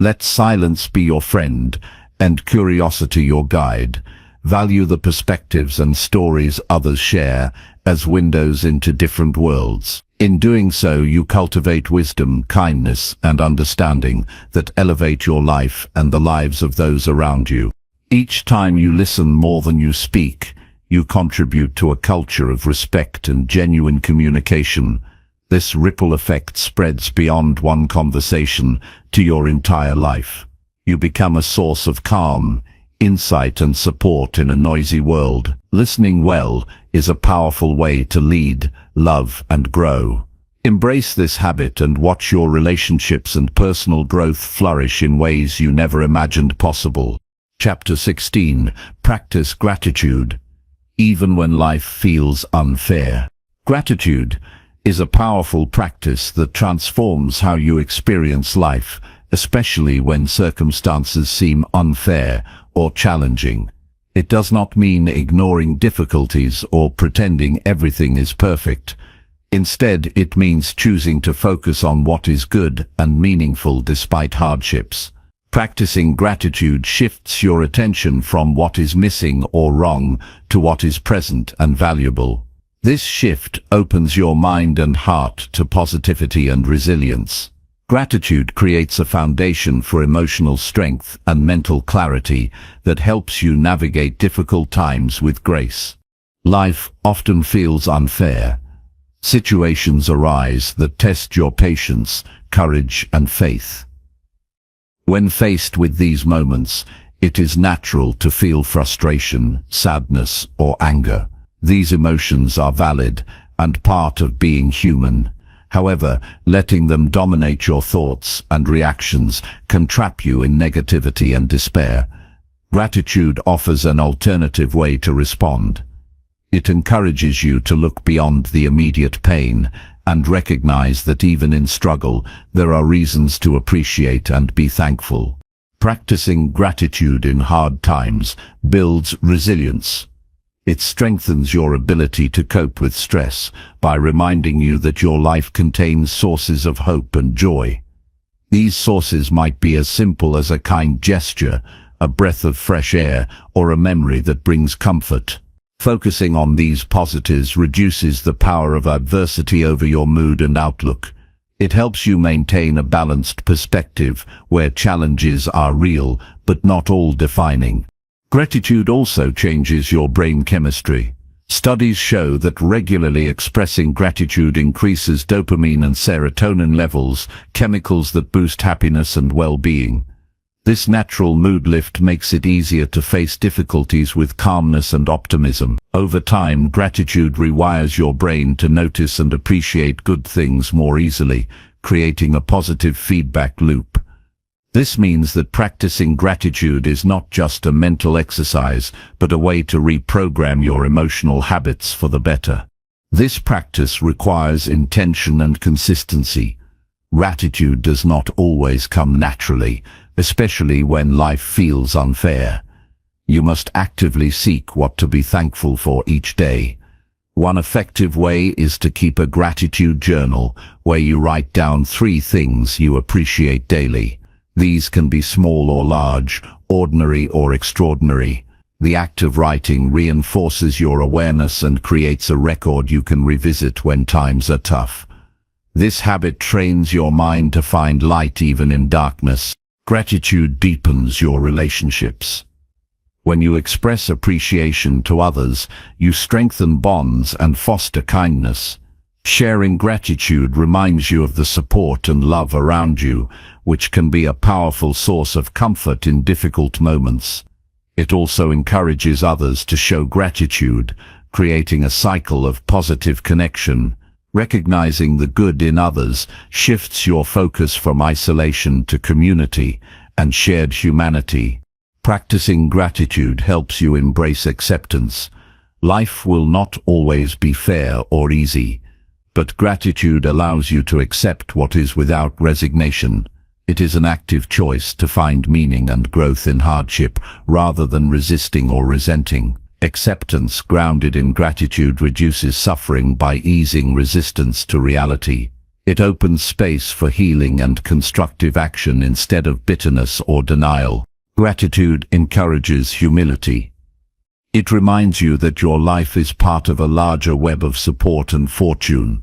Let silence be your friend and curiosity your guide. Value the perspectives and stories others share as windows into different worlds. In doing so, you cultivate wisdom, kindness, and understanding that elevate your life and the lives of those around you. Each time you listen more than you speak, you contribute to a culture of respect and genuine communication. This ripple effect spreads beyond one conversation to your entire life. You become a source of calm, insight, and support in a noisy world. Listening well is a powerful way to lead, love, and grow. Embrace this habit and watch your relationships and personal growth flourish in ways you never imagined possible. Chapter 16. Practice gratitude, even when life feels unfair. Gratitude is a powerful practice that transforms how you experience life, especially when circumstances seem unfair or challenging. It does not mean ignoring difficulties or pretending everything is perfect. Instead, it means choosing to focus on what is good and meaningful despite hardships. Practicing gratitude shifts your attention from what is missing or wrong to what is present and valuable. This shift opens your mind and heart to positivity and resilience. Gratitude creates a foundation for emotional strength and mental clarity that helps you navigate difficult times with grace. Life often feels unfair. Situations arise that test your patience, courage, and faith. When faced with these moments, it is natural to feel frustration, sadness, or anger. These emotions are valid and part of being human. However, letting them dominate your thoughts and reactions can trap you in negativity and despair. Gratitude offers an alternative way to respond. It encourages you to look beyond the immediate pain and recognize that even in struggle, there are reasons to appreciate and be thankful. Practicing gratitude in hard times builds resilience. It strengthens your ability to cope with stress by reminding you that your life contains sources of hope and joy. These sources might be as simple as a kind gesture, a breath of fresh air, or a memory that brings comfort. Focusing on these positives reduces the power of adversity over your mood and outlook. It helps you maintain a balanced perspective where challenges are real but not all defining. Gratitude also changes your brain chemistry. Studies show that regularly expressing gratitude increases dopamine and serotonin levels, chemicals that boost happiness and well-being. This natural mood lift makes it easier to face difficulties with calmness and optimism. Over time, gratitude rewires your brain to notice and appreciate good things more easily, creating a positive feedback loop. This means that practicing gratitude is not just a mental exercise, but a way to reprogram your emotional habits for the better. This practice requires intention and consistency. Gratitude does not always come naturally, especially when life feels unfair. You must actively seek what to be thankful for each day. One effective way is to keep a gratitude journal where you write down 3 things you appreciate daily. These can be small or large, ordinary or extraordinary. The act of writing reinforces your awareness and creates a record you can revisit when times are tough. This habit trains your mind to find light even in darkness. Gratitude deepens your relationships. When you express appreciation to others, you strengthen bonds and foster kindness. Sharing gratitude reminds you of the support and love around you, which can be a powerful source of comfort in difficult moments. It also encourages others to show gratitude, creating a cycle of positive connection. Recognizing the good in others shifts your focus from isolation to community and shared humanity. Practicing gratitude helps you embrace acceptance. Life will not always be fair or easy, but gratitude allows you to accept what is without resignation. It is an active choice to find meaning and growth in hardship rather than resisting or resenting. Acceptance grounded in gratitude reduces suffering by easing resistance to reality. It opens space for healing and constructive action instead of bitterness or denial. Gratitude encourages humility. It reminds you that your life is part of a larger web of support and fortune.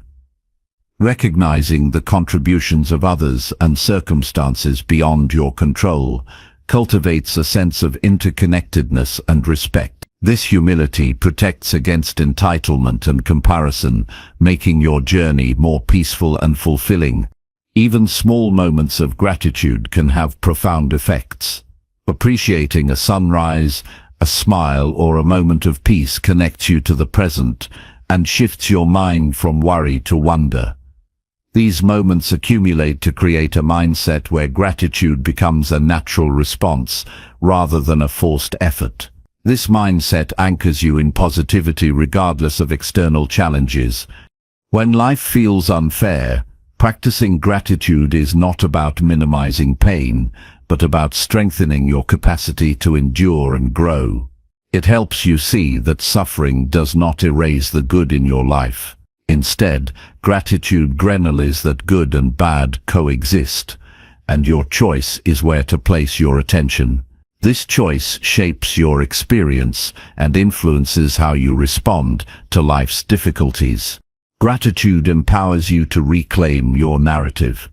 Recognizing the contributions of others and circumstances beyond your control cultivates a sense of interconnectedness and respect. This humility protects against entitlement and comparison, making your journey more peaceful and fulfilling. Even small moments of gratitude can have profound effects. Appreciating a sunrise, a smile, or a moment of peace connects you to the present and shifts your mind from worry to wonder. These moments accumulate to create a mindset where gratitude becomes a natural response rather than a forced effort. This mindset anchors you in positivity regardless of external challenges. When life feels unfair, practicing gratitude is not about minimizing pain, but about strengthening your capacity to endure and grow. It helps you see that suffering does not erase the good in your life. Instead, gratitude grenelles that good and bad coexist, and your choice is where to place your attention. This choice shapes your experience and influences how you respond to life's difficulties. Gratitude empowers you to reclaim your narrative.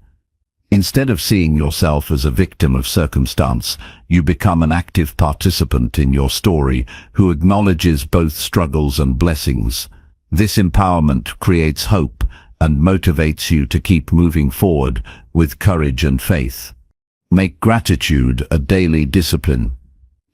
Instead of seeing yourself as a victim of circumstance, you become an active participant in your story who acknowledges both struggles and blessings. This empowerment creates hope and motivates you to keep moving forward with courage and faith. Make gratitude a daily discipline.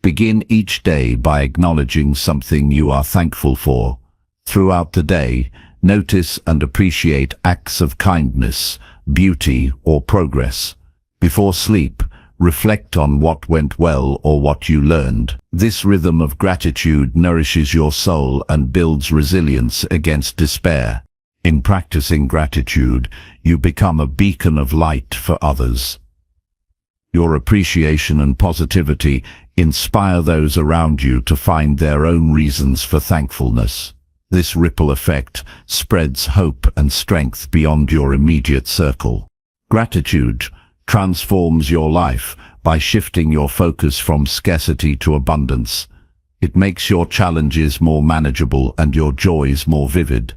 Begin each day by acknowledging something you are thankful for. Throughout the day, notice and appreciate acts of kindness, beauty, or progress. Before sleep, reflect on what went well or what you learned. This rhythm of gratitude nourishes your soul and builds resilience against despair. In practicing gratitude, you become a beacon of light for others. Your appreciation and positivity inspire those around you to find their own reasons for thankfulness. This ripple effect spreads hope and strength beyond your immediate circle. Gratitude transforms your life by shifting your focus from scarcity to abundance. It makes your challenges more manageable and your joys more vivid.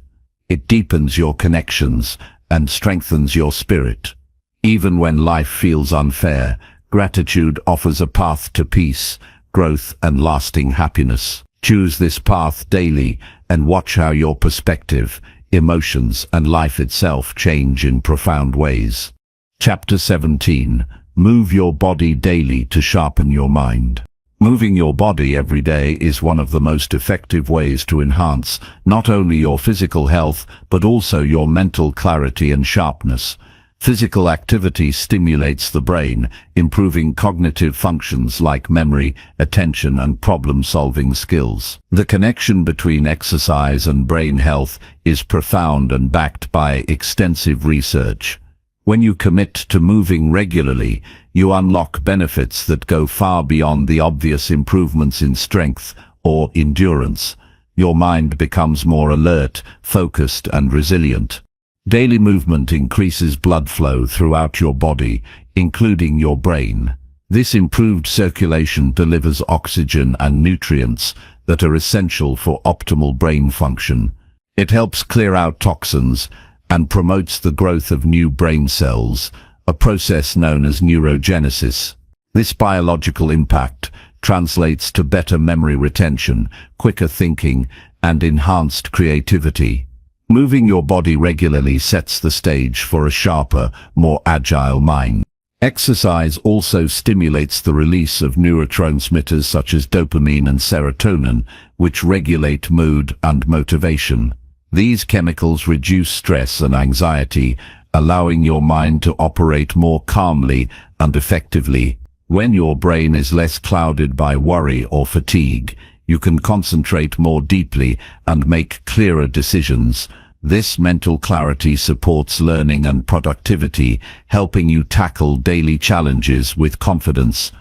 It deepens your connections and strengthens your spirit. Even when life feels unfair, gratitude offers a path to peace, growth, and lasting happiness. Choose this path daily and watch how your perspective, emotions, and life itself change in profound ways. Chapter 17. Move your body daily to sharpen your mind. Moving your body every day is one of the most effective ways to enhance not only your physical health, but also your mental clarity and sharpness. Physical activity stimulates the brain, improving cognitive functions like memory, attention, and problem-solving skills. The connection between exercise and brain health is profound and backed by extensive research. When you commit to moving regularly, you unlock benefits that go far beyond the obvious improvements in strength or endurance. Your mind becomes more alert, focused, and resilient. Daily movement increases blood flow throughout your body, including your brain. This improved circulation delivers oxygen and nutrients that are essential for optimal brain function. It helps clear out toxins and promotes the growth of new brain cells, a process known as neurogenesis. This biological impact translates to better memory retention, quicker thinking, and enhanced creativity. Moving your body regularly sets the stage for a sharper, more agile mind. Exercise also stimulates the release of neurotransmitters such as dopamine and serotonin, which regulate mood and motivation. These chemicals reduce stress and anxiety, allowing your mind to operate more calmly and effectively. When your brain is less clouded by worry or fatigue, you can concentrate more deeply and make clearer decisions. This mental clarity supports learning and productivity, helping you tackle daily challenges with confidence.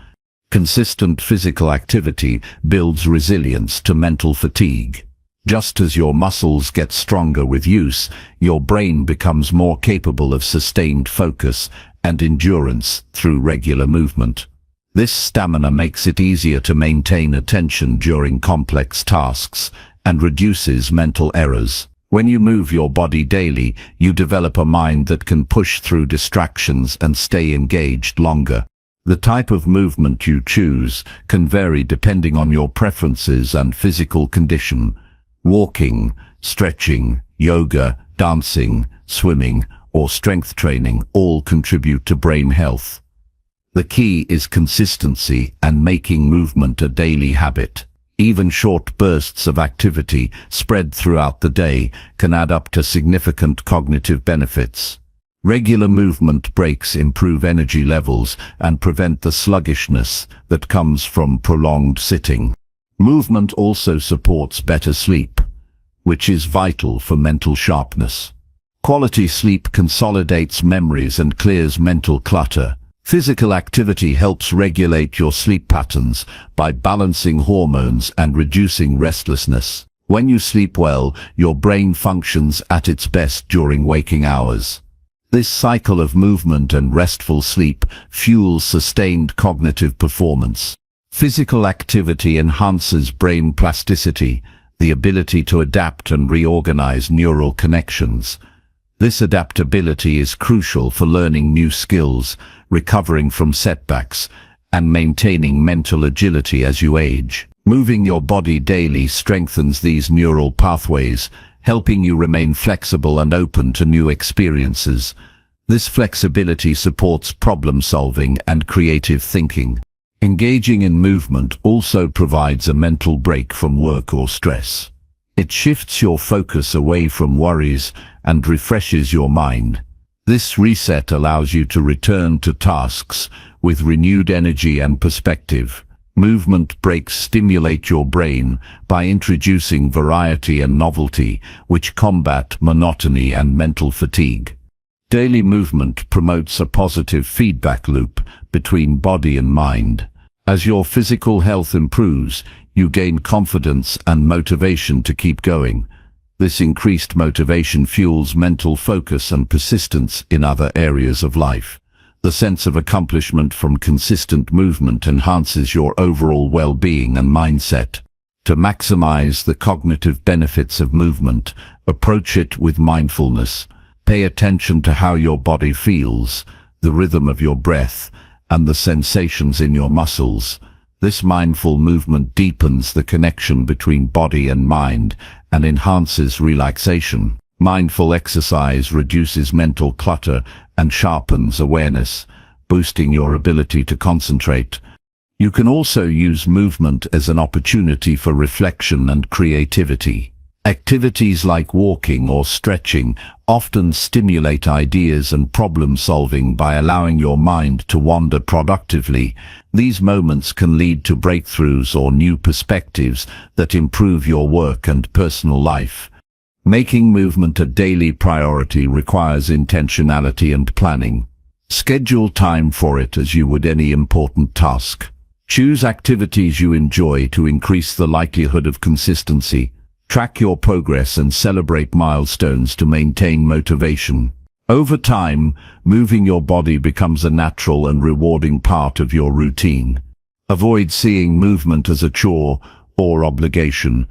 Consistent physical activity builds resilience to mental fatigue. Just as your muscles get stronger with use, your brain becomes more capable of sustained focus and endurance through regular movement. This stamina makes it easier to maintain attention during complex tasks and reduces mental errors. When you move your body daily, you develop a mind that can push through distractions and stay engaged longer. The type of movement you choose can vary depending on your preferences and physical condition. Walking, stretching, yoga, dancing, swimming, or strength training all contribute to brain health. The key is consistency and making movement a daily habit. Even short bursts of activity spread throughout the day can add up to significant cognitive benefits. Regular movement breaks improve energy levels and prevent the sluggishness that comes from prolonged sitting. Movement also supports better sleep, which is vital for mental sharpness. Quality sleep consolidates memories and clears mental clutter. Physical activity helps regulate your sleep patterns by balancing hormones and reducing restlessness. When you sleep well, your brain functions at its best during waking hours. This cycle of movement and restful sleep fuels sustained cognitive performance. Physical activity enhances brain plasticity, the ability to adapt and reorganize neural connections. This adaptability is crucial for learning new skills, recovering from setbacks, and maintaining mental agility as you age. Moving your body daily strengthens these neural pathways, helping you remain flexible and open to new experiences. This flexibility supports problem-solving and creative thinking. Engaging in movement also provides a mental break from work or stress. It shifts your focus away from worries and refreshes your mind. This reset allows you to return to tasks with renewed energy and perspective. Movement breaks stimulate your brain by introducing variety and novelty, which combat monotony and mental fatigue. Daily movement promotes a positive feedback loop between body and mind. As your physical health improves, you gain confidence and motivation to keep going. This increased motivation fuels mental focus and persistence in other areas of life. The sense of accomplishment from consistent movement enhances your overall well-being and mindset. To maximize the cognitive benefits of movement, approach it with mindfulness. Pay attention to how your body feels, the rhythm of your breath, and the sensations in your muscles. This mindful movement deepens the connection between body and mind and enhances relaxation. Mindful exercise reduces mental clutter and sharpens awareness, boosting your ability to concentrate. You can also use movement as an opportunity for reflection and creativity. Activities like walking or stretching often stimulate ideas and problem-solving by allowing your mind to wander productively. These moments can lead to breakthroughs or new perspectives that improve your work and personal life. Making movement a daily priority requires intentionality and planning. Schedule time for it as you would any important task. Choose activities you enjoy to increase the likelihood of consistency. Track your progress and celebrate milestones to maintain motivation. Over time, moving your body becomes a natural and rewarding part of your routine. Avoid seeing movement as a chore or obligation.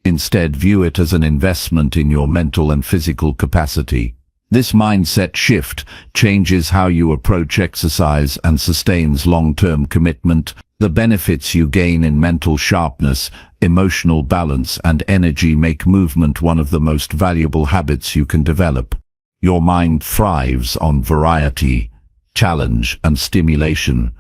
Instead, view it as an investment in your mental and physical capacity. This mindset shift changes how you approach exercise and sustains long-term commitment. The benefits you gain in mental sharpness, emotional balance, and energy make movement one of the most valuable habits you can develop. Your mind thrives on variety, challenge, and stimulation.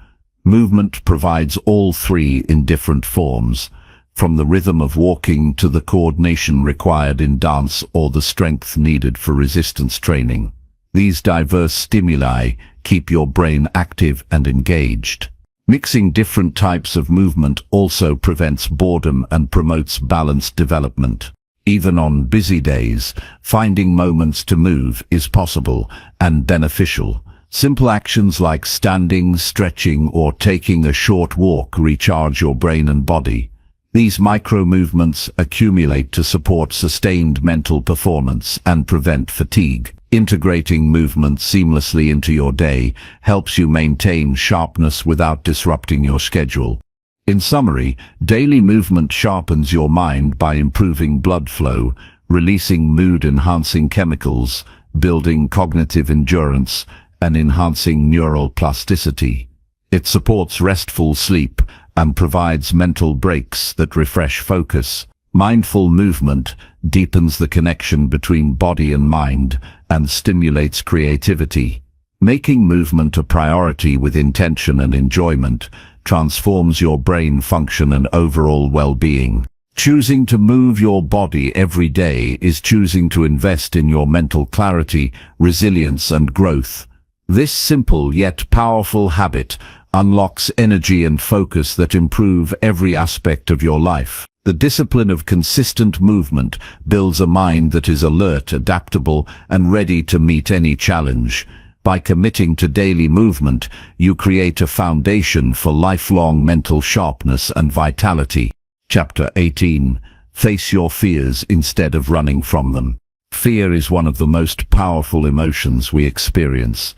Movement provides all three in different forms, from the rhythm of walking to the coordination required in dance or the strength needed for resistance training. These diverse stimuli keep your brain active and engaged. Mixing different types of movement also prevents boredom and promotes balanced development. Even on busy days, finding moments to move is possible and beneficial. Simple actions like standing, stretching, or taking a short walk recharge your brain and body. These micro-movements accumulate to support sustained mental performance and prevent fatigue. Integrating movement seamlessly into your day helps you maintain sharpness without disrupting your schedule. In summary, daily movement sharpens your mind by improving blood flow, releasing mood-enhancing chemicals, building cognitive endurance, and enhancing neural plasticity. It supports restful sleep and provides mental breaks that refresh focus. Mindful movement deepens the connection between body and mind and stimulates creativity. Making movement a priority with intention and enjoyment transforms your brain function and overall well-being. Choosing to move your body every day is choosing to invest in your mental clarity, resilience, and growth. This simple yet powerful habit unlocks energy and focus that improve every aspect of your life. The discipline of consistent movement builds a mind that is alert, adaptable, and ready to meet any challenge. By committing to daily movement, you create a foundation for lifelong mental sharpness and vitality. Chapter 18. Face your fears instead of running from them. Fear is one of the most powerful emotions we experience,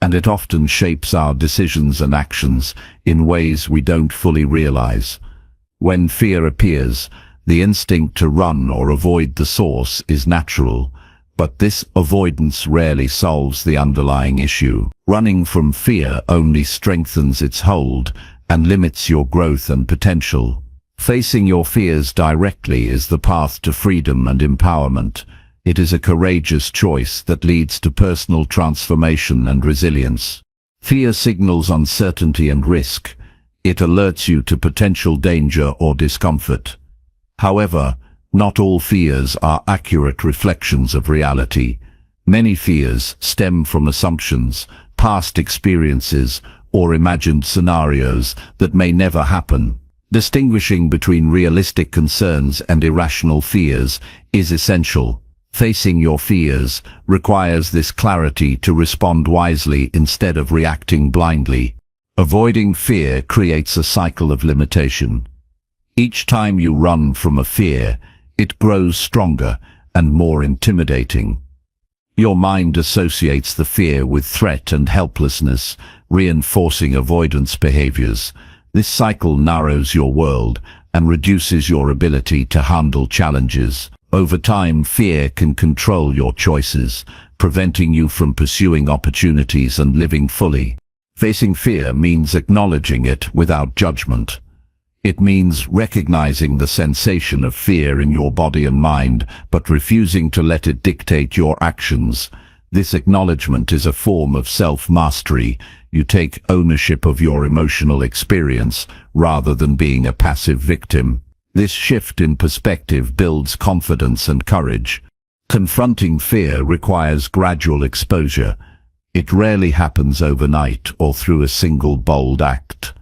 and it often shapes our decisions and actions in ways we don't fully realize. When fear appears, the instinct to run or avoid the source is natural, but this avoidance rarely solves the underlying issue. Running from fear only strengthens its hold and limits your growth and potential. Facing your fears directly is the path to freedom and empowerment. It is a courageous choice that leads to personal transformation and resilience. Fear signals uncertainty and risk. It alerts you to potential danger or discomfort. However, not all fears are accurate reflections of reality. Many fears stem from assumptions, past experiences, or imagined scenarios that may never happen. Distinguishing between realistic concerns and irrational fears is essential. Facing your fears requires this clarity to respond wisely instead of reacting blindly. Avoiding fear creates a cycle of limitation. Each time you run from a fear, it grows stronger and more intimidating. Your mind associates the fear with threat and helplessness, reinforcing avoidance behaviors. This cycle narrows your world and reduces your ability to handle challenges. Over time, fear can control your choices, preventing you from pursuing opportunities and living fully. Facing fear means acknowledging it without judgment. It means recognizing the sensation of fear in your body and mind, but refusing to let it dictate your actions. This acknowledgement is a form of self-mastery. You take ownership of your emotional experience rather than being a passive victim. This shift in perspective builds confidence and courage. Confronting fear requires gradual exposure. It rarely happens overnight or through a single bold act.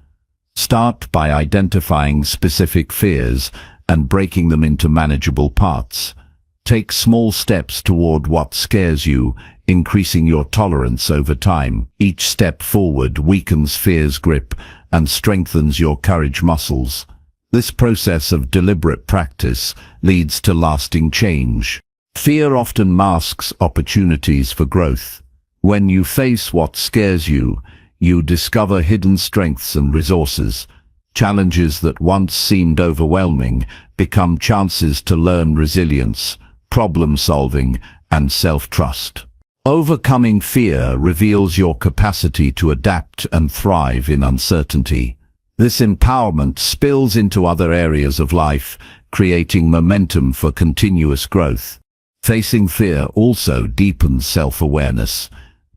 Start by identifying specific fears and breaking them into manageable parts. Take small steps toward what scares you, increasing your tolerance over time. Each step forward weakens fear's grip and strengthens your courage muscles. This process of deliberate practice leads to lasting change. Fear often masks opportunities for growth. When you face what scares you, you discover hidden strengths and resources. Challenges that once seemed overwhelming become chances to learn resilience, problem-solving, and self-trust. Overcoming fear reveals your capacity to adapt and thrive in uncertainty. This empowerment spills into other areas of life, creating momentum for continuous growth. Facing fear also deepens self-awareness.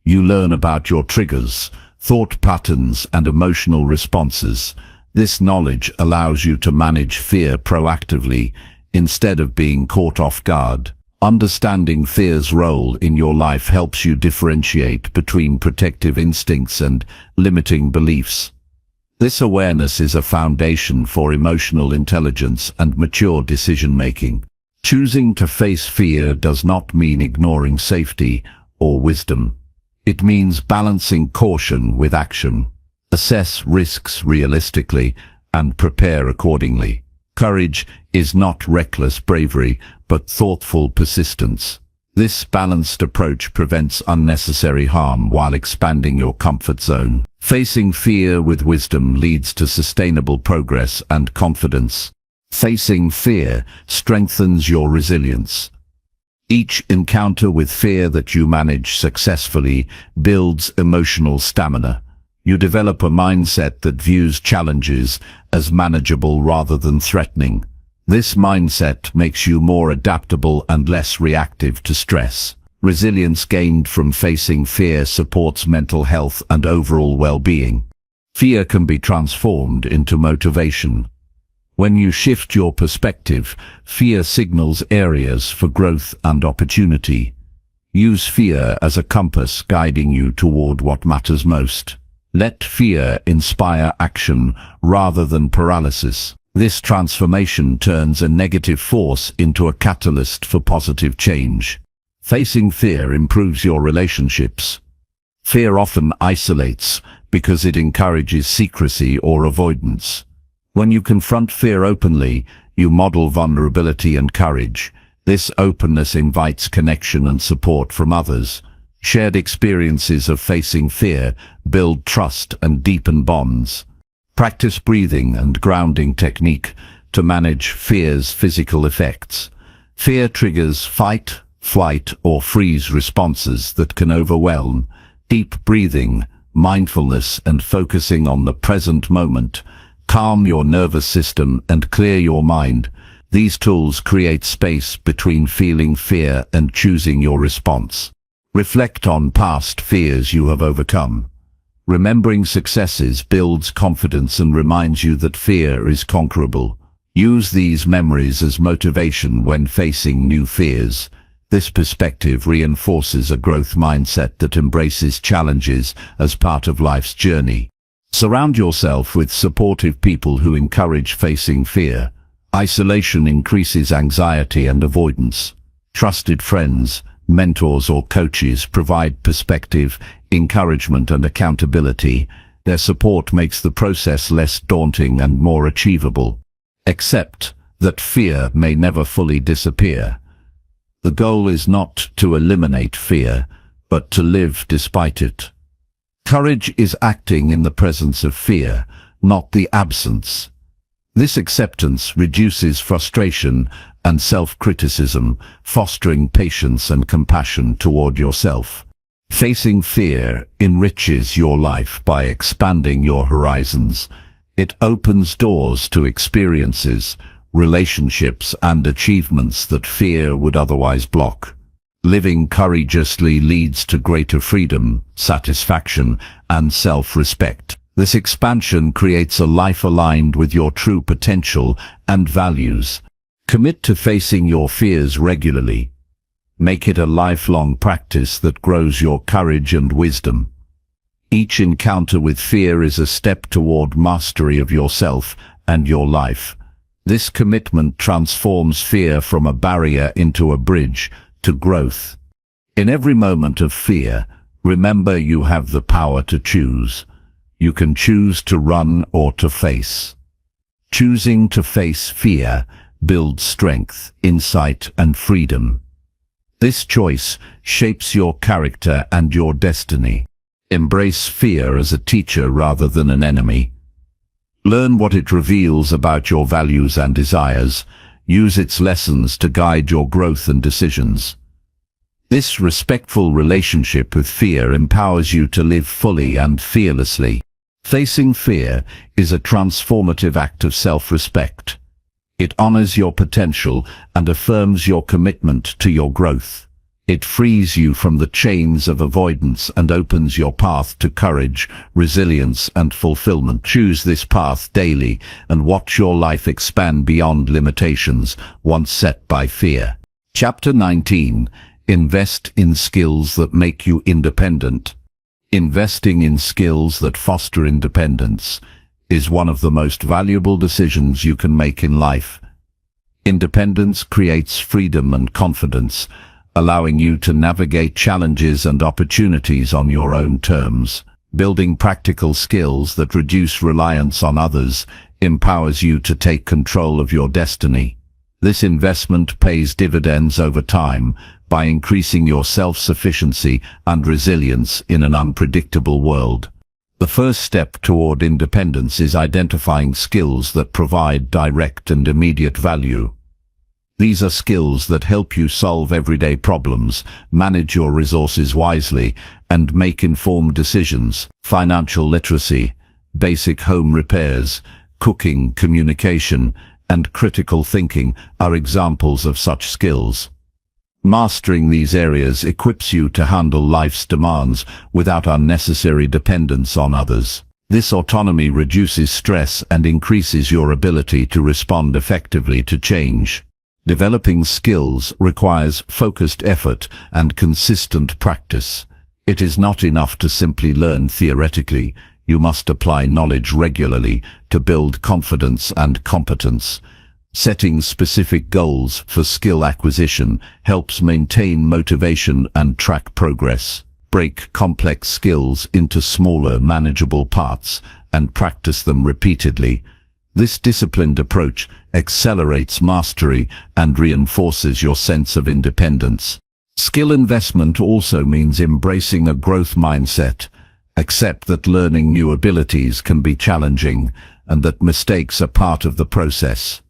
You learn about your triggers, thought patterns, and emotional responses. This knowledge allows you to manage fear proactively instead of being caught off guard. Understanding fear's role in your life helps you differentiate between protective instincts and limiting beliefs. This awareness is a foundation for emotional intelligence and mature decision-making. Choosing to face fear does not mean ignoring safety or wisdom. It means balancing caution with action. Assess risks realistically and prepare accordingly. Courage is not reckless bravery, but thoughtful persistence. This balanced approach prevents unnecessary harm while expanding your comfort zone. Facing fear with wisdom leads to sustainable progress and confidence. Facing fear strengthens your resilience. Each encounter with fear that you manage successfully builds emotional stamina. You develop a mindset that views challenges as manageable rather than threatening. This mindset makes you more adaptable and less reactive to stress. Resilience gained from facing fear supports mental health and overall well-being. Fear can be transformed into motivation. When you shift your perspective, fear signals areas for growth and opportunity. Use fear as a compass guiding you toward what matters most. Let fear inspire action rather than paralysis. This transformation turns a negative force into a catalyst for positive change. Facing fear improves your relationships. Fear often isolates because it encourages secrecy or avoidance. When you confront fear openly, you model vulnerability and courage. This openness invites connection and support from others. Shared experiences of facing fear build trust and deepen bonds. Practice breathing and grounding technique to manage fear's physical effects. Fear triggers fight, flight, or freeze responses that can overwhelm. Deep breathing, mindfulness, and focusing on the present moment calm your nervous system and clear your mind. These tools create space between feeling fear and choosing your response. Reflect on past fears you have overcome. Remembering successes builds confidence and reminds you that fear is conquerable. Use these memories as motivation when facing new fears. This perspective reinforces a growth mindset that embraces challenges as part of life's journey. Surround yourself with supportive people who encourage facing fear. Isolation increases anxiety and avoidance. Trusted friends, mentors, or coaches provide perspective, encouragement, and accountability. Their support makes the process less daunting and more achievable. Accept that fear may never fully disappear. The goal is not to eliminate fear, but to live despite it. Courage is acting in the presence of fear, not the absence. This acceptance reduces frustration and self-criticism, fostering patience and compassion toward yourself. Facing fear enriches your life by expanding your horizons. It opens doors to experiences, relationships, and achievements that fear would otherwise block. Living courageously leads to greater freedom, satisfaction, and self-respect. This expansion creates a life aligned with your true potential and values. Commit to facing your fears regularly. Make it a lifelong practice that grows your courage and wisdom. Each encounter with fear is a step toward mastery of yourself and your life. This commitment transforms fear from a barrier into a bridge to growth. In every moment of fear, remember you have the power to choose. You can choose to run or to face. Choosing to face fear builds strength, insight, and freedom. This choice shapes your character and your destiny. Embrace fear as a teacher rather than an enemy. Learn what it reveals about your values and desires. Use its lessons to guide your growth and decisions. This respectful relationship with fear empowers you to live fully and fearlessly. Facing fear is a transformative act of self-respect. It honors your potential and affirms your commitment to your growth. It frees you from the chains of avoidance and opens your path to courage, resilience, and fulfillment. Choose this path daily and watch your life expand beyond limitations once set by fear. Chapter 19. Invest in skills that make you independent. Investing in skills that foster independence is one of the most valuable decisions you can make in life. Independence creates freedom and confidence, allowing you to navigate challenges and opportunities on your own terms. Building practical skills that reduce reliance on others empowers you to take control of your destiny. This investment pays dividends over time by increasing your self-sufficiency and resilience in an unpredictable world. The first step toward independence is identifying skills that provide direct and immediate value. These are skills that help you solve everyday problems, manage your resources wisely, and make informed decisions. Financial literacy, basic home repairs, cooking, communication, and critical thinking are examples of such skills. Mastering these areas equips you to handle life's demands without unnecessary dependence on others. This autonomy reduces stress and increases your ability to respond effectively to change. Developing skills requires focused effort and consistent practice. It is not enough to simply learn theoretically. You must apply knowledge regularly to build confidence and competence. Setting specific goals for skill acquisition helps maintain motivation and track progress. Break complex skills into smaller, manageable parts and practice them repeatedly. This disciplined approach accelerates mastery and reinforces your sense of independence. Skill investment also means embracing a growth mindset. Accept that learning new abilities can be challenging and that mistakes are part of the process.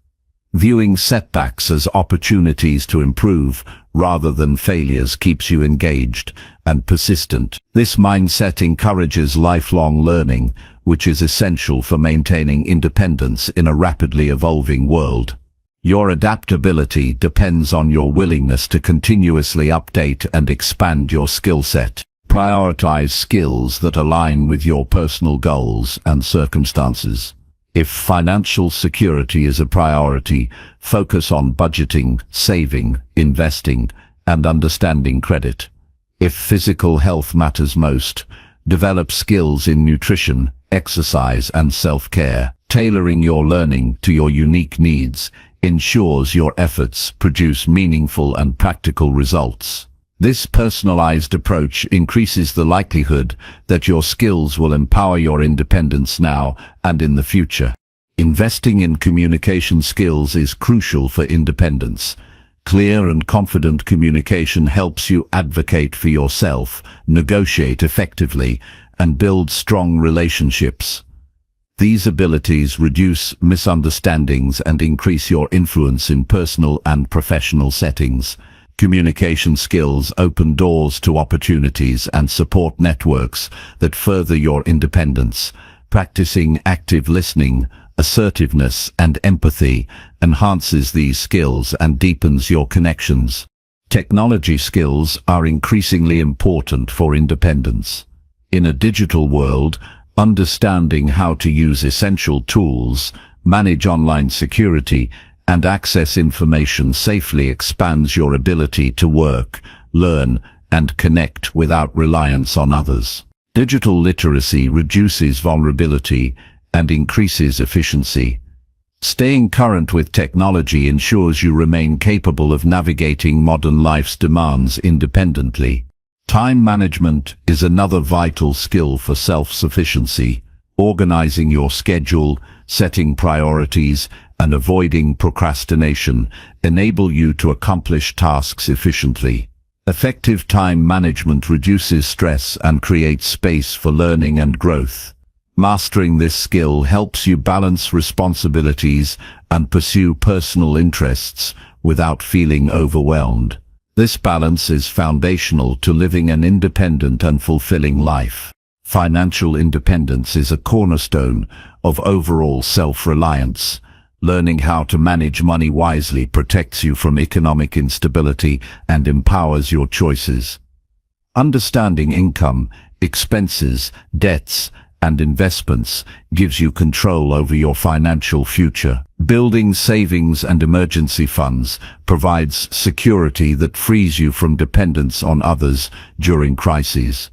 Viewing setbacks as opportunities to improve rather than failures keeps you engaged and persistent. This mindset encourages lifelong learning, which is essential for maintaining independence in a rapidly evolving world. Your adaptability depends on your willingness to continuously update and expand your skill set. Prioritize skills that align with your personal goals and circumstances. If financial security is a priority, focus on budgeting, saving, investing, and understanding credit. If physical health matters most, develop skills in nutrition, exercise, and self-care. Tailoring your learning to your unique needs ensures your efforts produce meaningful and practical results. This personalized approach increases the likelihood that your skills will empower your independence now and in the future. Investing in communication skills is crucial for independence. Clear and confident communication helps you advocate for yourself, negotiate effectively, and build strong relationships. These abilities reduce misunderstandings and increase your influence in personal and professional settings. Communication skills open doors to opportunities and support networks that further your independence. Practicing active listening, assertiveness, and empathy enhances these skills and deepens your connections. Technology skills are increasingly important for independence. In a digital world, understanding how to use essential tools, manage online security, and access information safely expands your ability to work, learn, and connect without reliance on others. Digital literacy reduces vulnerability and increases efficiency. Staying current with technology ensures you remain capable of navigating modern life's demands independently. Time management is another vital skill for self-sufficiency. Organizing your schedule, setting priorities, and avoiding procrastination enable you to accomplish tasks efficiently. Effective time management reduces stress and creates space for learning and growth. Mastering this skill helps you balance responsibilities and pursue personal interests without feeling overwhelmed. This balance is foundational to living an independent and fulfilling life. Financial independence is a cornerstone of overall self-reliance. Learning how to manage money wisely protects you from economic instability and empowers your choices. Understanding income, expenses, debts, and investments gives you control over your financial future. Building savings and emergency funds provides security that frees you from dependence on others during crises.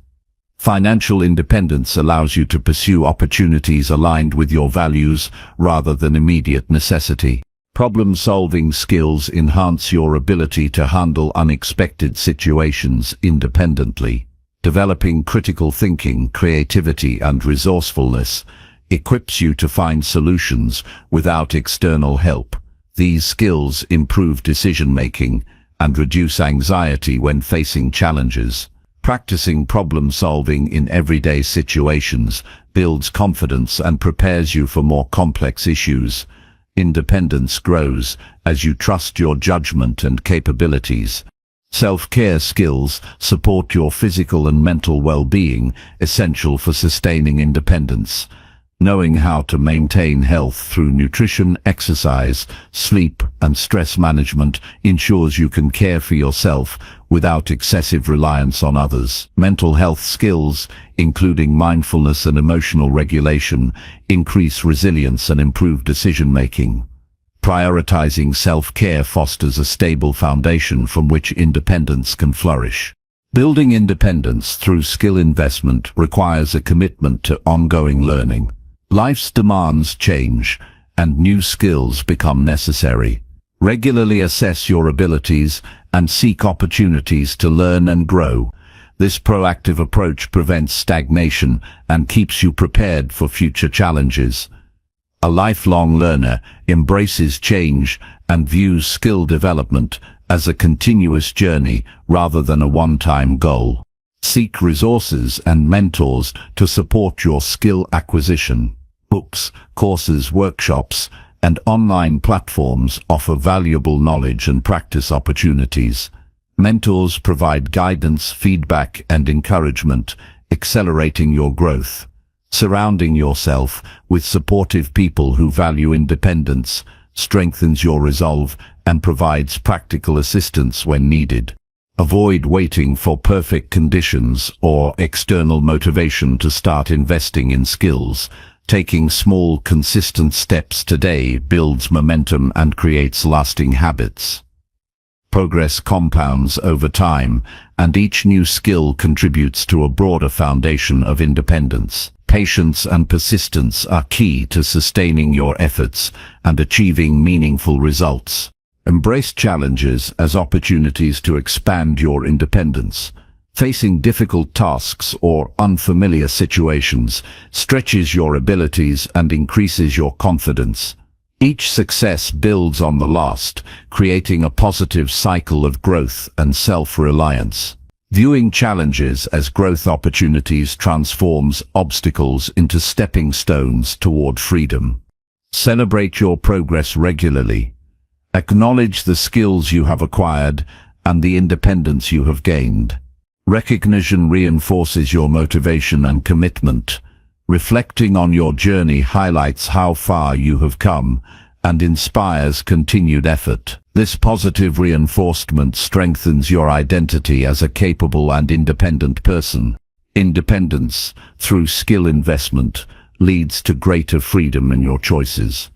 Financial independence allows you to pursue opportunities aligned with your values rather than immediate necessity. Problem-solving skills enhance your ability to handle unexpected situations independently. Developing critical thinking, creativity, and resourcefulness equips you to find solutions without external help. These skills improve decision-making and reduce anxiety when facing challenges. Practicing problem-solving in everyday situations builds confidence and prepares you for more complex issues. Independence grows as you trust your judgment and capabilities. Self-care skills support your physical and mental well-being, essential for sustaining independence. Knowing how to maintain health through nutrition, exercise, sleep, and stress management ensures you can care for yourself without excessive reliance on others. Mental health skills, including mindfulness and emotional regulation, increase resilience and improve decision-making. Prioritizing self-care fosters a stable foundation from which independence can flourish. Building independence through skill investment requires a commitment to ongoing learning. Life's demands change, and new skills become necessary. Regularly assess your abilities and seek opportunities to learn and grow. This proactive approach prevents stagnation and keeps you prepared for future challenges. A lifelong learner embraces change and views skill development as a continuous journey rather than a one-time goal. Seek resources and mentors to support your skill acquisition. Books, courses, workshops, and online platforms offer valuable knowledge and practice opportunities. Mentors provide guidance, feedback, and encouragement, accelerating your growth. Surrounding yourself with supportive people who value independence strengthens your resolve and provides practical assistance when needed. Avoid waiting for perfect conditions or external motivation to start investing in skills. Taking small, consistent steps today builds momentum and creates lasting habits. Progress compounds over time, and each new skill contributes to a broader foundation of independence. Patience and persistence are key to sustaining your efforts and achieving meaningful results. Embrace challenges as opportunities to expand your independence. Facing difficult tasks or unfamiliar situations stretches your abilities and increases your confidence. Each success builds on the last, creating a positive cycle of growth and self-reliance. Viewing challenges as growth opportunities transforms obstacles into stepping stones toward freedom. Celebrate your progress regularly. Acknowledge the skills you have acquired and the independence you have gained. Recognition reinforces your motivation and commitment. Reflecting on your journey highlights how far you have come and inspires continued effort. This positive reinforcement strengthens your identity as a capable and independent person. Independence, through skill investment, leads to greater freedom in your choices.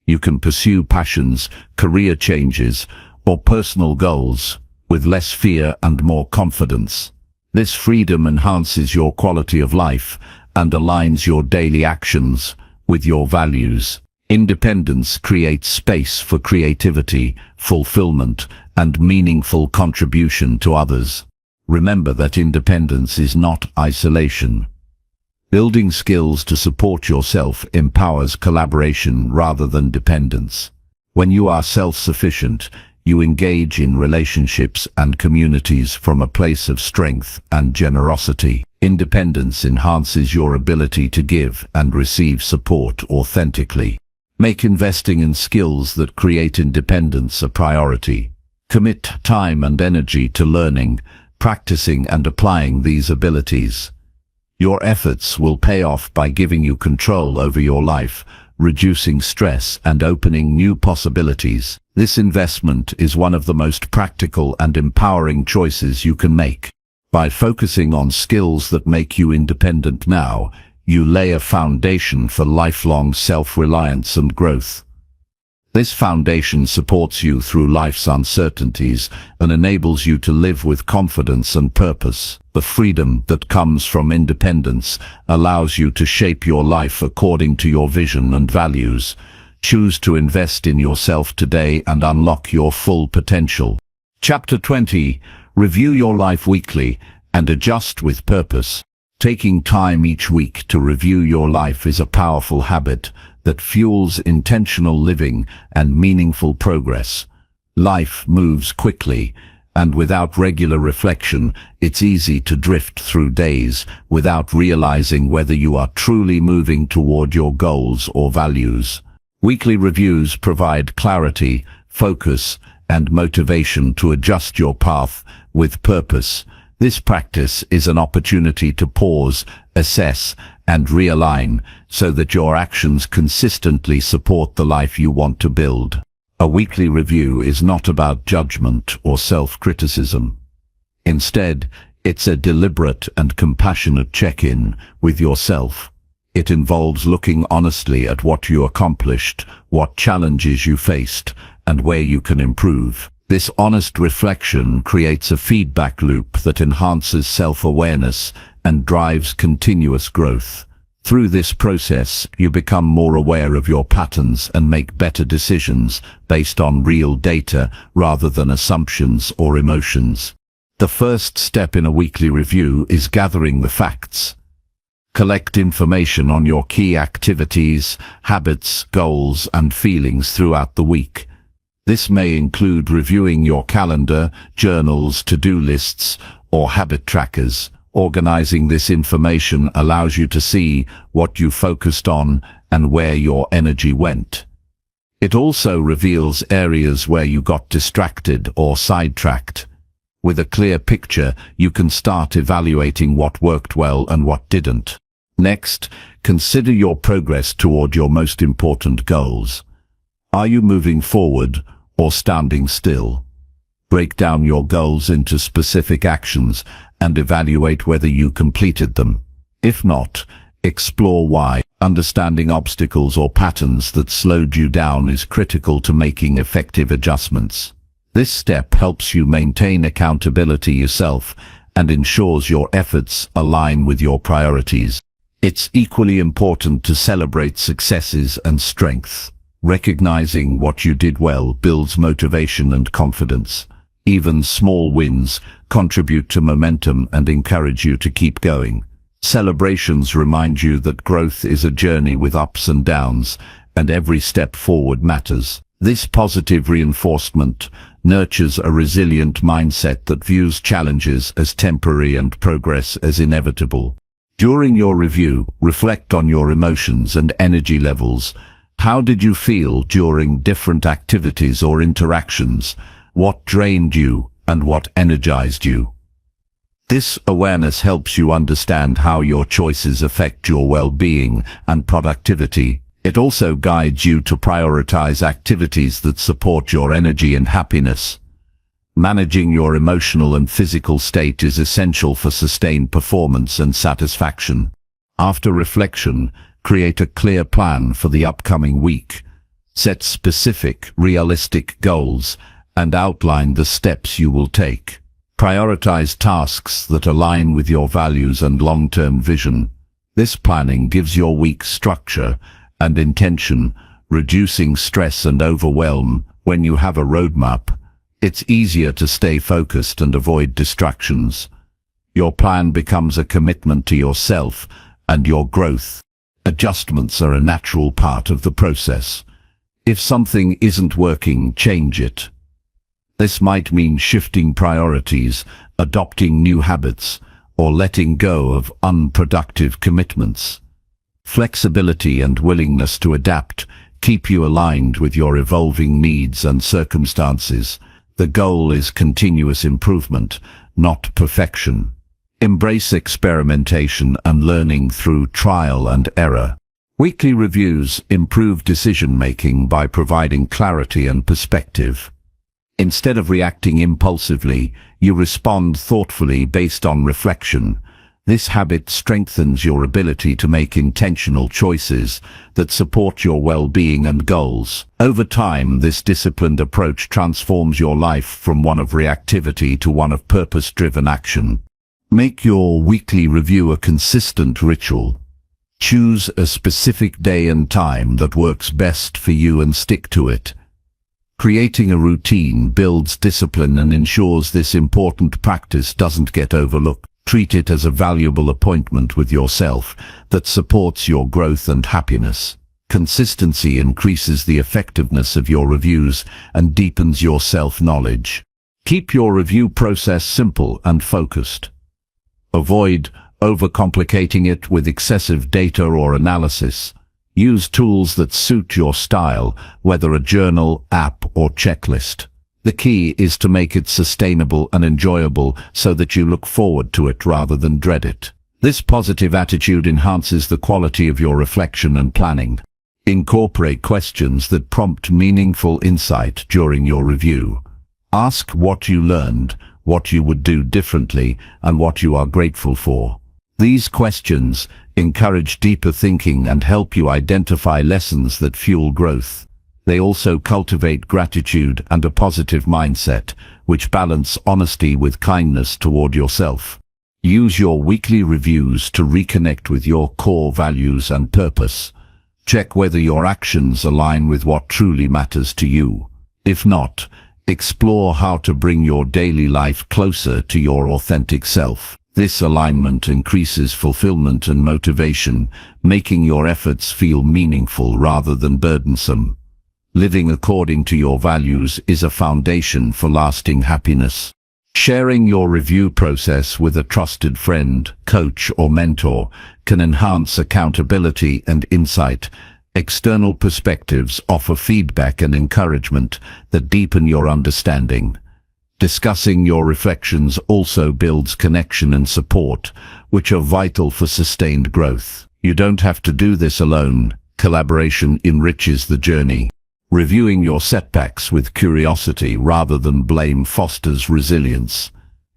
You can pursue passions, career changes, or personal goals with less fear and more confidence. This freedom enhances your quality of life and aligns your daily actions with your values. Independence creates space for creativity, fulfillment, and meaningful contribution to others. Remember that independence is not isolation. Building skills to support yourself empowers collaboration rather than dependence. When you are self-sufficient, you engage in relationships and communities from a place of strength and generosity. Independence enhances your ability to give and receive support authentically. Make investing in skills that create independence a priority. Commit time and energy to learning, practicing, and applying these abilities. Your efforts will pay off by giving you control over your life, reducing stress and opening new possibilities. This investment is one of the most practical and empowering choices you can make. By focusing on skills that make you independent now, you lay a foundation for lifelong self-reliance and growth. This foundation supports you through life's uncertainties and enables you to live with confidence and purpose. The freedom that comes from independence allows you to shape your life according to your vision and values. Choose to invest in yourself today and unlock your full potential. Chapter 20. Review your life weekly and adjust with purpose. Taking time each week to review your life is a powerful habit that fuels intentional living and meaningful progress. Life moves quickly, and without regular reflection, it's easy to drift through days without realizing whether you are truly moving toward your goals or values. Weekly reviews provide clarity, focus, and motivation to adjust your path with purpose. This practice is an opportunity to pause, assess, and realign so that your actions consistently support the life you want to build. A weekly review is not about judgment or self-criticism. Instead, it's a deliberate and compassionate check-in with yourself. It involves looking honestly at what you accomplished, what challenges you faced, and where you can improve. This honest reflection creates a feedback loop that enhances self-awareness and drives continuous growth. Through this process, you become more aware of your patterns and make better decisions based on real data rather than assumptions or emotions. The first step in a weekly review is gathering the facts. Collect information on your key activities, habits, goals, and feelings throughout the week. This may include reviewing your calendar, journals, to-do lists, or habit trackers. Organizing this information allows you to see what you focused on and where your energy went. It also reveals areas where you got distracted or sidetracked. With a clear picture, you can start evaluating what worked well and what didn't. Next, consider your progress toward your most important goals. Are you moving forward or standing still? Break down your goals into specific actions and evaluate whether you completed them. If not, explore why. Understanding obstacles or patterns that slowed you down is critical to making effective adjustments. This step helps you maintain accountability yourself and ensures your efforts align with your priorities. It's equally important to celebrate successes and strengths. Recognizing what you did well builds motivation and confidence. Even small wins contribute to momentum and encourage you to keep going. Celebrations remind you that growth is a journey with ups and downs, and every step forward matters. This positive reinforcement nurtures a resilient mindset that views challenges as temporary and progress as inevitable. During your review, reflect on your emotions and energy levels. How did you feel during different activities or interactions? What drained you and what energized you? This awareness helps you understand how your choices affect your well-being and productivity. It also guides you to prioritize activities that support your energy and happiness. Managing your emotional and physical state is essential for sustained performance and satisfaction. After reflection, create a clear plan for the upcoming week. Set specific, realistic goals and outline the steps you will take. Prioritize tasks that align with your values and long-term vision. This planning gives your week structure and intention, reducing stress and overwhelm. When you have a roadmap, it's easier to stay focused and avoid distractions. Your plan becomes a commitment to yourself and your growth. Adjustments are a natural part of the process. If something isn't working, change it. This might mean shifting priorities, adopting new habits, or letting go of unproductive commitments. Flexibility and willingness to adapt keep you aligned with your evolving needs and circumstances. The goal is continuous improvement, not perfection. Embrace experimentation and learning through trial and error. Weekly reviews improve decision-making by providing clarity and perspective. Instead of reacting impulsively, you respond thoughtfully based on reflection. This habit strengthens your ability to make intentional choices that support your well-being and goals. Over time, this disciplined approach transforms your life from one of reactivity to one of purpose-driven action. Make your weekly review a consistent ritual. Choose a specific day and time that works best for you and stick to it. Creating a routine builds discipline and ensures this important practice doesn't get overlooked. Treat it as a valuable appointment with yourself that supports your growth and happiness. Consistency increases the effectiveness of your reviews and deepens your self-knowledge. Keep your review process simple and focused. Avoid overcomplicating it with excessive data or analysis. Use tools that suit your style, whether a journal, app, or checklist. The key is to make it sustainable and enjoyable so that you look forward to it rather than dread it. This positive attitude enhances the quality of your reflection and planning. Incorporate questions that prompt meaningful insight during your review. Ask what you learned, what you would do differently, and what you are grateful for. These questions encourage deeper thinking and help you identify lessons that fuel growth. They also cultivate gratitude and a positive mindset, which balance honesty with kindness toward yourself. Use your weekly reviews to reconnect with your core values and purpose. Check whether your actions align with what truly matters to you. If not, explore how to bring your daily life closer to your authentic self. This alignment increases fulfillment and motivation, making your efforts feel meaningful rather than burdensome. Living according to your values is a foundation for lasting happiness. Sharing your review process with a trusted friend, coach, or mentor can enhance accountability and insight. External perspectives offer feedback and encouragement that deepen your understanding. Discussing your reflections also builds connection and support, which are vital for sustained growth. You don't have to do this alone. Collaboration enriches the journey. Reviewing your setbacks with curiosity rather than blame fosters resilience.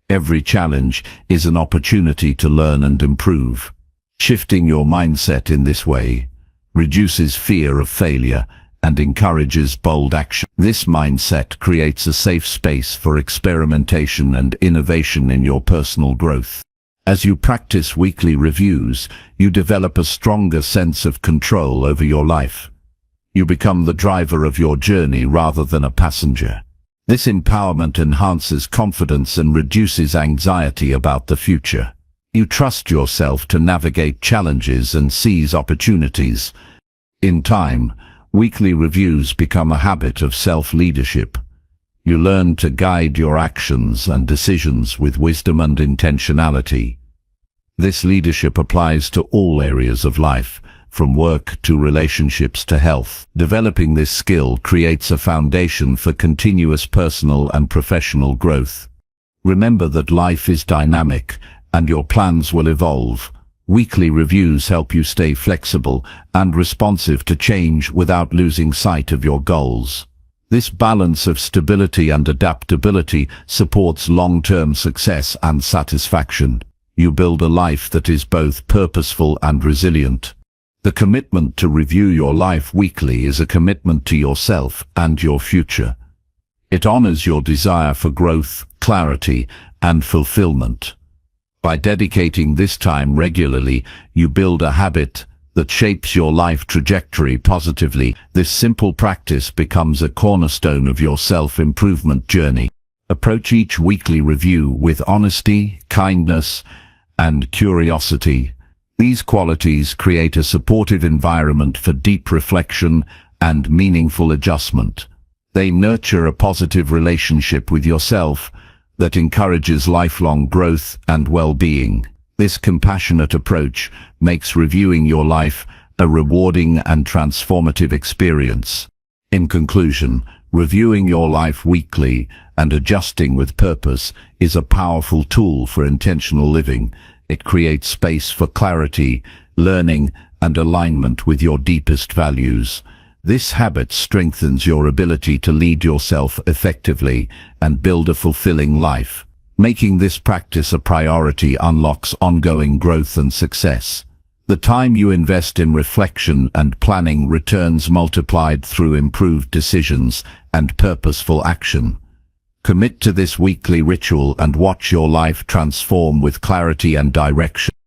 Every challenge is an opportunity to learn and improve. Shifting your mindset in this way reduces fear of failure and encourages bold action. This mindset creates a safe space for experimentation and innovation in your personal growth. As you practice weekly reviews, you develop a stronger sense of control over your life. You become the driver of your journey rather than a passenger. This empowerment enhances confidence and reduces anxiety about the future. You trust yourself to navigate challenges and seize opportunities. In time, weekly reviews become a habit of self-leadership. You learn to guide your actions and decisions with wisdom and intentionality. This leadership applies to all areas of life, from work to relationships to health. Developing this skill creates a foundation for continuous personal and professional growth. Remember that life is dynamic, and your plans will evolve. Weekly reviews help you stay flexible and responsive to change without losing sight of your goals. This balance of stability and adaptability supports long-term success and satisfaction. You build a life that is both purposeful and resilient. The commitment to review your life weekly is a commitment to yourself and your future. It honors your desire for growth, clarity, and fulfillment. By dedicating this time regularly, you build a habit that shapes your life trajectory positively. This simple practice becomes a cornerstone of your self-improvement journey. Approach each weekly review with honesty, kindness, and curiosity. These qualities create a supportive environment for deep reflection and meaningful adjustment. They nurture a positive relationship with yourself that encourages lifelong growth and well-being. This compassionate approach makes reviewing your life a rewarding and transformative experience. In conclusion, reviewing your life weekly and adjusting with purpose is a powerful tool for intentional living. It creates space for clarity, learning, and alignment with your deepest values. This habit strengthens your ability to lead yourself effectively and build a fulfilling life. Making this practice a priority unlocks ongoing growth and success. The time you invest in reflection and planning returns multiplied through improved decisions and purposeful action. Commit to this weekly ritual and watch your life transform with clarity and direction.